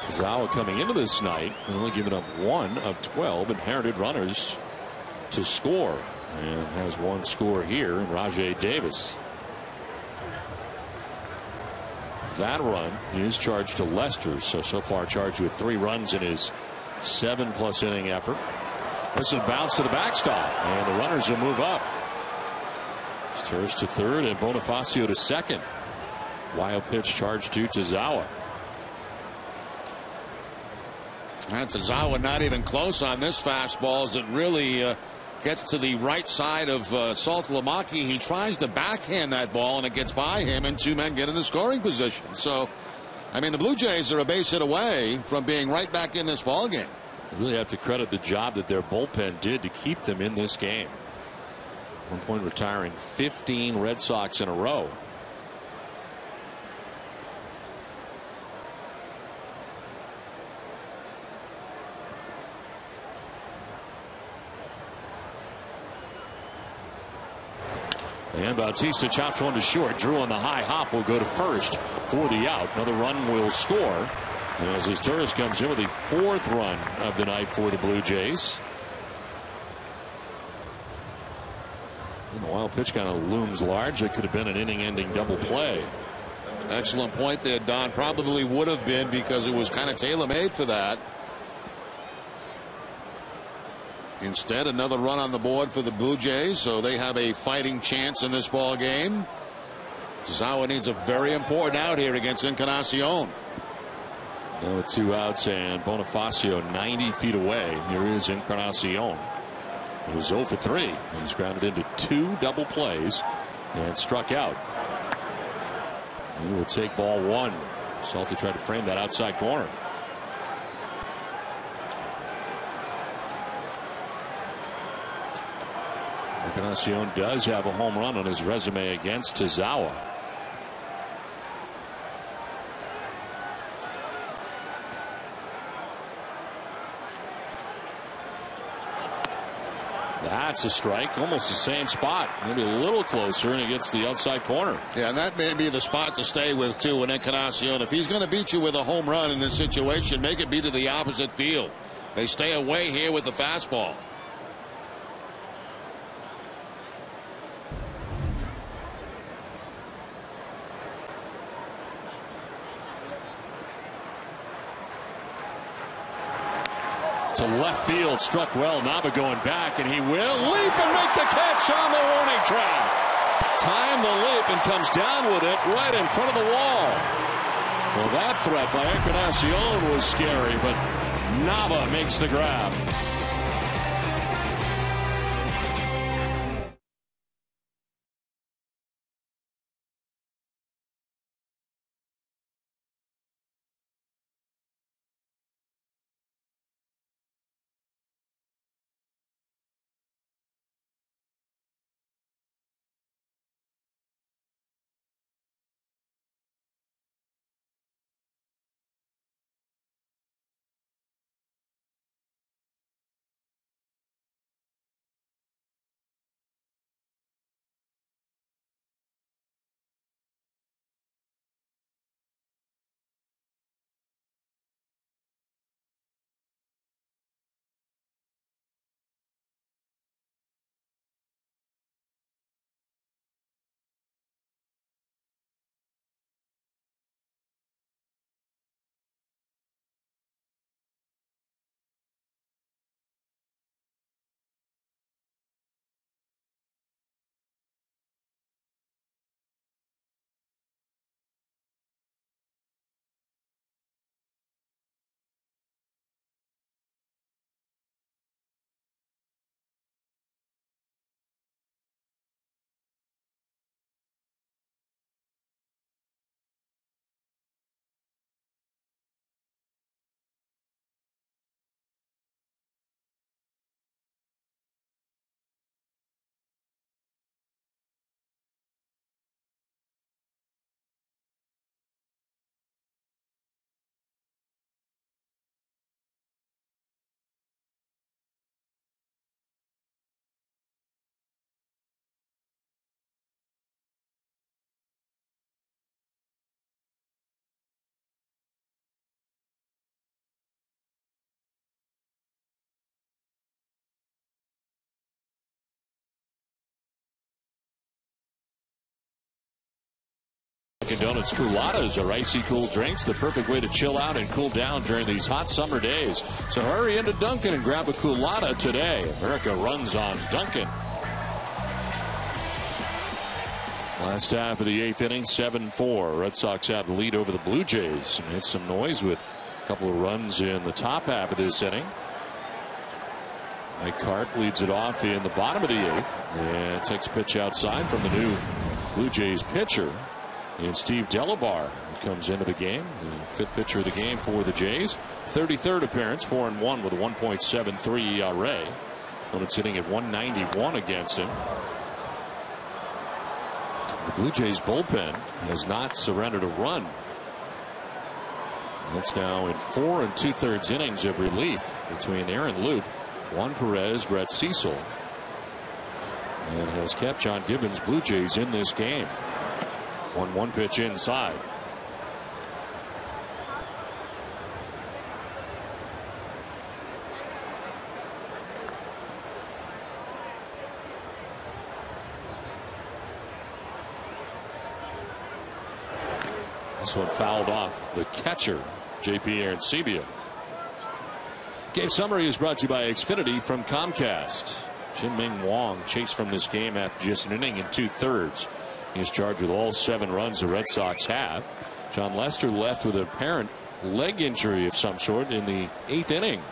S6: Tazawa coming into this night only giving up 1 of 12 inherited runners to score, and has 1 score here in Rajai Davis. That run is charged to Lester, so far charged with 3 runs in his 7+ inning effort. This is a bounce to the backstop, and the runners will move up. Stirs to third and Bonifacio to second. Wild pitch charged to Tazawa.
S5: And Tazawa not even close on this fastball as it really gets to the right side of Saltalamacchia. He tries to backhand that ball and it gets by him, and 2 men get in the scoring position. So, I mean, the Blue Jays are a base hit away from being right back in this ball game.
S6: You really have to credit the job that their bullpen did to keep them in this game. At one point retiring 15 Red Sox in a row. And Bautista chops 1 to short. Drew on the high hop will go to first for the out. Another run will score as Izturis comes in with the 4th run of the night for the Blue Jays. And the wild pitch kind of looms large. It could have been an inning-ending double play.
S5: Excellent point there, Don. Probably would have been, because it was kind of tailor-made for that. Instead, another run on the board for the Blue Jays, so they have a fighting chance in this ball game. Tazawa needs a very important out here against Encarnacion.
S6: Now with 2 outs and Bonifacio 90 feet away. Here is Encarnacion. He was 0 for 3. He's grounded into 2 double plays and struck out. He will take ball 1. Salty tried to frame that outside corner. Encarnacion does have a home run on his resume against Tazawa. That's a strike, almost the same spot, maybe a little closer, and he gets the outside corner.
S5: Yeah, and that may be the spot to stay with, too, in Encarnacion. If he's going to beat you with a home run in this situation, make it be to the opposite field. They stay away here with the fastball.
S6: To left field, struck well. Nava going back, and he will leap and make the catch on the warning track. Time the leap and comes down with it right in front of the wall. Well, that threat by Encarnacion was scary, but Nava makes the grab. Donuts Cooladas are icy cool drinks, the perfect way to chill out and cool down during these hot summer days. So hurry into Dunkin' and grab a Coolada today. America runs on Dunkin'. Last half of the 8th inning, 7-4. Red Sox have the lead over the Blue Jays. Made some noise with a couple of runs in the top half of this inning. Mike Cart leads it off in the bottom of the 8th and takes a pitch outside from the new Blue Jays pitcher. And Steve Delabar comes into the game, the 5th pitcher of the game for the Jays. 33rd appearance, 4-1 with a 1.73 ERA. Opponent's hitting at 191 against him. The Blue Jays bullpen has not surrendered a run. It's now in 4 2/3 innings of relief between Aaron Loup, Juan Perez, Brett Cecil, and has kept John Gibbons' Blue Jays in this game. 1-1 pitch inside. This one fouled off the catcher, J.P. Arancibia. Game summary is brought to you by Xfinity from Comcast. Jin-Ming Wong chased from this game after just an inning and 2/3. He's charged with all 7 runs the Red Sox have. John Lester left with an apparent leg injury of some sort in the 8th inning.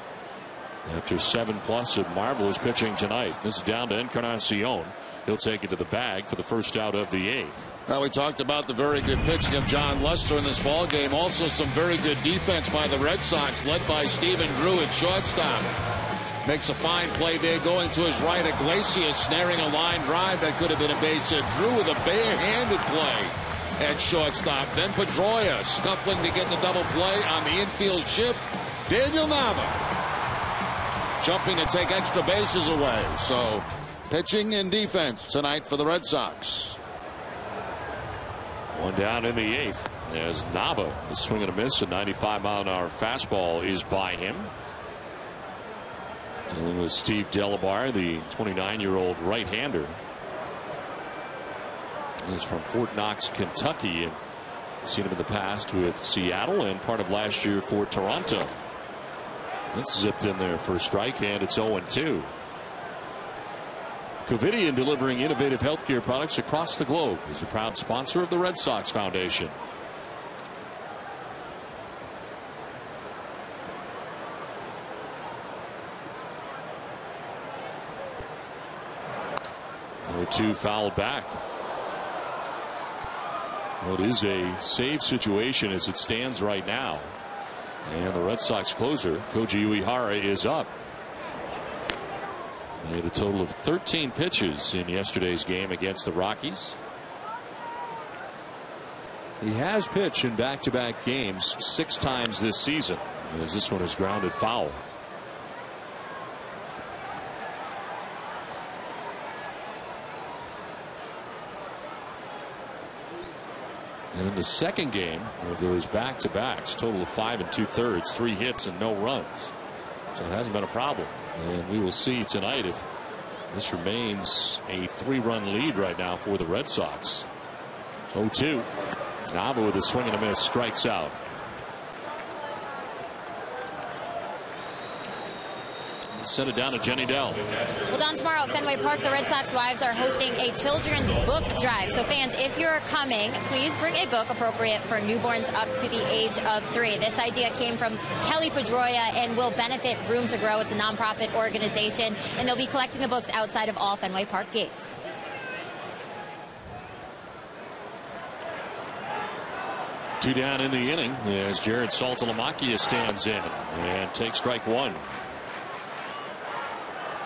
S6: After 7+ of marvelous pitching tonight. This is down to Encarnacion. He'll take it to the bag for the first out of the 8th.
S5: Well, we talked about the very good pitching of John Lester in this ball game. Also some very good defense by the Red Sox, led by Stephen Drew at shortstop. Makes a fine play there, going to his right. Iglesias snaring a line drive that could have been a base hit. Drew with a bare-handed play at shortstop. Then Pedroia scuffling to get the double play on the infield shift. Daniel Nava jumping to take extra bases away. So pitching and defense tonight for the Red Sox.
S6: One down in the 8th. There's Nava. The swing and a miss. A 95-mile-an-hour fastball is by him. Dealing with Steve Delabar, the 29-year-old right-hander. He's from Fort Knox, Kentucky, and seen him in the past with Seattle and part of last year for Toronto. That's zipped in there for a strike, and it's 0-2. Covidien, delivering innovative healthcare products across the globe, is a proud sponsor of the Red Sox Foundation. Number 2 fouled back. Well, it is a save situation as it stands right now. And the Red Sox closer, Koji Uehara, is up. They had a total of 13 pitches in yesterday's game against the Rockies. He has pitched in back-to-back games 6 times this season, as this one is grounded foul. And in the second game of those back-to-backs, total of 5 2/3, 3 hits and no runs. So it hasn't been a problem. And we will see tonight if this remains a 3-run lead right now for the Red Sox. 0-2. Nava with a swing and a miss, strikes out. Send it down to Jenny Dell.
S3: Well, Don, tomorrow at Fenway Park, the Red Sox wives are hosting a children's book drive. So fans, if you're coming, please bring a book appropriate for newborns up to the age of 3. This idea came from Kelly Pedroia and will benefit Room to Grow. It's a nonprofit organization, and they'll be collecting the books outside of all Fenway Park gates.
S6: Two down in the inning as Jared Saltalamacchia stands in and takes strike 1.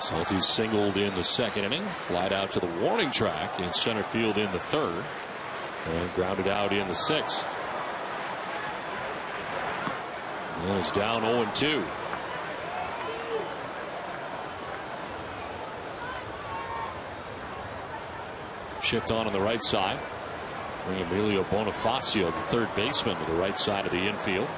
S6: Salty singled in the second inning, flied out to the warning track in center field in the 3rd, and grounded out in the 6th. And it's down 0-2. Shift on the right side. Bring Emilio Bonifacio, the 3rd baseman, to the right side of the infield.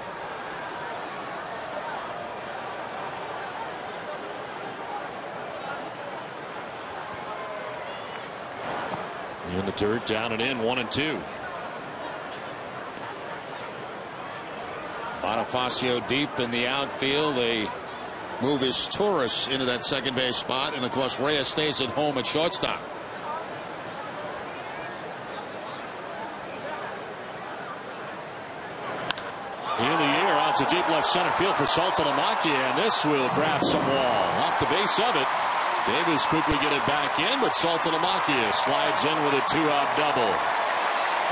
S6: In the dirt, down and in, 1-2.
S5: Bonifacio deep in the outfield. They move his Taurus into that second base spot, and of course Reyes stays at home at shortstop.
S6: In the air, out to deep left center field for Saltalamacchia, and this will grab some wall off the base of it. Davis quickly get it back in, but Saltalamacchia slides in with a 2-out double.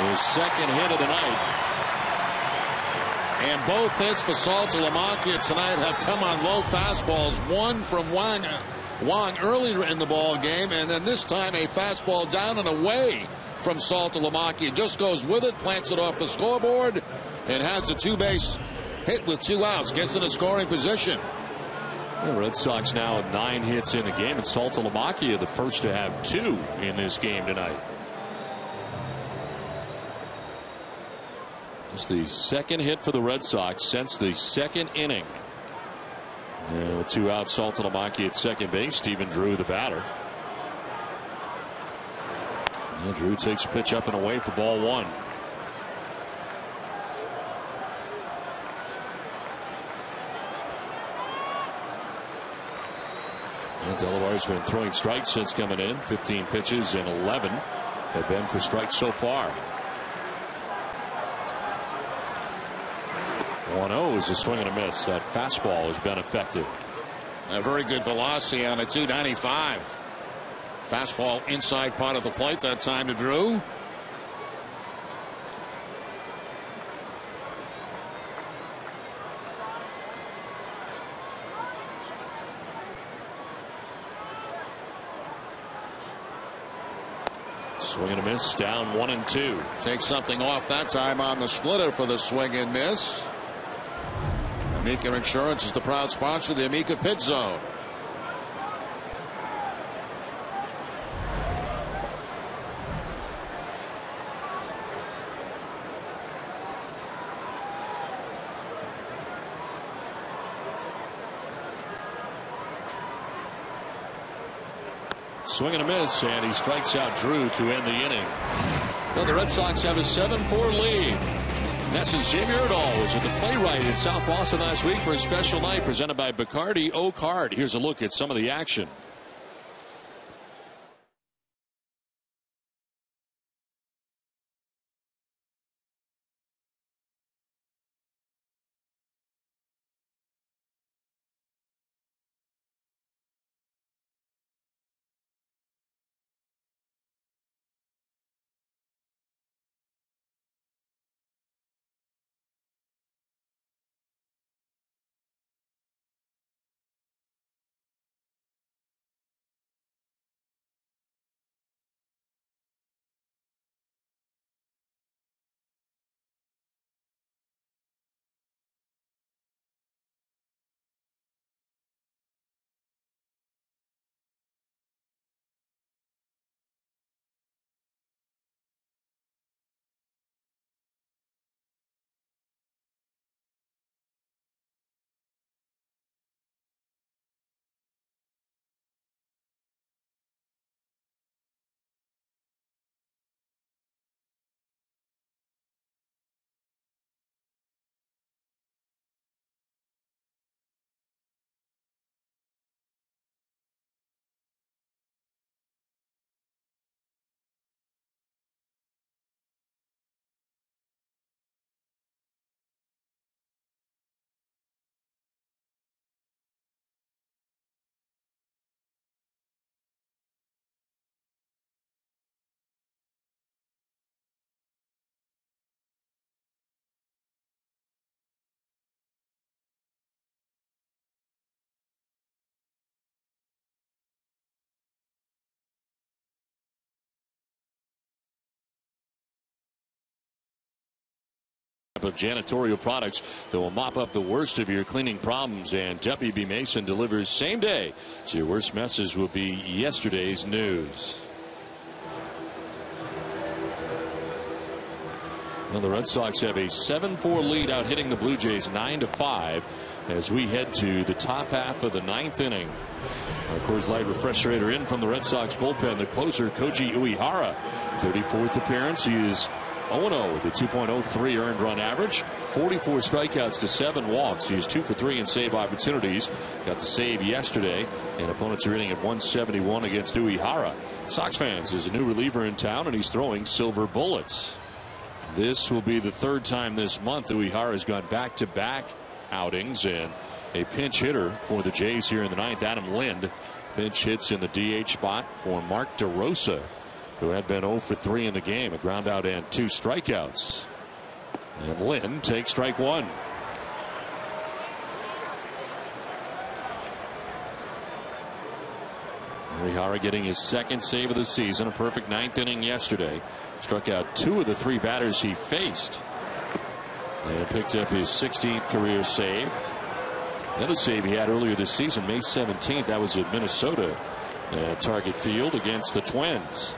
S6: His second hit of the night.
S5: And both hits for Saltalamacchia tonight have come on low fastballs. One from Wong earlier in the ball game, and then this time a fastball down and away from Saltalamacchia. Just goes with it, plants it off the scoreboard, and has a 2-base hit with 2 outs. Gets in a scoring position.
S6: The Red Sox now with 9 hits in the game, and Saltalamacchia the first to have 2 in this game tonight. It's the second hit for the Red Sox since the second inning. 2 out, Saltalamacchia at second base. Stephen Drew, the batter. And Drew takes a pitch up and away for ball 1. Delabar's been throwing strikes since coming in. 15 pitches and 11 have been for strikes so far. 1-0 is a swing and a miss. That fastball has been effective.
S5: A very good velocity on a 295. Fastball inside part of the plate that time to Drew.
S6: Swing and a miss, down 1-2.
S5: Takes something off that time on the splitter for the swing and miss. Amica Insurance is the proud sponsor of the Amica Pit Zone.
S6: Swing and a miss, and he strikes out Drew to end the inning. Well, the Red Sox have a 7-4 lead. NESN's Jamie Erdahl was at the Playwright in South Boston last week for a special night presented by Bacardi Oak Hard. Here's a look at some of the action. Of janitorial products that will mop up the worst of your cleaning problems, and WB Mason delivers same day, so your worst messes will be yesterday's news. Well, the Red Sox have a 7-4 lead, out hitting the Blue Jays 9-5 as we head to the top half of the 9th inning. Our Coors Light Refresherator in from the Red Sox bullpen, the closer Koji Uehara, 34th appearance. He is 0-0 with a 2.03 earned run average, 44 strikeouts to 7 walks. He is 2 for 3 in save opportunities. Got the save yesterday, and opponents are hitting at 171 against Uehara. Sox fans, there's a new reliever in town, and he's throwing silver bullets. This will be the 3rd time this month Uehara has gone back-to-back outings, and a pinch hitter for the Jays here in the 9th, Adam Lind, pinch hits in the DH spot for Mark DeRosa, who had been 0 for 3 in the game, a ground out and 2 strikeouts. And Lynn takes strike 1. Uehara getting his 2nd save of the season, a perfect 9th inning yesterday. Struck out 2 of the 3 batters he faced, and picked up his 16th career save. The other save he had earlier this season, May 17th, that was at Minnesota at Target Field against the Twins.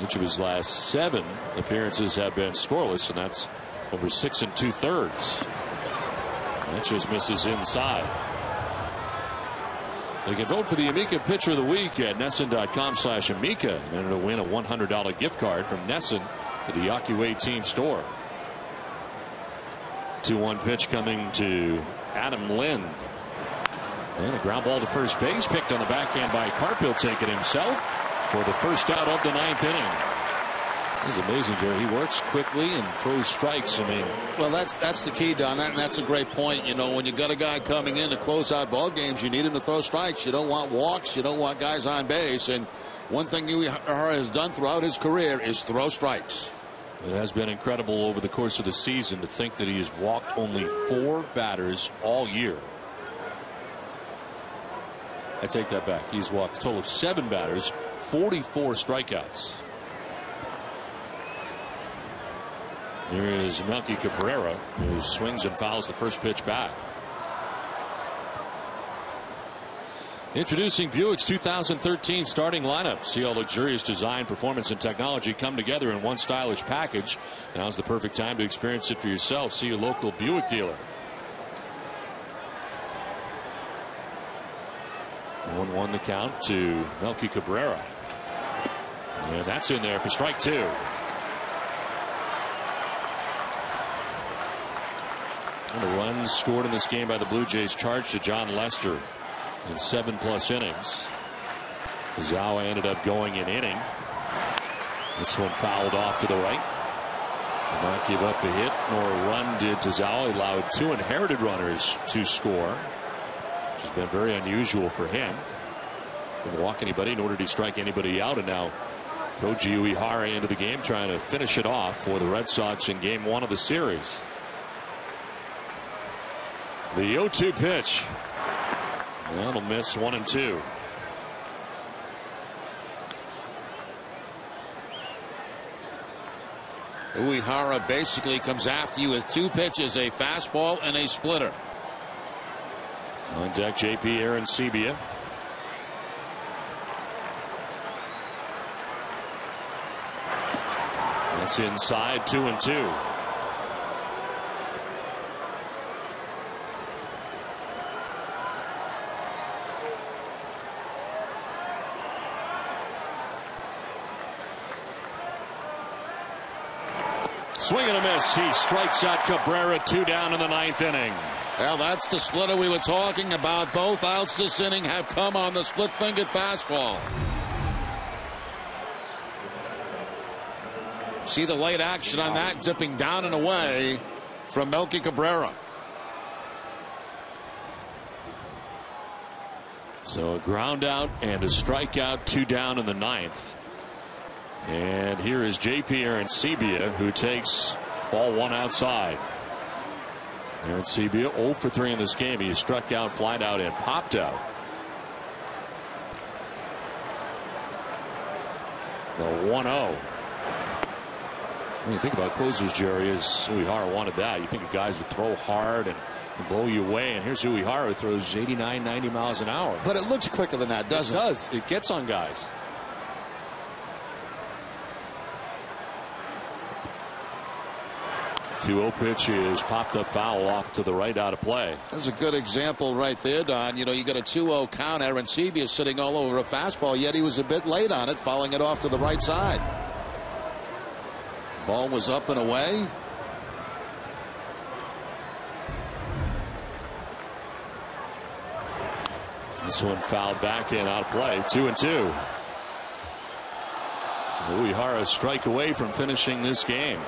S6: Each of his last 7 appearances have been scoreless, and that's over 6 2/3. That just misses inside. You can vote for the Amica Pitcher of the Week at NESN.com/Amica and enter to win a $100 gift card from NESN to the Yawkey team store. 2-1 pitch coming to Adam Lind. And a ground ball to first base, picked on the backhand by Carpil, taking himself for the first out of the 9th inning. This is amazing, Jerry. He works quickly and throws strikes. I mean,
S5: well, that's the key, Don, and that's a great point. You know, when you got a guy coming in to close out ball games, you need him to throw strikes. You don't want walks. You don't want guys on base. And one thing Uehara has done throughout his career is throw strikes.
S6: It has been incredible over the course of the season to think that he has walked only 4 batters all year. I take that back. He's walked a total of 7 batters, 44 strikeouts. Here is Melky Cabrera, who swings and fouls the first pitch back. Introducing Buick's 2013 starting lineup. See how luxurious design, performance, and technology come together in one stylish package. Now's the perfect time to experience it for yourself. See your local Buick dealer. 1-1 the count to Melky Cabrera. And that's in there for strike 2. And the runs scored in this game by the Blue Jays charged to John Lester in 7+ innings. Zawa ended up going an inning. This one fouled off to the right. Did not give up a hit nor a run did Zawa. He allowed 2 inherited runners to score, which has been very unusual for him. Didn't walk anybody, nor did he strike anybody out. And now Koji Uehara into the game, trying to finish it off for the Red Sox in game 1 of the series. The 0-2 pitch. That'll miss 1-2.
S5: Uehara basically comes after you with 2 pitches, a fastball and a splitter.
S6: On deck, JP Arancibia. That's inside, 2-2. Swing and a miss. He strikes out Cabrera. 2 down in the 9th inning.
S5: Well, that's the splitter we were talking about. Both outs this inning have come on the split-fingered fastball. See the late action on that, dipping down and away from Melky Cabrera.
S6: So a ground out and a strikeout. 2 down in the 9th. And here is JP Arancibia, who takes ball 1 outside. Arancibia 0 for 3 in this game. He struck out, flied out, and popped out. The 1-0. When you think about closers, Jerry, as Uehara wanted that. You think of guys who throw hard and blow you away, and here's Uehara who throws 89, 90 miles an hour.
S2: But it looks quicker than that, doesn't it?
S6: It does. It gets on guys. 2-0 pitch is popped up foul off to the right, out of play.
S5: That's a good example right there, Don. You know, you got a 2-0 count. Arancibia sitting all over a fastball, yet he was a bit late on it, fouling it off to the right side. Ball was up and away.
S6: This one fouled back in, out of play. 2-2. Uehara strike away from finishing this game.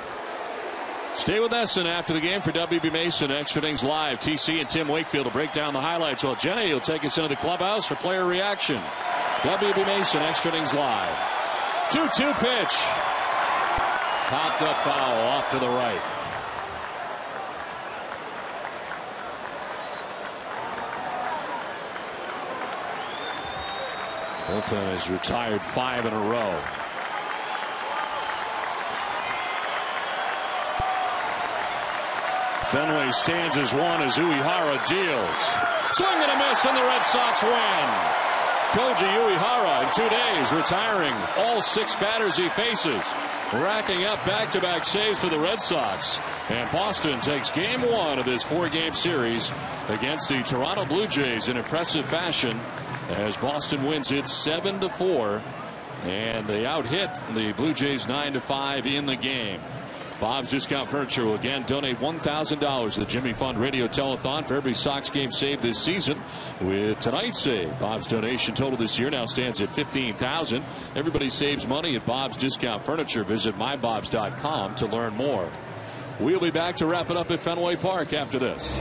S6: Stay with us, and after the game for WB Mason Extra Innings Live, TC and Tim Wakefield will break down the highlights, while Jenny will take us into the clubhouse for player reaction. WB Mason Extra Innings Live. 2-2 pitch. Popped up foul off to the right. Bullpen has retired 5 in a row. Fenway stands as one as Uehara deals. Swing and a miss, and the Red Sox win. Koji Uehara in 2 days retiring all 6 batters he faces, racking up back-to-back saves for the Red Sox. And Boston takes game 1 of this 4-game series against the Toronto Blue Jays in impressive fashion as Boston wins it 7-4, and they out-hit the Blue Jays 9-5 in the game. Bob's Discount Furniture will again donate $1,000 to the Jimmy Fund Radio Telethon for every Sox game saved this season. With tonight's save, Bob's donation total this year now stands at $15,000. Everybody saves money at Bob's Discount Furniture. Visit mybobs.com to learn more. We'll be back to wrap it up at Fenway Park after this.